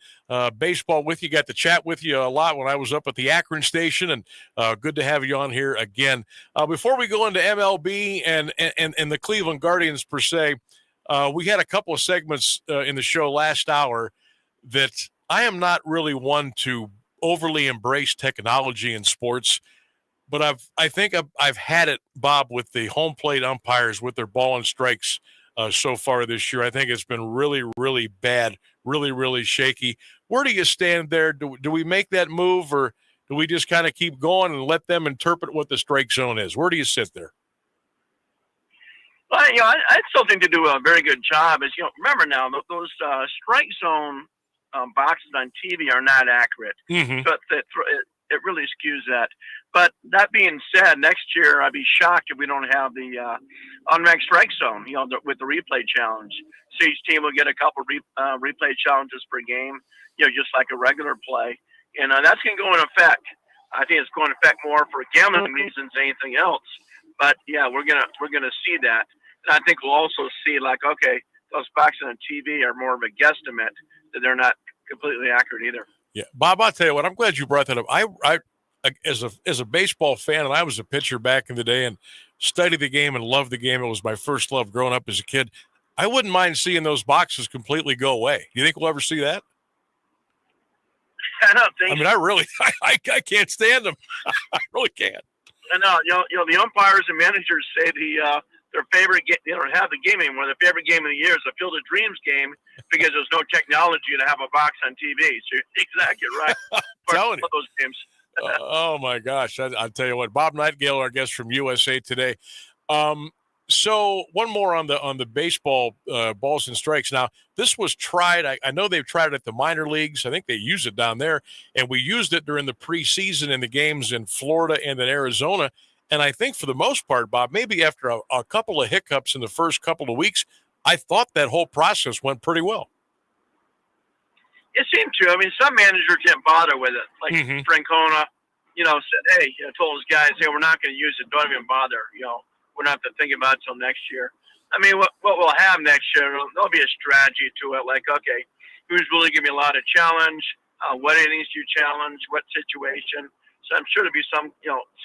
baseball with you. Got to chat with you a lot when I was up at the Akron station, and good to have you on here again. Before we go into MLB and the Cleveland Guardians per se, we had a couple of segments in the show last hour that I am not really one to overly embrace technology in sports, but I think I've had it, Bob, with the home plate umpires with their ball and strikes so far this year. I think it's been really, really bad, really, really shaky. Where do you stand there? Do we make that move, or do we just kind of keep going and let them interpret what the strike zone is? Where do you sit there?
Well, I still think they do a very good job. As remember now, those strike zone boxes on TV are not accurate.
Mm-hmm.
So it really skews that. But that being said, next year I'd be shocked if we don't have the unranked strike zone. With the replay challenge, so each team will get a couple replay challenges per game. Just like a regular play, and that's going to go in effect. I think it's going to affect more for gambling reasons than anything else. But yeah, we're gonna see that, and I think we'll also see okay, those boxes on TV are more of a guesstimate, that they're not completely accurate either.
Yeah, Bob, I'll tell you what. I'm glad you brought that up. I as a baseball fan, and I was a pitcher back in the day, and studied the game and loved the game. It was my first love growing up as a kid. I wouldn't mind seeing those boxes completely go away. Do you think we'll ever see that?
I don't think.
I mean, I really, I can't stand them. I really can't.
I know. The umpires and managers say their favorite game. They don't have the game anymore. Their favorite game of the year is the Field of Dreams game because there's no technology to have a box on TV. So you're exactly right.
Telling you.
Those games.
Oh my gosh! I'll tell you what. Bob Nightingale, our guest from USA Today. So one more on the baseball balls and strikes. Now, this was tried. I know they've tried it at the minor leagues. I think they use it down there, and we used it during the preseason in the games in Florida and in Arizona. And I think for the most part, Bob, maybe after a couple of hiccups in the first couple of weeks, I thought that whole process went pretty well.
It seemed to. I mean, some managers didn't bother with it. Like Francona, said, hey, told his guys, hey, we're not going to use it. Don't even bother. We're not to think about it until next year. I mean, what we'll have next year, there'll be a strategy to it. Like, okay, who's really giving me a lot of challenge? What innings do you challenge? What situation? So I'm sure there'll be some,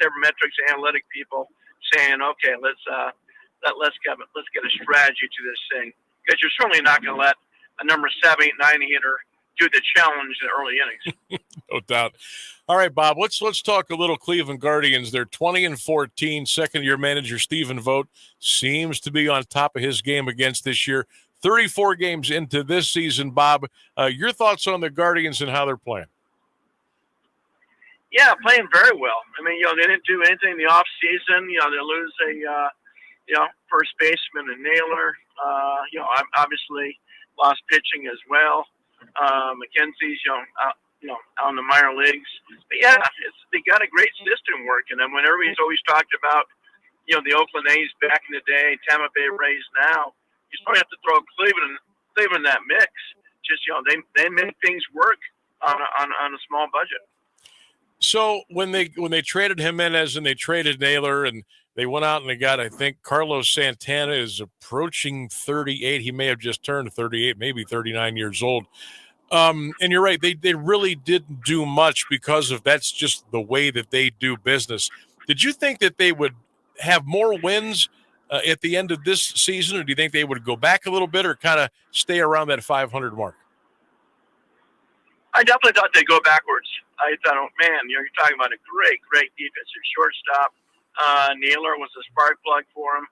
sabermetrics analytic people saying, okay, let's get a strategy to this thing, because you're certainly not going to let a number 7, 8, 9 hitter do the challenge in the early innings.
No doubt. All right, Bob, let's talk a little Cleveland Guardians. They're 20-14. Second-year manager Stephen Vogt seems to be on top of his game against this year. 34 games into this season, Bob. Your thoughts on the Guardians and how they're playing?
Yeah, playing very well. I mean, they didn't do anything in the off season. They lose a first baseman and Naylor. Obviously lost pitching as well. McKenzie's out in the minor leagues. But yeah, they got a great system working. And when everybody's always talked about the Oakland A's back in the day, Tampa Bay Rays now, you still have to throw Cleveland in that mix. Just they make things work on a small budget.
So when they traded Jimenez and they traded Naylor and they went out and they got, I think Carlos Santana is approaching 38. He may have just turned 38, maybe 39 years old. And you're right. They really didn't do much because of that's just the way that they do business. Did you think that they would have more wins at the end of this season, or do you think they would go back a little bit or kind of stay around that 500 mark?
I definitely thought they'd go backwards. I thought, oh man, you're talking about a great defensive shortstop. Naylor was a spark plug for him.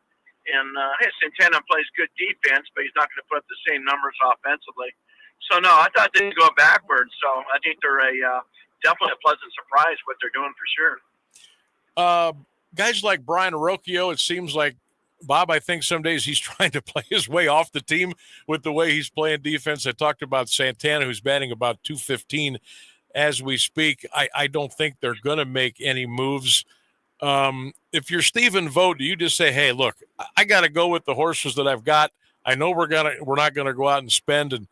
And Santana plays good defense, but he's not going to put up the same numbers offensively. So, no, I thought they'd go backwards. So I think they're definitely a pleasant surprise what they're doing for sure.
Guys like Brian Arocchio, it seems like Bob, I think some days he's trying to play his way off the team with the way he's playing defense. I talked about Santana, who's batting about 215 as we speak. I don't think they're going to make any moves. If you're Stephen Vogt, do you just say, hey, look, I got to go with the horses that I've got. I know we're not going to go out and spend, and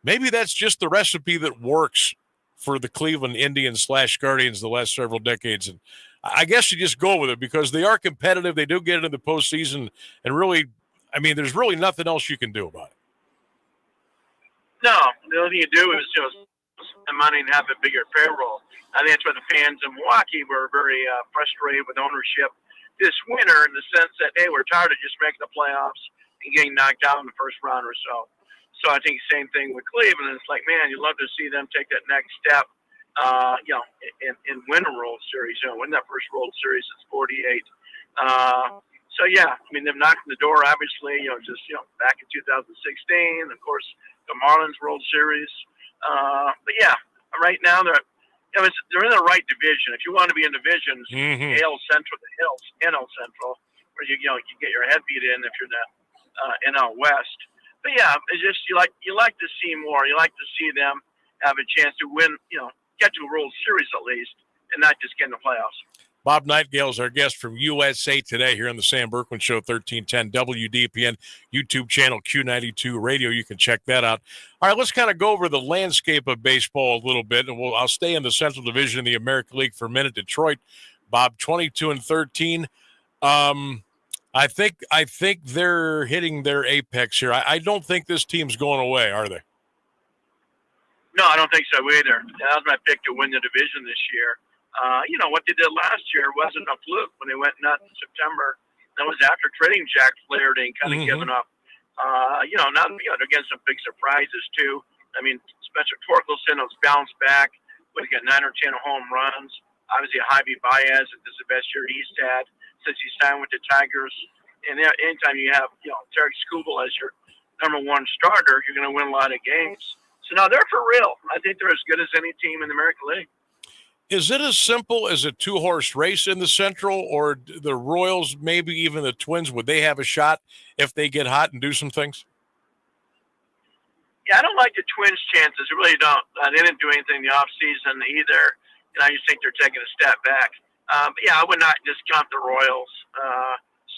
maybe that's just the recipe that works for the Cleveland Indians / Guardians the last several decades. And I guess you just go with it because they are competitive. They do get into the postseason, and really, I mean, there's really nothing else you can do about it.
No, the only thing you do is just spend money and have a bigger payroll. I think that's why the fans in Milwaukee were very frustrated with ownership this winter in the sense that, hey, we're tired of just making the playoffs and getting knocked out in the first round or so. So I think same thing with Cleveland. It's like, man, you'd love to see them take that next step, and win a World Series. Win that first World Series since '48. So yeah, I mean they've knocked on the door. Obviously, back in 2016, of course, the Marlins World Series. But yeah, right now they're in the right division. If you want to be in divisions, AL Central, the Hills, NL Central, where you get your head beat in if you're in the NL West. But yeah, it's just you like to see more. You like to see them have a chance to win, get to a World Series at least, and not just get in the playoffs.
Bob Nightingale is our guest from USA Today here on the Sam Bourquin Show, 1310 WDPN, YouTube channel Q92 Radio. You can check that out. All right, let's kind of go over the landscape of baseball a little bit, and I'll stay in the Central Division of the American League for a minute. Detroit, Bob, 22-13. I think they're hitting their apex here. I don't think this team's going away, are they?
No, I don't think so either. That was my pick to win the division this year. What they did last year wasn't a fluke when they went nuts in September. That was after trading Jack Flaherty and kind of giving up. They're getting some big surprises too. I mean, Spencer Torkelson has bounced back. He got 9 or 10 home runs. Obviously, Javi Baez, this is the best year he's had since he signed with the Tigers. And anytime you have, Tarek Skubal as your number one starter, you're going to win a lot of games. So now they're for real. I think they're as good as any team in the American League.
Is it as simple as a 2-horse race in the Central, or the Royals, maybe even the Twins, would they have a shot if they get hot and do some things?
Yeah, I don't like the Twins' chances. I really don't. They didn't do anything in the offseason either, and I just think they're taking a step back. But yeah, I would not discount the Royals.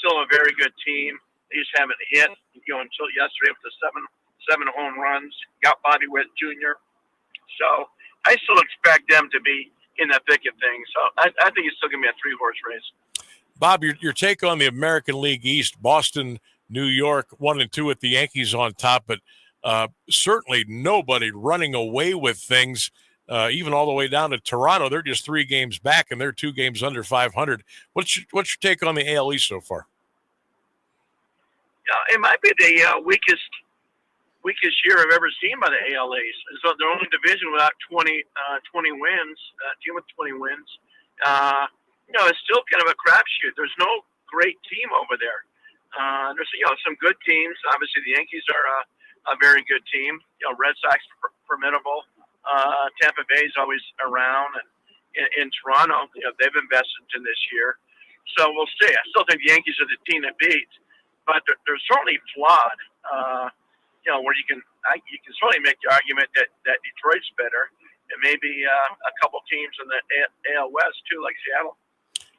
Still a very good team. They just haven't hit, until yesterday with the seven home runs. Got Bobby Witt Jr. So I still expect them to be in that thick of things. So I think it's still going to be a 3-horse race.
Bob, your take on the American League East, Boston, New York, 1 and 2 with the Yankees on top, but certainly nobody running away with things, even all the way down to Toronto. They're just 3 games back, and they're 2 games under 500. What's your take on the AL East so far?
Yeah, it might be the weakest year I've ever seen by the AL East. It's the only division without 20 wins, team with 20 wins. It's still kind of a crapshoot. There's no great team over there. There's some good teams. Obviously, the Yankees are a very good team. Red Sox formidable. Tampa Bay is always around, and in Toronto, they've invested in this year. So we'll see. I still think the Yankees are the team to beat, but they're certainly flawed. Where you can certainly make the argument that Detroit's better, and maybe a couple teams in the AL West too, like Seattle.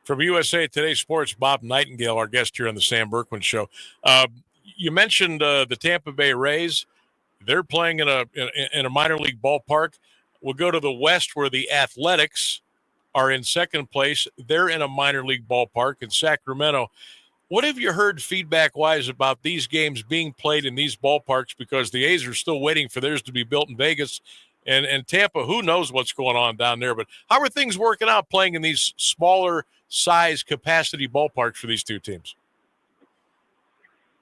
From USA Today Sports, Bob Nightingale, our guest here on the Sam Bourquin Show. You mentioned the Tampa Bay Rays. They're playing in a minor league ballpark. We'll go to the West, where the Athletics are in second place. They're in a minor league ballpark in Sacramento. What have you heard feedback-wise about these games being played in these ballparks? Because the A's are still waiting for theirs to be built in Vegas. And Tampa, who knows what's going on down there. But how are things working out playing in these smaller size capacity ballparks for these two teams?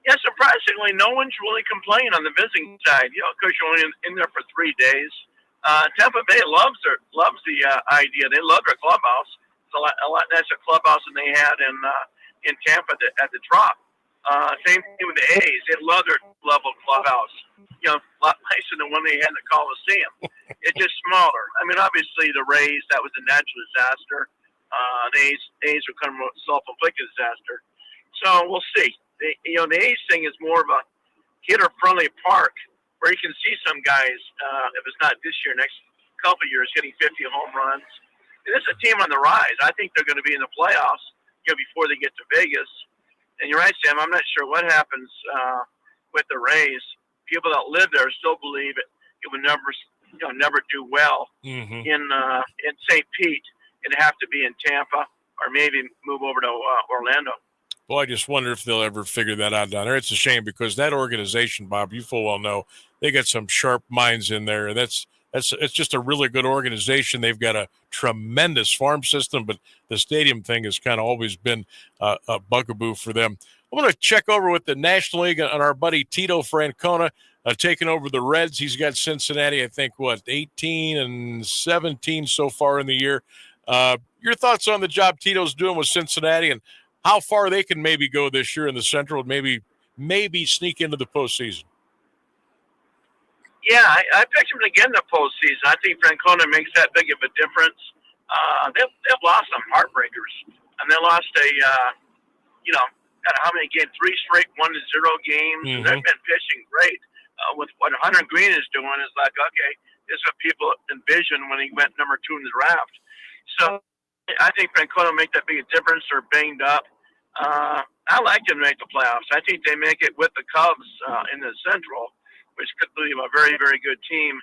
Yeah, surprisingly, no one's really complaining on the visiting side. Because you're only in there for 3 days. Tampa Bay loves the idea. They love their clubhouse. It's a lot nicer clubhouse than they had in Tampa at the Trop. Same thing with the A's. They love their level clubhouse. A lot nicer than one they had in the Coliseum. It's just smaller. I mean, obviously the Rays, that was a natural disaster. The A's were kind of a self-inflicted disaster. So we'll see. the A's thing is more of a hitter-friendly park where you can see some guys, if it's not this year, next couple of years, hitting 50 home runs. And this is a team on the rise. I think they're going to be in the playoffs, before they get to Vegas. And you're right, Sam. I'm not sure what happens with the Rays. People that live there still believe it would never do well in St. Pete. It'd have to be in Tampa or maybe move over to Orlando.
Well, I just wonder if they'll ever figure that out down there. It's a shame because that organization, Bob, you full well know, they got some sharp minds in there. It's just a really good organization. They've got a tremendous farm system, but the stadium thing has kind of always been a bugaboo for them. I'm going to check over with the National League and our buddy Tito Francona taking over the Reds. He's got Cincinnati, I think, 18-17 so far in the year. Your thoughts on the job Tito's doing with Cincinnati and how far they can maybe go this year in the Central and maybe sneak into the postseason?
Yeah, I picked him to get in the postseason. I think Francona makes that big of a difference. They've lost some heartbreakers, and they lost how many games? 3 straight 1-0 games. And they've been pitching great. With what Hunter Green is doing, is like, okay, this is what people envisioned when he went number 2 in the draft. So I think Francona will make that big a difference. They're banged up. I like them to make the playoffs. I think they make it with the Cubs in the Central, which could be a very, very good team,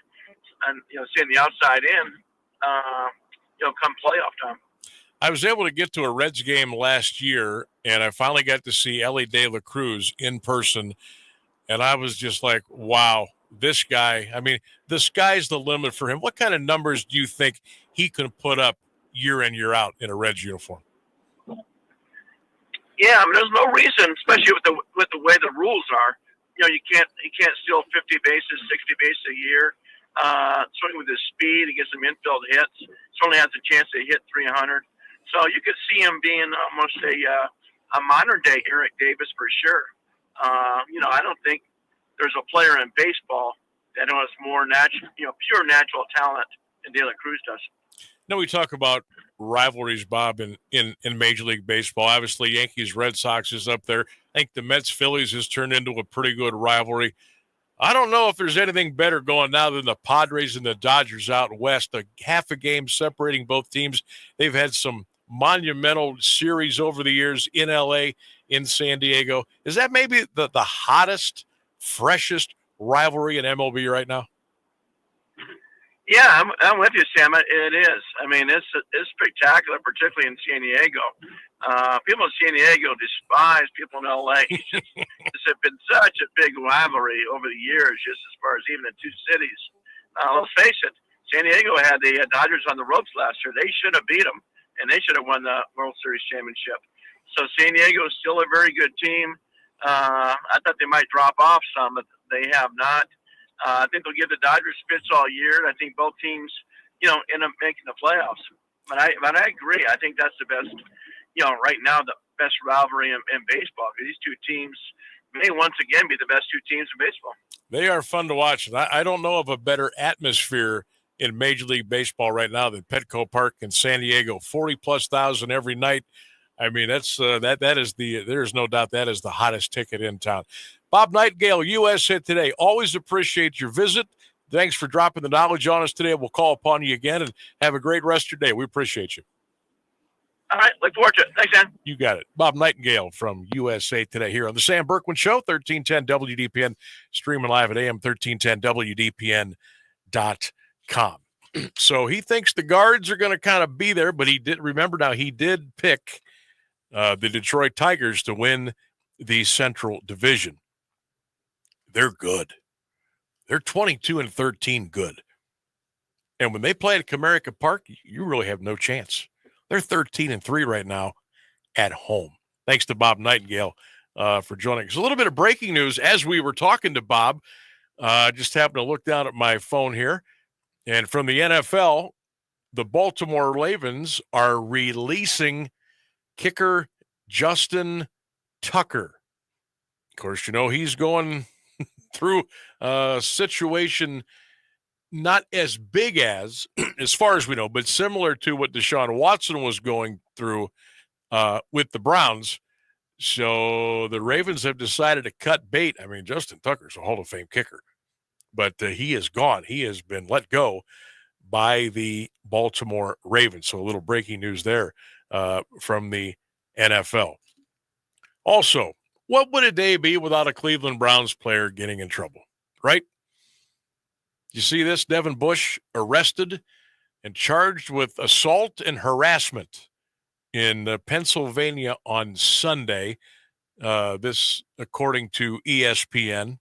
and seeing the outside in, come playoff time.
I was able to get to a Reds game last year, and I finally got to see Ellie De La Cruz in person, and I was just like, wow, this guy, I mean, the sky's the limit for him. What kind of numbers do you think he can put up year in, year out in a Reds uniform?
Yeah, I mean, there's no reason, especially with the way the rules are. You can't steal 50 bases, 60 bases a year. Certainly with his speed, he gets some infield hits. Certainly has a chance to hit 300. So you could see him being almost a modern day Eric Davis for sure. I don't think there's a player in baseball that has more natural, pure natural talent than De La Cruz does.
Now we talk about rivalries, Bob, in Major League Baseball. Obviously, Yankees, Red Sox is up there. I think the Mets, Phillies has turned into a pretty good rivalry. I don't know if there's anything better going now than the Padres and the Dodgers out west. Half a game separating both teams. They've had some monumental series over the years in L.A., in San Diego. Is that maybe the hottest, freshest rivalry in MLB right now?
Yeah, I'm with you, Sam. It is. I mean, it's spectacular, particularly in San Diego. People in San Diego despise people in L.A. It's been such a big rivalry over the years, just as far as even the two cities. Let's face it, San Diego had the Dodgers on the ropes last year. They should have beat them, and they should have won the World Series championship. So San Diego is still a very good team. I thought they might drop off some, but they have not. I think they'll give the Dodgers fits all year. I think both teams, end up making the playoffs. But I agree. I think that's the best, right now, the best rivalry in baseball. Because these two teams may once again be the best two teams in baseball.
They are fun to watch. And I don't know of a better atmosphere in Major League Baseball right now than Petco Park in San Diego. 40+ thousand every night. I mean, that's there's no doubt that is the hottest ticket in town. Bob Nightingale, USA Today. Always appreciate your visit. Thanks for dropping the knowledge on us today. We'll call upon you again and have a great rest of your day. We appreciate you.
All right. Look forward to it. Thanks, Dan.
You got it. Bob Nightingale from USA Today here on the Sam Bourquin Show, 1310 WDPN, streaming live at AM1310WDPN.com. So he thinks the guards are going to kind of be there, but he did pick the Detroit Tigers to win the Central Division. They're good. They're 22-13 good. And when they play at Comerica Park, you really have no chance. They're 13-3 right now at home. Thanks to Bob Nightingale for joining us. A little bit of breaking news as we were talking to Bob. Just happened to look down at my phone here. And from the NFL, the Baltimore Ravens are releasing kicker Justin Tucker. Of course, he's going through a situation not as big as far as we know, but similar to what Deshaun Watson was going through with the Browns. So the Ravens have decided to cut bait. I mean, Justin Tucker's a Hall of Fame kicker, but he is gone. He has been let go by the Baltimore Ravens. So a little breaking news there from the NFL. Also, what would a day be without a Cleveland Browns player getting in trouble, right? You see this? Devin Bush arrested and charged with assault and harassment in Pennsylvania on Sunday. This, according to ESPN.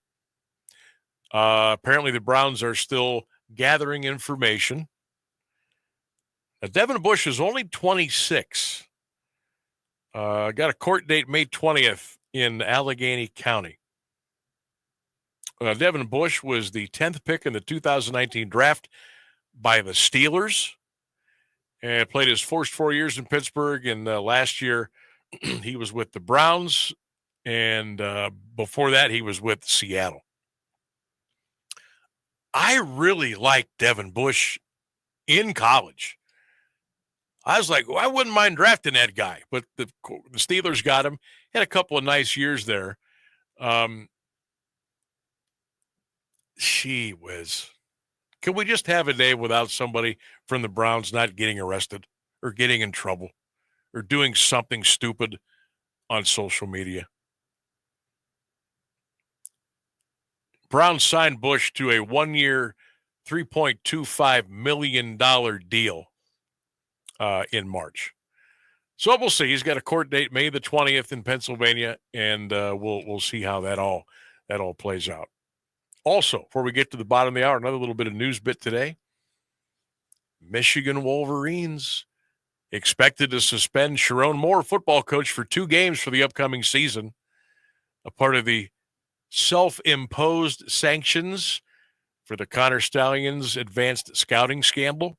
Apparently, the Browns are still gathering information. Now, Devin Bush is only 26. Got a court date May 20th in Allegheny County. Devin Bush was the 10th pick in the 2019 draft by the Steelers and played his first 4 years in Pittsburgh. And last year, he was with the Browns. And before that, he was with Seattle. I really liked Devin Bush in college. I was like, well, I wouldn't mind drafting that guy. But the Steelers got him. Had a couple of nice years there. Can we just have a day without somebody from the Browns not getting arrested or getting in trouble or doing something stupid on social media? Browns signed Bush to a 1-year, $3.25 million deal in March. So we'll see. He's got a court date May the 20th in Pennsylvania, and we'll see how that all plays out. Also, before we get to the bottom of the hour, another little bit of news bit today. Michigan Wolverines expected to suspend Sharon Moore, football coach, for 2 games for the upcoming season, a part of the self-imposed sanctions for the Connor Stallions' advanced scouting scandal.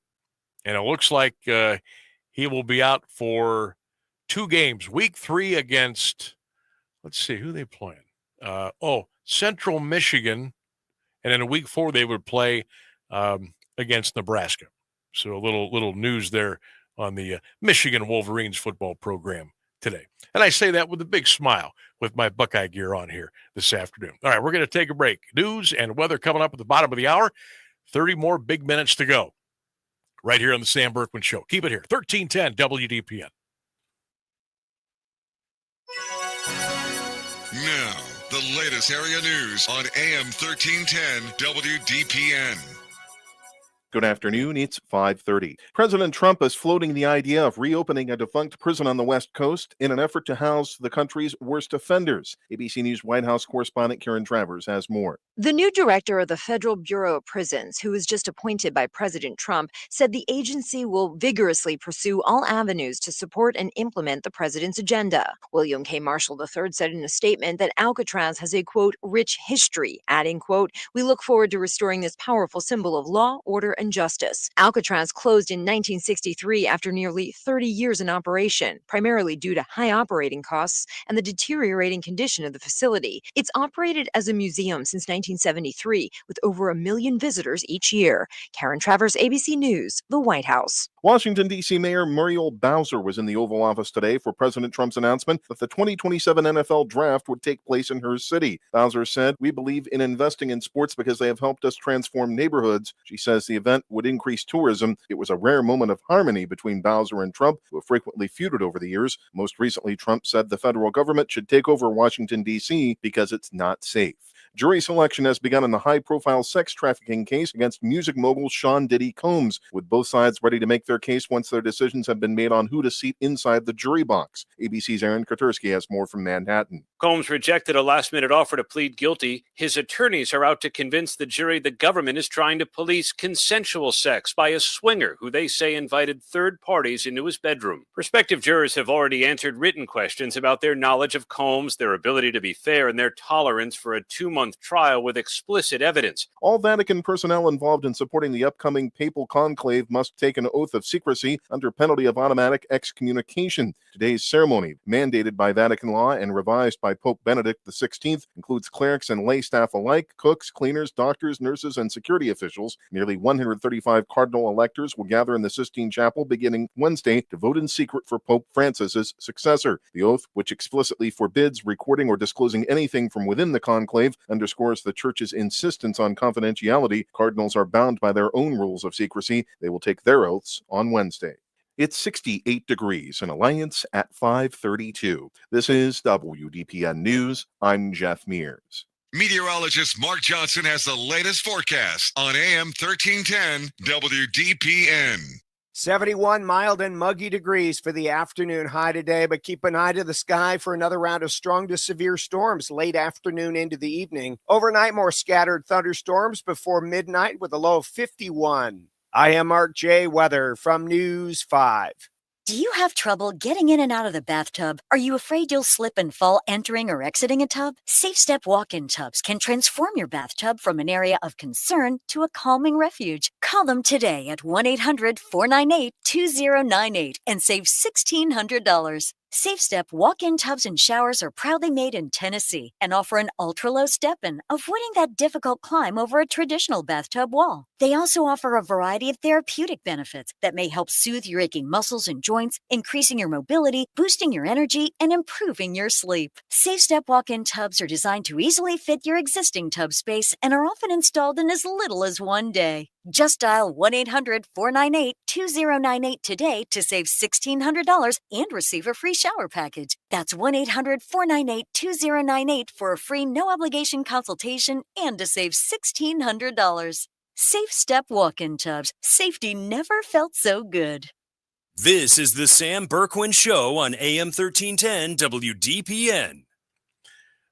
And it looks like he will be out for 2 games. Week 3 against, let's see, who they playing? Central Michigan. And then in week 4, they would play against Nebraska. So a little news there on the Michigan Wolverines football program today. And I say that with a big smile with my Buckeye gear on here this afternoon. All right, we're going to take a break. News and weather coming up at the bottom of the hour. 30 more big minutes to go right here on the Sam Bourquin Show. Keep it here. 1310 WDPN.
Now, the latest area news on AM 1310 WDPN.
Good afternoon. It's 5:30. President Trump is floating the idea of reopening a defunct prison on the West Coast in an effort to house the country's worst offenders. ABC News White House correspondent Karen Travers has more.
The new director of the Federal Bureau of Prisons, who was just appointed by President Trump, said the agency will vigorously pursue all avenues to support and implement the president's agenda. William K. Marshall III said in a statement that Alcatraz has a, quote, rich history, adding, quote, we look forward to restoring this powerful symbol of law, order, and justice. Alcatraz closed in 1963 after nearly 30 years in operation, primarily due to high operating costs and the deteriorating condition of the facility. It's operated as a museum since 1973, with over 1 million visitors each year. Karen Travers, ABC News, the White House.
Washington, D.C. Mayor Muriel Bowser was in the Oval Office today for President Trump's announcement that the 2027 NFL Draft would take place in her city. Bowser said, we believe in investing in sports because they have helped us transform neighborhoods. She says the event would increase tourism. It was a rare moment of harmony between Bowser and Trump, who have frequently feuded over the years. Most recently, Trump said the federal government should take over Washington, D.C. because it's not safe. Jury selection has begun in the high-profile sex trafficking case against music mogul Sean Diddy Combs, with both sides ready to make their case once their decisions have been made on who to seat inside the jury box. ABC's Aaron Katersky has more from Manhattan.
Combs rejected a last-minute offer to plead guilty. His attorneys are out to convince the jury the government is trying to police consensual sex by a swinger who they say invited third parties into his bedroom. Prospective jurors have already answered written questions about their knowledge of Combs, their ability to be fair, and their tolerance for a 2-month trial with explicit evidence.
All Vatican personnel involved in supporting the upcoming papal conclave must take an oath of secrecy under penalty of automatic excommunication. Today's ceremony, mandated by Vatican law and revised by Pope Benedict XVI includes clerics and lay staff alike, cooks, cleaners, doctors, nurses, and security officials. Nearly 135 cardinal electors will gather in the Sistine Chapel beginning Wednesday to vote in secret for Pope Francis's successor. The oath, which explicitly forbids recording or disclosing anything from within the conclave, underscores the Church's insistence on confidentiality. Cardinals are bound by their own rules of secrecy. They will take their oaths on Wednesday. It's 68 degrees in Alliance at 5:32. This is WDPN News. I'm Jeff Mears.
Meteorologist Mark Johnson has the latest forecast on AM 1310 WDPN.
71 mild and muggy degrees for the afternoon high today, but keep an eye to the sky for another round of strong to severe storms late afternoon into the evening. Overnight, more scattered thunderstorms before midnight with a low of 51. I am Mark J. Weather from News 5.
Do you have trouble getting in and out of the bathtub? Are you afraid you'll slip and fall entering or exiting a tub? Safe Step walk-in tubs can transform your bathtub from an area of concern to a calming refuge. Call them today at 1-800-498-2098 and save $1,600. Safe Step walk-in tubs and showers are proudly made in Tennessee and offer an ultra-low step-in, avoiding that difficult climb over a traditional bathtub wall. They also offer a variety of therapeutic benefits that may help soothe your aching muscles and joints, increasing your mobility, boosting your energy, and improving your sleep. Safe Step walk-in tubs are designed to easily fit your existing tub space and are often installed in as little as one day. Just dial 1-800-498-2098 today to save $1,600 and receive a free shower package. That's 1-800-498-2098 for a free no-obligation consultation and to save $1,600. Safe Step walk-in tubs. Safety never felt so good.
This is the Sam Bourquin Show on AM 1310 WDPN.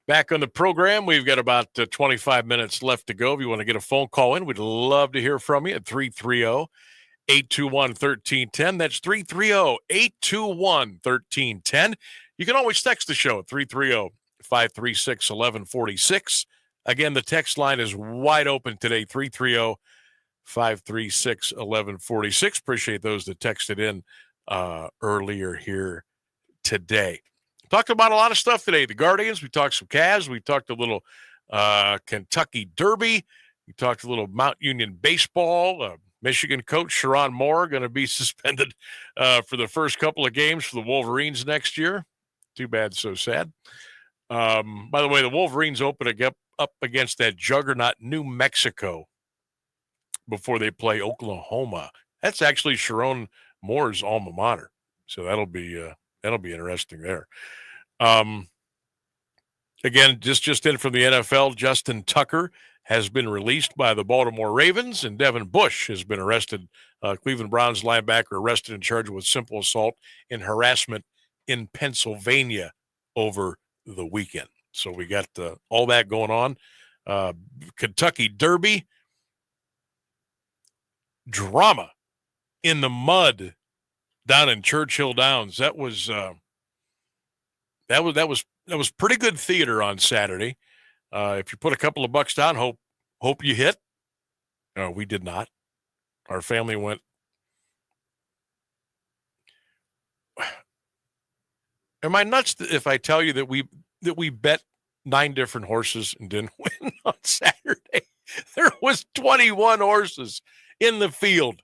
Back on the program, we've got about 25 minutes left to go. If you want to get a phone call in, we'd love to hear from you at 330-821-1310. That's 330-821-1310. You can always text the show at 330-536-1146. Again, the text line is wide open today, 330-536-1146. Appreciate those that texted in earlier here today. Talked about a lot of stuff today. The Guardians, we talked some Cavs, we talked a little Kentucky Derby, we talked a little Mount Union baseball. Michigan coach Sharon Moore going to be suspended for the first couple of games for the Wolverines next year. Too bad, so sad. By the way, the Wolverines open up against that juggernaut New Mexico before they play Oklahoma. That's actually Sharon Moore's alma mater, so that'll be interesting there. Again, just in from the NFL, Justin Tucker has been released by the Baltimore Ravens, and Devin Bush has been arrested. Cleveland Browns linebacker arrested and charged with simple assault and harassment in Pennsylvania over the weekend. So we got all that going on. Kentucky Derby, drama in the mud down in Churchill Downs. That was pretty good theater on Saturday. If you put a couple of bucks down, hope you hit. No, we did not. Our family went. Am I nuts if I tell you that we bet 9 different horses and didn't win on Saturday? There was 21 horses in the field.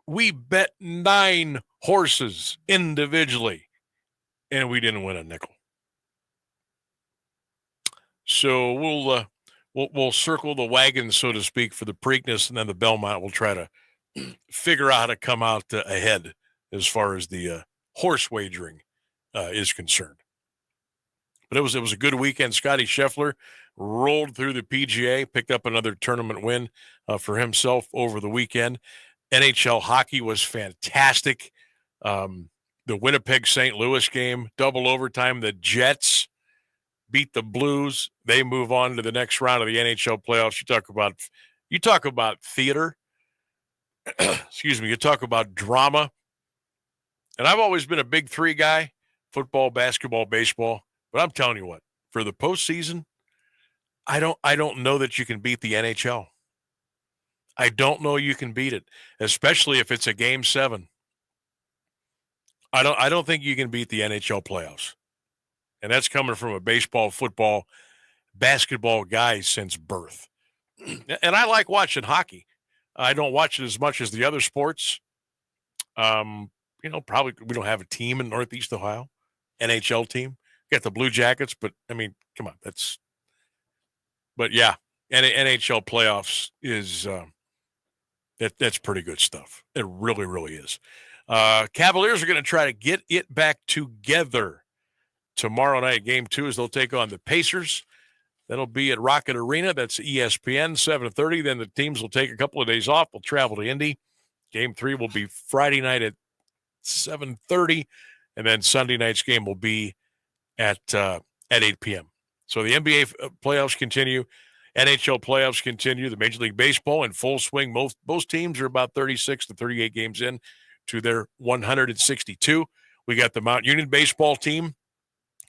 We bet 9 horses individually, and we didn't win a nickel. So we'll circle the wagon, so to speak, for the Preakness, and then the Belmont will try to figure out how to come out ahead as far as the horse wagering is concerned. But it was a good weekend. Scotty Scheffler rolled through the PGA, picked up another tournament win for himself over the weekend. NHL hockey was fantastic. The Winnipeg St. Louis game, double overtime. The Jets beat the Blues. They move on to the next round of the NHL playoffs. You talk about theater. Excuse me. You talk about drama. And I've always been a big 3 guy, football, basketball, baseball. But I'm telling you what, for the postseason, I don't know that you can beat the NHL. I don't know you can beat it, especially if it's a Game 7. I don't think you can beat the NHL playoffs. And that's coming from a baseball, football, basketball guy since birth. And I like watching hockey. I don't watch it as much as the other sports. Probably we don't have a team in Northeast Ohio, NHL team. Got the Blue Jackets, but I mean, come on, but yeah, NHL playoffs is that's pretty good stuff. It really, really is. Cavaliers are going to try to get it back together tomorrow night. Game 2 is they'll take on the Pacers. That'll be at Rocket Arena. That's ESPN, 7:30. Then the teams will take a couple of days off. We'll travel to Indy. Game 3 will be Friday night at 7:30, and then Sunday night's game will be at 8 p.m. So the NBA playoffs continue. NHL playoffs continue. The Major League Baseball in full swing. Most teams are about 36 to 38 games in to their 162. We got the Mount Union baseball team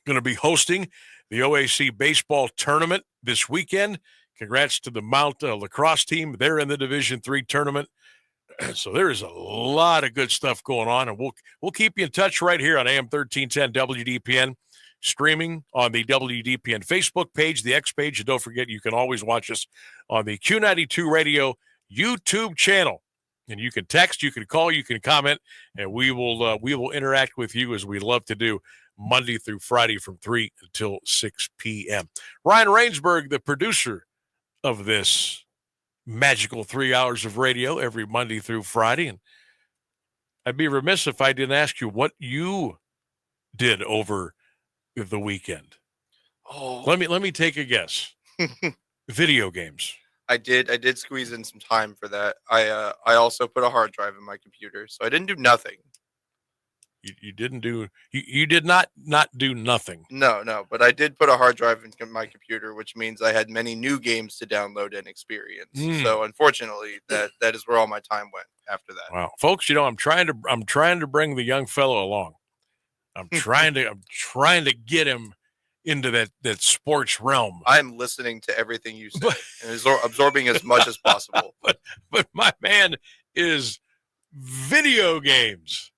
going to be hosting the OAC baseball tournament this weekend. Congrats to the Mount lacrosse team. They're in the Division III tournament. So there is a lot of good stuff going on, and we'll keep you in touch right here on AM 1310 WDPN, streaming on the WDPN Facebook page, the X page, and don't forget you can always watch us on the Q92 Radio YouTube channel. And you can text, you can call, you can comment, and we will interact with you as we love to do Monday through Friday from 3 until 6 p.m. Ryan Rainsberg, the producer of this magical 3 hours of radio every Monday through Friday. And I'd be remiss if I didn't ask you what you did over the weekend.
Oh,
let me take a guess. Video games.
I did squeeze in some time for that. I also put a hard drive in my computer, so I didn't do nothing.
You didn't do you did not do nothing.
No, but I did put a hard drive in my computer, which means I had many new games to download and experience. So unfortunately, that is where all my time went after that.
Wow, folks, I'm trying to bring the young fellow along. I'm trying to get him into that sports realm.
I'm listening to everything you say and absorbing as much as possible.
But my man is video games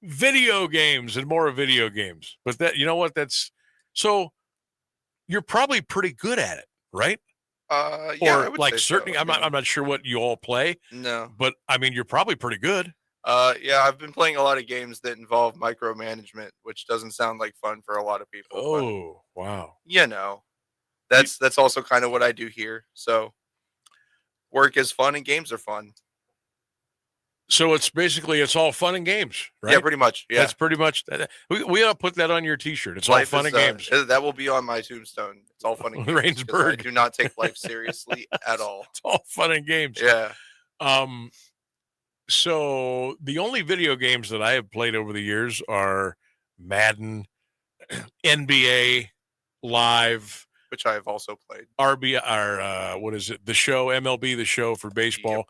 and more video games. But that, you know what? That's so you're probably pretty good at it, right?
Yeah,
or like certainly, so. I'm not sure what you all play.
No,
but I mean, you're probably pretty good.
Yeah, I've been playing a lot of games that involve micromanagement, which doesn't sound like fun for a lot of people.
Oh, wow.
That's also kind of what I do here. So work is fun and games are fun.
So it's all fun and games, right?
Yeah, pretty much. Yeah.
That's pretty much we ought to put that on your t-shirt. It's
life
all fun and games.
That will be on my tombstone. It's all fun and games.
Rainsberg.
I do not take life seriously at all.
It's all fun and games.
Yeah.
So the only video games that I have played over the years are Madden, NBA Live,
which I have also played.
What is it? The Show, MLB The Show for baseball. Yep.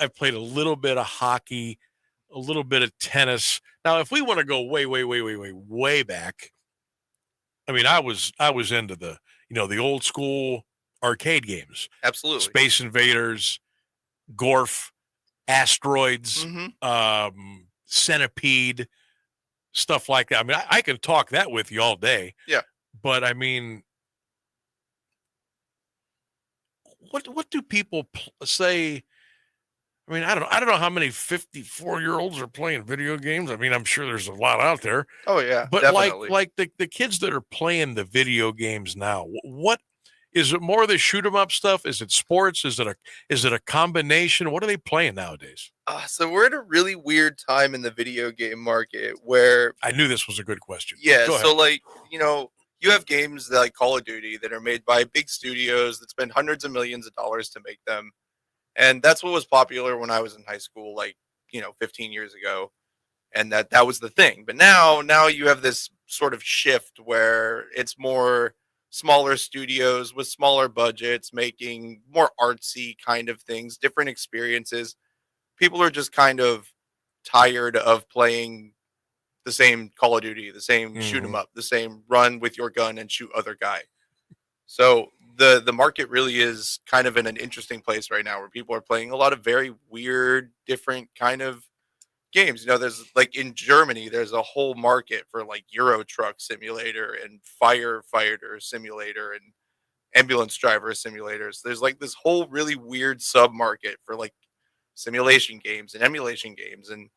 I've played a little bit of hockey, a little bit of tennis. Now, if we want to go way back, I mean, I was into the old school arcade games.
Absolutely.
Space Invaders, Gorf, Asteroids, Centipede, stuff like that. I mean, I can talk that with you all day.
Yeah.
But I mean, what do people say? I mean, I don't know how many 54-year-olds are playing video games. I mean, I'm sure there's a lot out there.
Oh yeah,
but
definitely.
like the kids that are playing the video games now, what is it? More of the shoot 'em up stuff? Is it sports? Is it a combination? What are they playing nowadays?
So we're at a really weird time in the video game market where
I knew this was a good question.
Yeah, so like you have games like Call of Duty that are made by big studios that spend hundreds of millions of dollars to make them. And that's what was popular when I was in high school, 15 years ago. And that was the thing. But now you have this sort of shift where it's more smaller studios with smaller budgets, making more artsy kind of things, different experiences. People are just kind of tired of playing the same Call of Duty, the same shoot 'em up, the same run with your gun and shoot other guy. So the market really is kind of in an interesting place right now where people are playing a lot of very weird, different kind of games. There's like in Germany, there's a whole market for like Euro Truck Simulator and Firefighter Simulator and ambulance driver simulators. There's like this whole really weird sub market for like simulation games and emulation games. And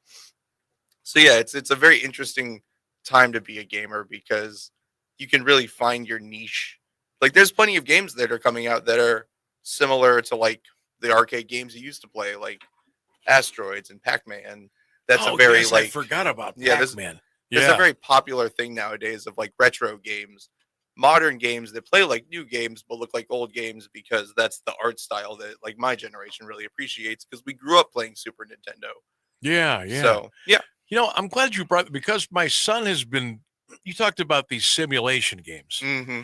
so yeah, it's a very interesting time to be a gamer because you can really find your niche. Like there's plenty of games that are coming out that are similar to like the arcade games you used to play, like Asteroids and Pac-Man. That's a very
yes,
like
I forgot about
yeah,
Pac-Man.
It's a very popular thing nowadays of like retro games, modern games that play like new games but look like old games because that's the art style that like my generation really appreciates because we grew up playing Super Nintendo.
Yeah.
So yeah.
I'm glad you brought because my son has been. You talked about these simulation games,
Mm-hmm.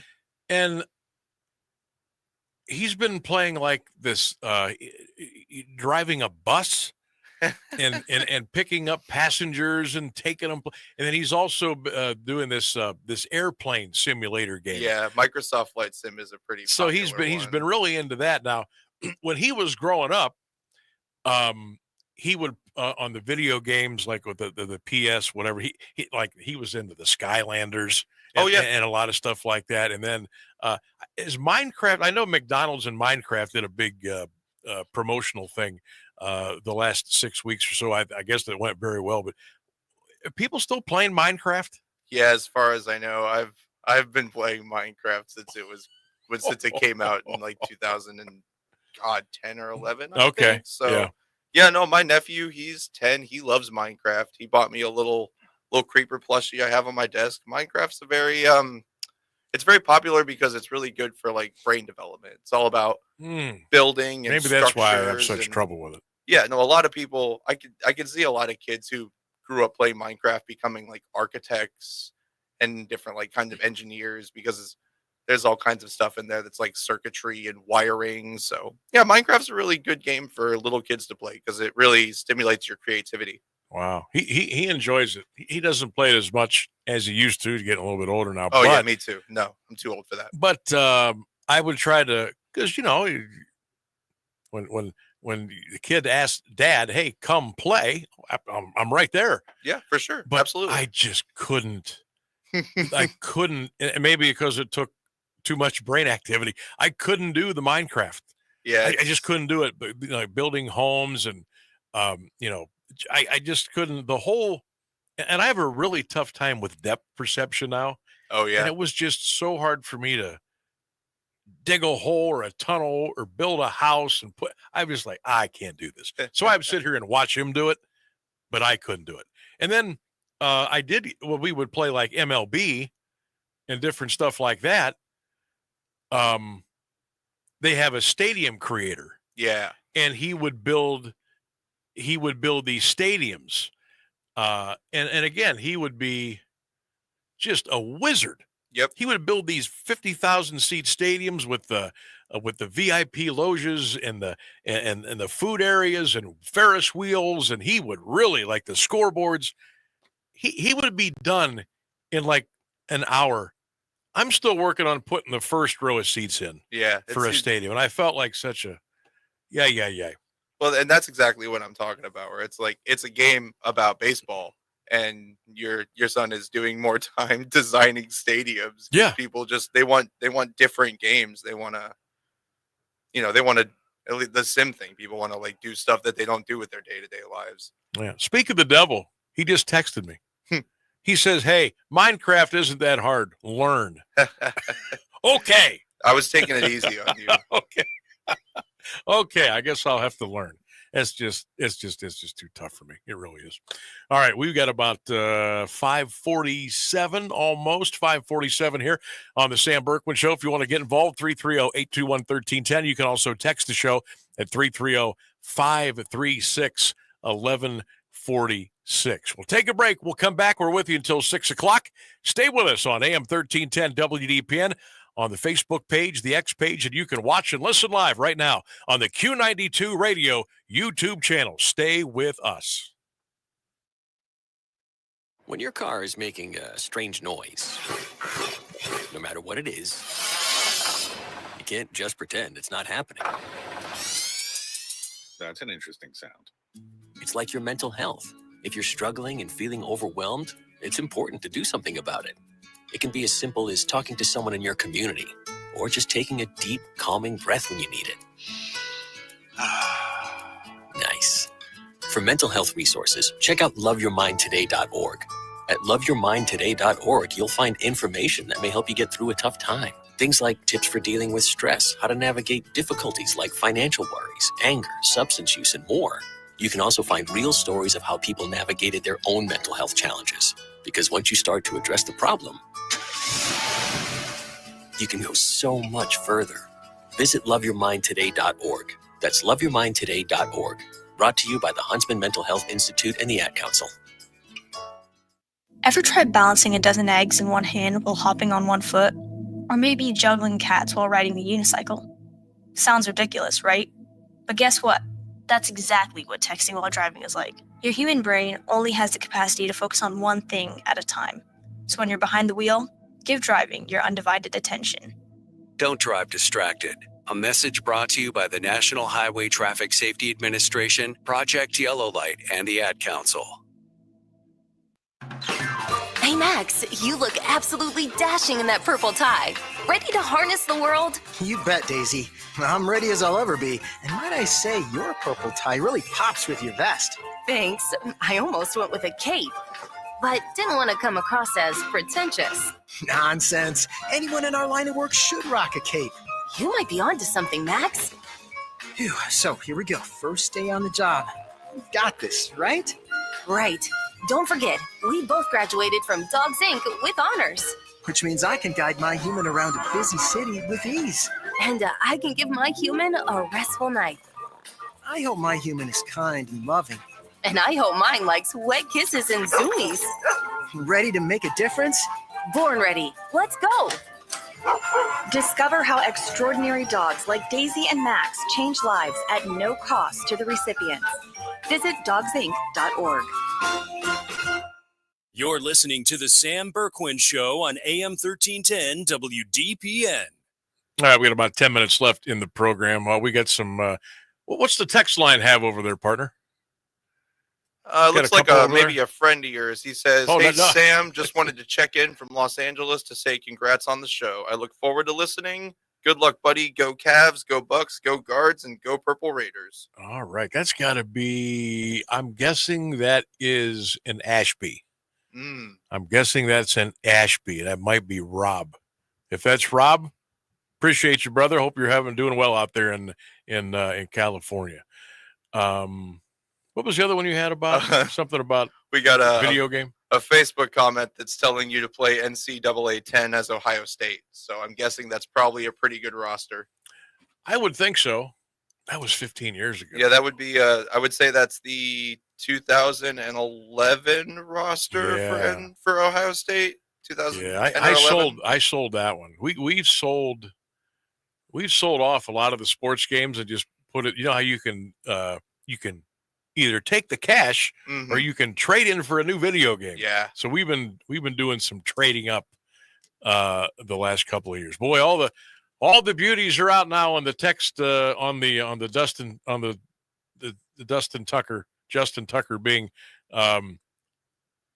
and he's been playing like this, driving a bus and picking up passengers and taking them. And then he's also doing this airplane simulator game.
Yeah, Microsoft Flight Sim is a pretty.
So he's been really into that now. When he was growing up, he would on the video games like with the PS whatever he was into the Skylanders. And a lot of stuff like that. And then is Minecraft. I know McDonald's and Minecraft did a big promotional thing the last 6 weeks or so. I guess that went very well. But are people still playing Minecraft?
Yeah, as far as I know, I've been playing Minecraft since it came out in like 2010 or 11. I think. So yeah, no, my nephew, he's 10. He loves Minecraft. He bought me a little creeper plushie I have on my desk. Minecraft's it's very popular because it's really good for like brain development. It's all about building and
maybe that's why I have such trouble with it.
Yeah, no, a lot of people I can see a lot of kids who grew up playing Minecraft becoming like architects and different like kind of engineers because there's all kinds of stuff in there that's like circuitry and wiring. So yeah, Minecraft's a really good game for little kids to play because it really stimulates your creativity.
Wow. He enjoys it. He doesn't play it as much as he used to. He's getting a little bit older now.
Oh, yeah, me too. No, I'm too old for that.
But I would try to, because, when the kid asks Dad, hey, come play, I'm right there.
Yeah, for sure.
But
absolutely.
I just couldn't. I couldn't. And maybe because it took too much brain activity. I couldn't do the Minecraft.
Yeah.
I just couldn't do it. But building homes and, I just couldn't and I have a really tough time with depth perception now.
Oh yeah.
And it was just so hard for me to dig a hole or a tunnel or build a house I was like, I can't do this. So I would sit here and watch him do it, but I couldn't do it. And then we would play like MLB and different stuff like that. They have a stadium creator.
Yeah.
And he would build these stadiums. And again, he would be just a wizard.
Yep.
He would build these 50,000 seat stadiums with the VIP loges and the food areas and Ferris wheels. And he would really like the scoreboards. He would be done in like an hour. I'm still working on putting the first row of seats in for a stadium. And I felt like such a, yeah.
Well, and that's exactly what I'm talking about, where it's like it's a game about baseball, and your son is doing more time designing stadiums.
Yeah,
people just they want different games. They want to, at least the sim thing. People want to like do stuff that they don't do with their day-to-day lives.
Yeah. Speak of the devil, he just texted me. He says, "Hey, Minecraft isn't that hard. Learn." Okay.
I was taking it easy on you.
Okay. Okay, I guess I'll have to learn. It's just too tough for me. It really is. All right, we've got about 5:47, almost 5:47 here on the Sam Bourquin Show. If you want to get involved, 330-821-1310. You can also text the show at 330-536-1146. We'll take a break. We'll come back. We're with you until 6 o'clock. Stay with us on AM 1310 WDPN. On the Facebook page, the X page, and you can watch and listen live right now on the Q92 Radio YouTube channel. Stay with us.
When your car is making a strange noise, no matter what it is, you can't just pretend it's not happening.
That's an interesting sound.
It's like your mental health. If you're struggling and feeling overwhelmed, it's important to do something about it. It can be as simple as talking to someone in your community, or just taking a deep, calming breath when you need it. Nice. For mental health resources, check out loveyourmindtoday.org. At loveyourmindtoday.org, you'll find information that may help you get through a tough time. Things like tips for dealing with stress, how to navigate difficulties like financial worries, anger, substance use, and more. You can also find real stories of how people navigated their own mental health challenges. Because once you start to address the problem, you can go so much further. Visit loveyourmindtoday.org. That's loveyourmindtoday.org. Brought to you by the Huntsman Mental Health Institute and the Ad Council.
Ever tried balancing a dozen eggs in one hand while hopping on one foot? Or maybe juggling cats while riding the unicycle? Sounds ridiculous, right? But guess what? That's exactly what texting while driving is like. Your human brain only has the capacity to focus on one thing at a time. So when you're behind the wheel, give driving your undivided attention.
Don't drive distracted. A message brought to you by the National Highway Traffic Safety Administration, Project Yellow Light, and the Ad Council.
Hey Max, you look absolutely dashing in that purple tie. Ready to harness the world?
You bet, Daisy. I'm ready as I'll ever be. And might I say, your purple tie really pops with your vest.
Thanks. I almost went with a cape, but didn't want to come across as pretentious.
Nonsense. Anyone in our line of work should rock a cape.
You might be onto something, Max.
Phew, so here we go. First day on the job. We've got this, right?
Right. Don't forget, we both graduated from Dogs Inc. with honors.
Which means I can guide my human around a busy city with ease.
And I can give my human a restful night.
I hope my human is kind and loving.
And I hope mine likes wet kisses and zoomies.
Ready to make a difference?
Born ready. Let's go.
Discover how extraordinary dogs like Daisy and Max change lives at no cost to the recipients. Visit dogsinc.org.
You're listening to the Sam Bourquin Show on AM 1310 WDPN.
All right, we got about 10 minutes left in the program. We got some, what's the text line have over there, partner?
Looks like maybe a friend of yours. He says, "Hey, Sam, just wanted to check in from Los Angeles to say congrats on the show. I look forward to listening. Good luck, buddy. Go Cavs, go Bucks, go Guards, and go Purple Raiders."
All right, that's got to be, I'm guessing that is an Ashby. I'm guessing that's an Ashby. That might be Rob. If that's Rob, appreciate you, brother. Hope you're doing well out there in California. What was the other one you had about? Something about
we got a
video game?
A Facebook comment that's telling you to play NCAA 10 as Ohio State. So I'm guessing that's probably a pretty good roster.
I would think so. That was 15 years ago.
Yeah, that would be, I would say that's the 2011 roster for Ohio State. 2000.
Yeah, I sold that one. We've sold off a lot of the sports games and just put it, you know how you can either take the cash or you can trade in for a new video game.
Yeah.
So we've been doing some trading up the last couple of years. Boy, all the beauties are out now on the text on the Justin Tucker being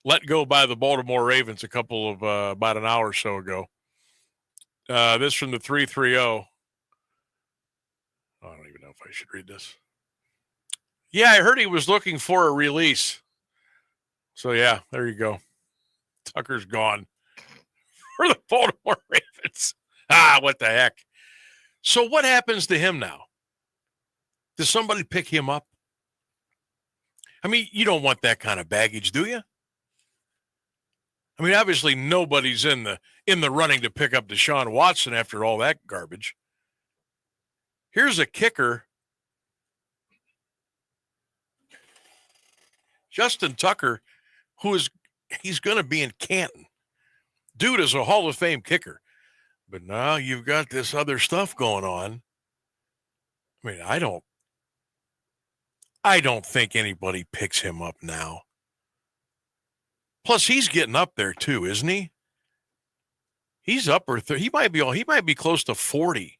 let go by the Baltimore Ravens about an hour or so ago. This from the 330. I don't even know if I should read this. Yeah, I heard he was looking for a release. So, yeah, there you go. Tucker's gone for the Baltimore Ravens. What the heck? So what happens to him now? Does somebody pick him up? I mean, you don't want that kind of baggage, do you? I mean, obviously nobody's in the running to pick up Deshaun Watson after all that garbage. Here's a kicker. Justin Tucker, he's going to be in Canton. Dude is a Hall of Fame kicker. But now you've got this other stuff going on. I mean, I don't think anybody picks him up now. Plus, he's getting up there too, isn't he? He's he might be close to 40.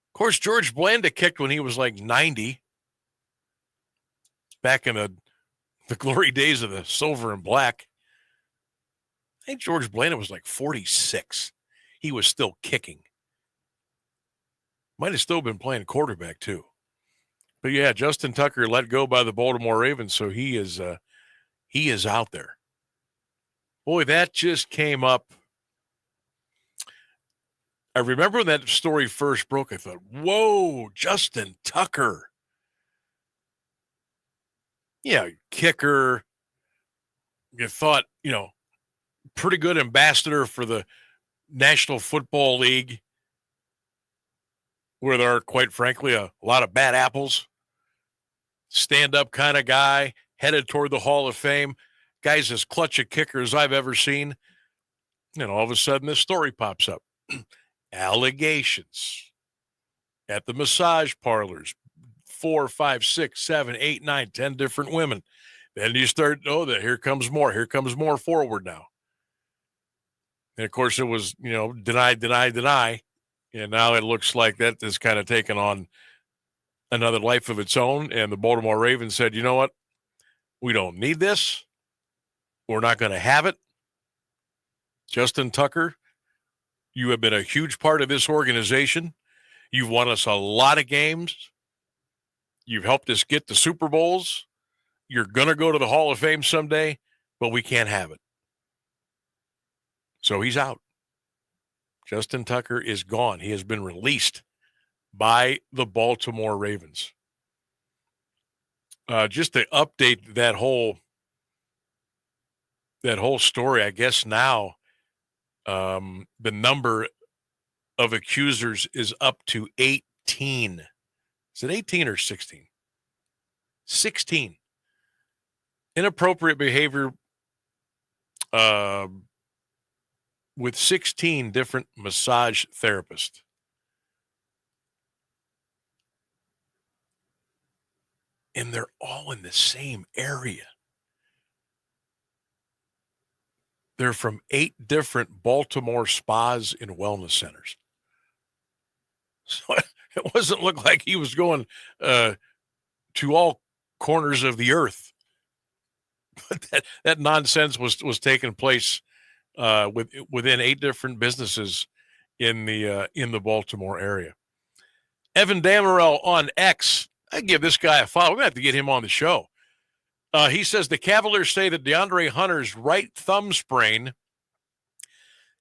Of course, George Blanda kicked when he was like 90. Back in the The glory days of the silver and black. I think George Blanda was like 46. He was still kicking. Might have still been playing quarterback too. But yeah, Justin Tucker let go by the Baltimore Ravens, so he is out there. Boy, that just came up. I remember when that story first broke, I thought, whoa, Justin Tucker. Yeah, kicker. You thought, pretty good ambassador for the National Football League, where there are, quite frankly, a lot of bad apples. Stand-up kind of guy, headed toward the Hall of Fame. Guy's as clutch a kicker as I've ever seen. And all of a sudden, this story pops up. Allegations at the massage parlors. 4, 5, 6, 7, 8, 9, 10 different women. Then you start, here comes more. Here comes more forward now. And, of course, it was, deny. And now it looks like that has kind of taken on another life of its own. And the Baltimore Ravens said, you know what? We don't need this. We're not going to have it. Justin Tucker, you have been a huge part of this organization. You've won us a lot of games. You've helped us get to Super Bowls. You're going to go to the Hall of Fame someday, but we can't have it. So he's out. Justin Tucker is gone. He has been released by the Baltimore Ravens. Just to update that whole story, I guess now the number of accusers is up to 18. Is it 18 or 16? 16. Inappropriate behavior with 16 different massage therapists. And they're all in the same area. They're from 8 different Baltimore spas and wellness centers. So it wasn't look like he was going to all corners of the earth. But that nonsense was taking place within 8 different businesses in the Baltimore area. Evan Damerel on X. I give this guy a follow. We're going to have to get him on the show. He says the Cavaliers say that DeAndre Hunter's right thumb sprain,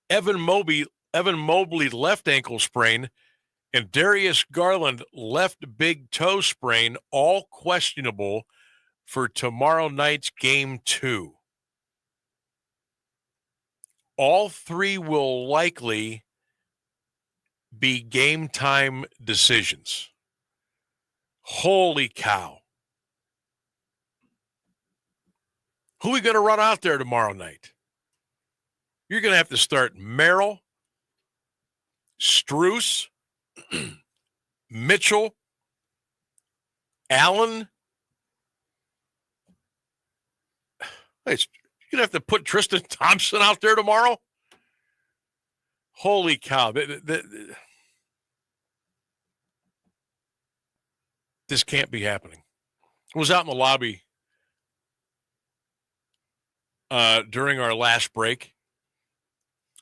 Evan Mobley left ankle sprain, and Darius Garland left big toe sprain, all questionable for tomorrow night's game 2. All 3 will likely be game time decisions. Holy cow. Who are we going to run out there tomorrow night? You're going to have to start Merrill, Strus, Mitchell, Allen. You're going to have to put Tristan Thompson out there tomorrow? Holy cow. This can't be happening. I was out in the lobby during our last break,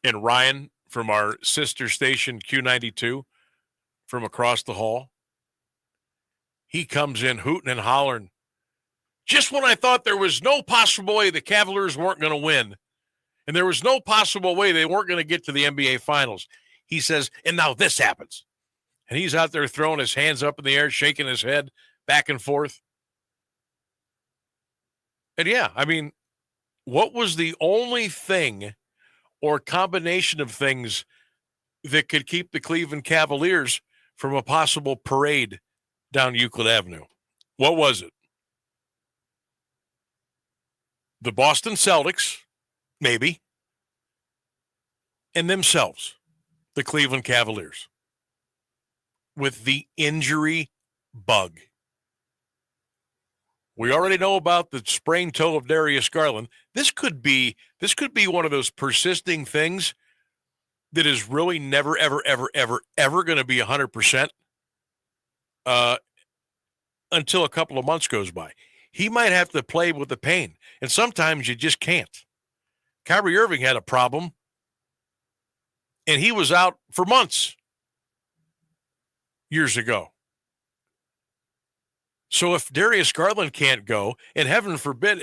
and Ryan from our sister station Q92 from across the hall, he comes in hooting and hollering. Just when I thought there was no possible way the Cavaliers weren't going to win, and there was no possible way they weren't going to get to the NBA Finals, he says, and now this happens. And he's out there throwing his hands up in the air, shaking his head back and forth. And yeah, I mean, what was the only thing or combination of things that could keep the Cleveland Cavaliers from a possible parade down Euclid Avenue? What was it? The Boston Celtics, maybe, and themselves, the Cleveland Cavaliers, with the injury bug. We already know about the sprained toe of Darius Garland. This could be one of those persisting things that is really never, ever, ever, ever, ever going to be 100% until a couple of months goes by. he might have to play with the pain. And sometimes you just can't. Kyrie Irving had a problem, and he was out for months years ago. So if Darius Garland can't go, and heaven forbid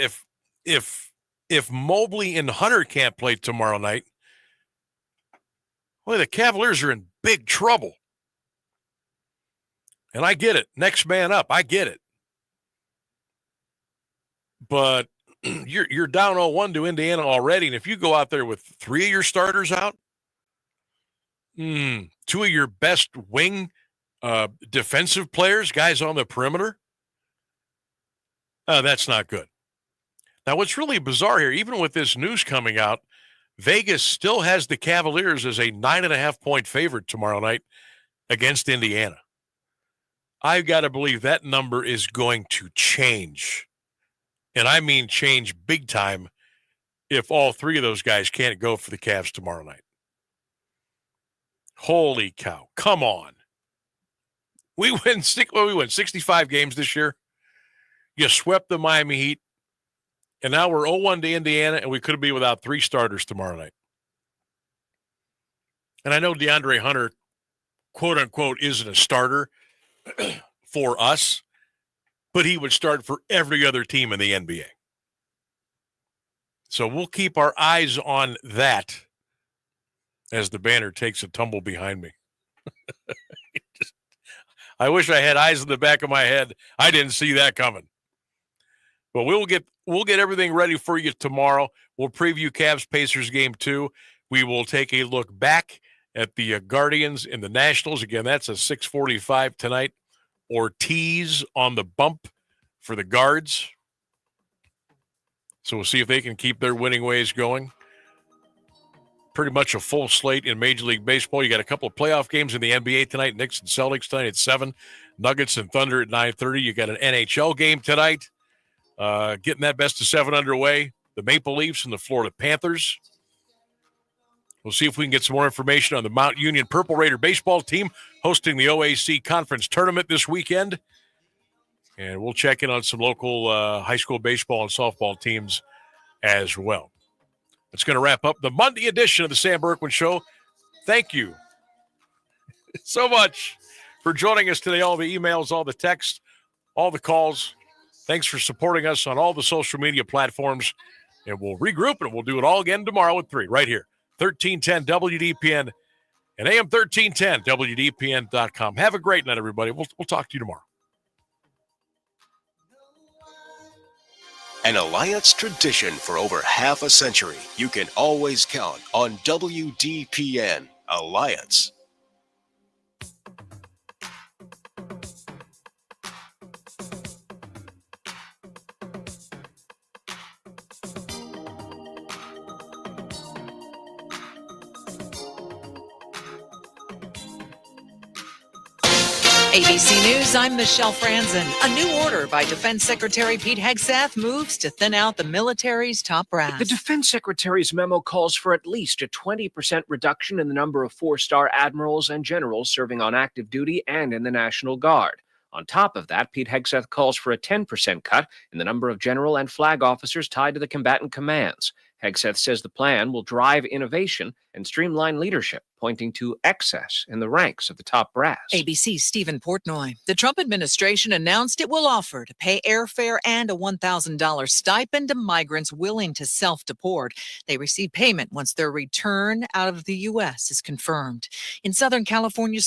if Mobley and Hunter can't play tomorrow night, boy, the Cavaliers are in big trouble. And I get it. Next man up. I get it. But you're down 0-1 to Indiana already, and if you go out there with 3 of your starters out, 2 of your best wing defensive players, guys on the perimeter, that's not good. Now, what's really bizarre here, even with this news coming out, Vegas still has the Cavaliers as a 9.5-point favorite tomorrow night against Indiana. I've got to believe that number is going to change. And I mean change big time if all 3 of those guys can't go for the Cavs tomorrow night. Holy cow. Come on. We win 65 games this year. You swept the Miami Heat. And now we're 0-1 to Indiana, and we could be without 3 starters tomorrow night. And I know DeAndre Hunter, quote unquote, isn't a starter for us, but he would start for every other team in the NBA. So we'll keep our eyes on that as the banner takes a tumble behind me. I wish I had eyes in the back of my head. I didn't see that coming. But we'll get everything ready for you tomorrow. We'll preview Cavs-Pacers game 2. We will take a look back at the Guardians and the Nationals. Again, that's a 6:45 tonight. Ortiz on the bump for the Guards. So we'll see if they can keep their winning ways going. Pretty much a full slate in Major League Baseball. You got a couple of playoff games in the NBA tonight. Knicks and Celtics tonight at 7. Nuggets and Thunder at 9:30. You got an NHL game tonight. Getting that best of 7 underway. The Maple Leafs and the Florida Panthers. We'll see if we can get some more information on the Mount Union Purple Raider baseball team hosting the OAC Conference Tournament this weekend. And we'll check in on some local high school baseball and softball teams as well. That's going to wrap up the Monday edition of the Sam Bourquin Show. Thank you so much for joining us today. All the emails, all the texts, all the calls. Thanks for supporting us on all the social media platforms. And we'll regroup and we'll do it all again tomorrow at 3 right here. 1310 WDPN and AM 1310 WDPN.com. Have a great night, everybody. We'll talk to you tomorrow.
An Alliance tradition for over half a century. You can always count on WDPN Alliance.
ABC News, I'm Michelle Franzen. A new order by Defense Secretary Pete Hegseth moves to thin out the military's top brass.
The Defense Secretary's memo calls for at least a 20% reduction in the number of 4-star admirals and generals serving on active duty and in the National Guard. On top of that, Pete Hegseth calls for a 10% cut in the number of general and flag officers tied to the combatant commands. Hegseth says the plan will drive innovation and streamline leadership, pointing to excess in the ranks of the top brass.
ABC's Stephen Portnoy. The Trump administration announced it will offer to pay airfare and a $1,000 stipend to migrants willing to self-deport. They receive payment once their return out of the U.S. is confirmed. In Southern California,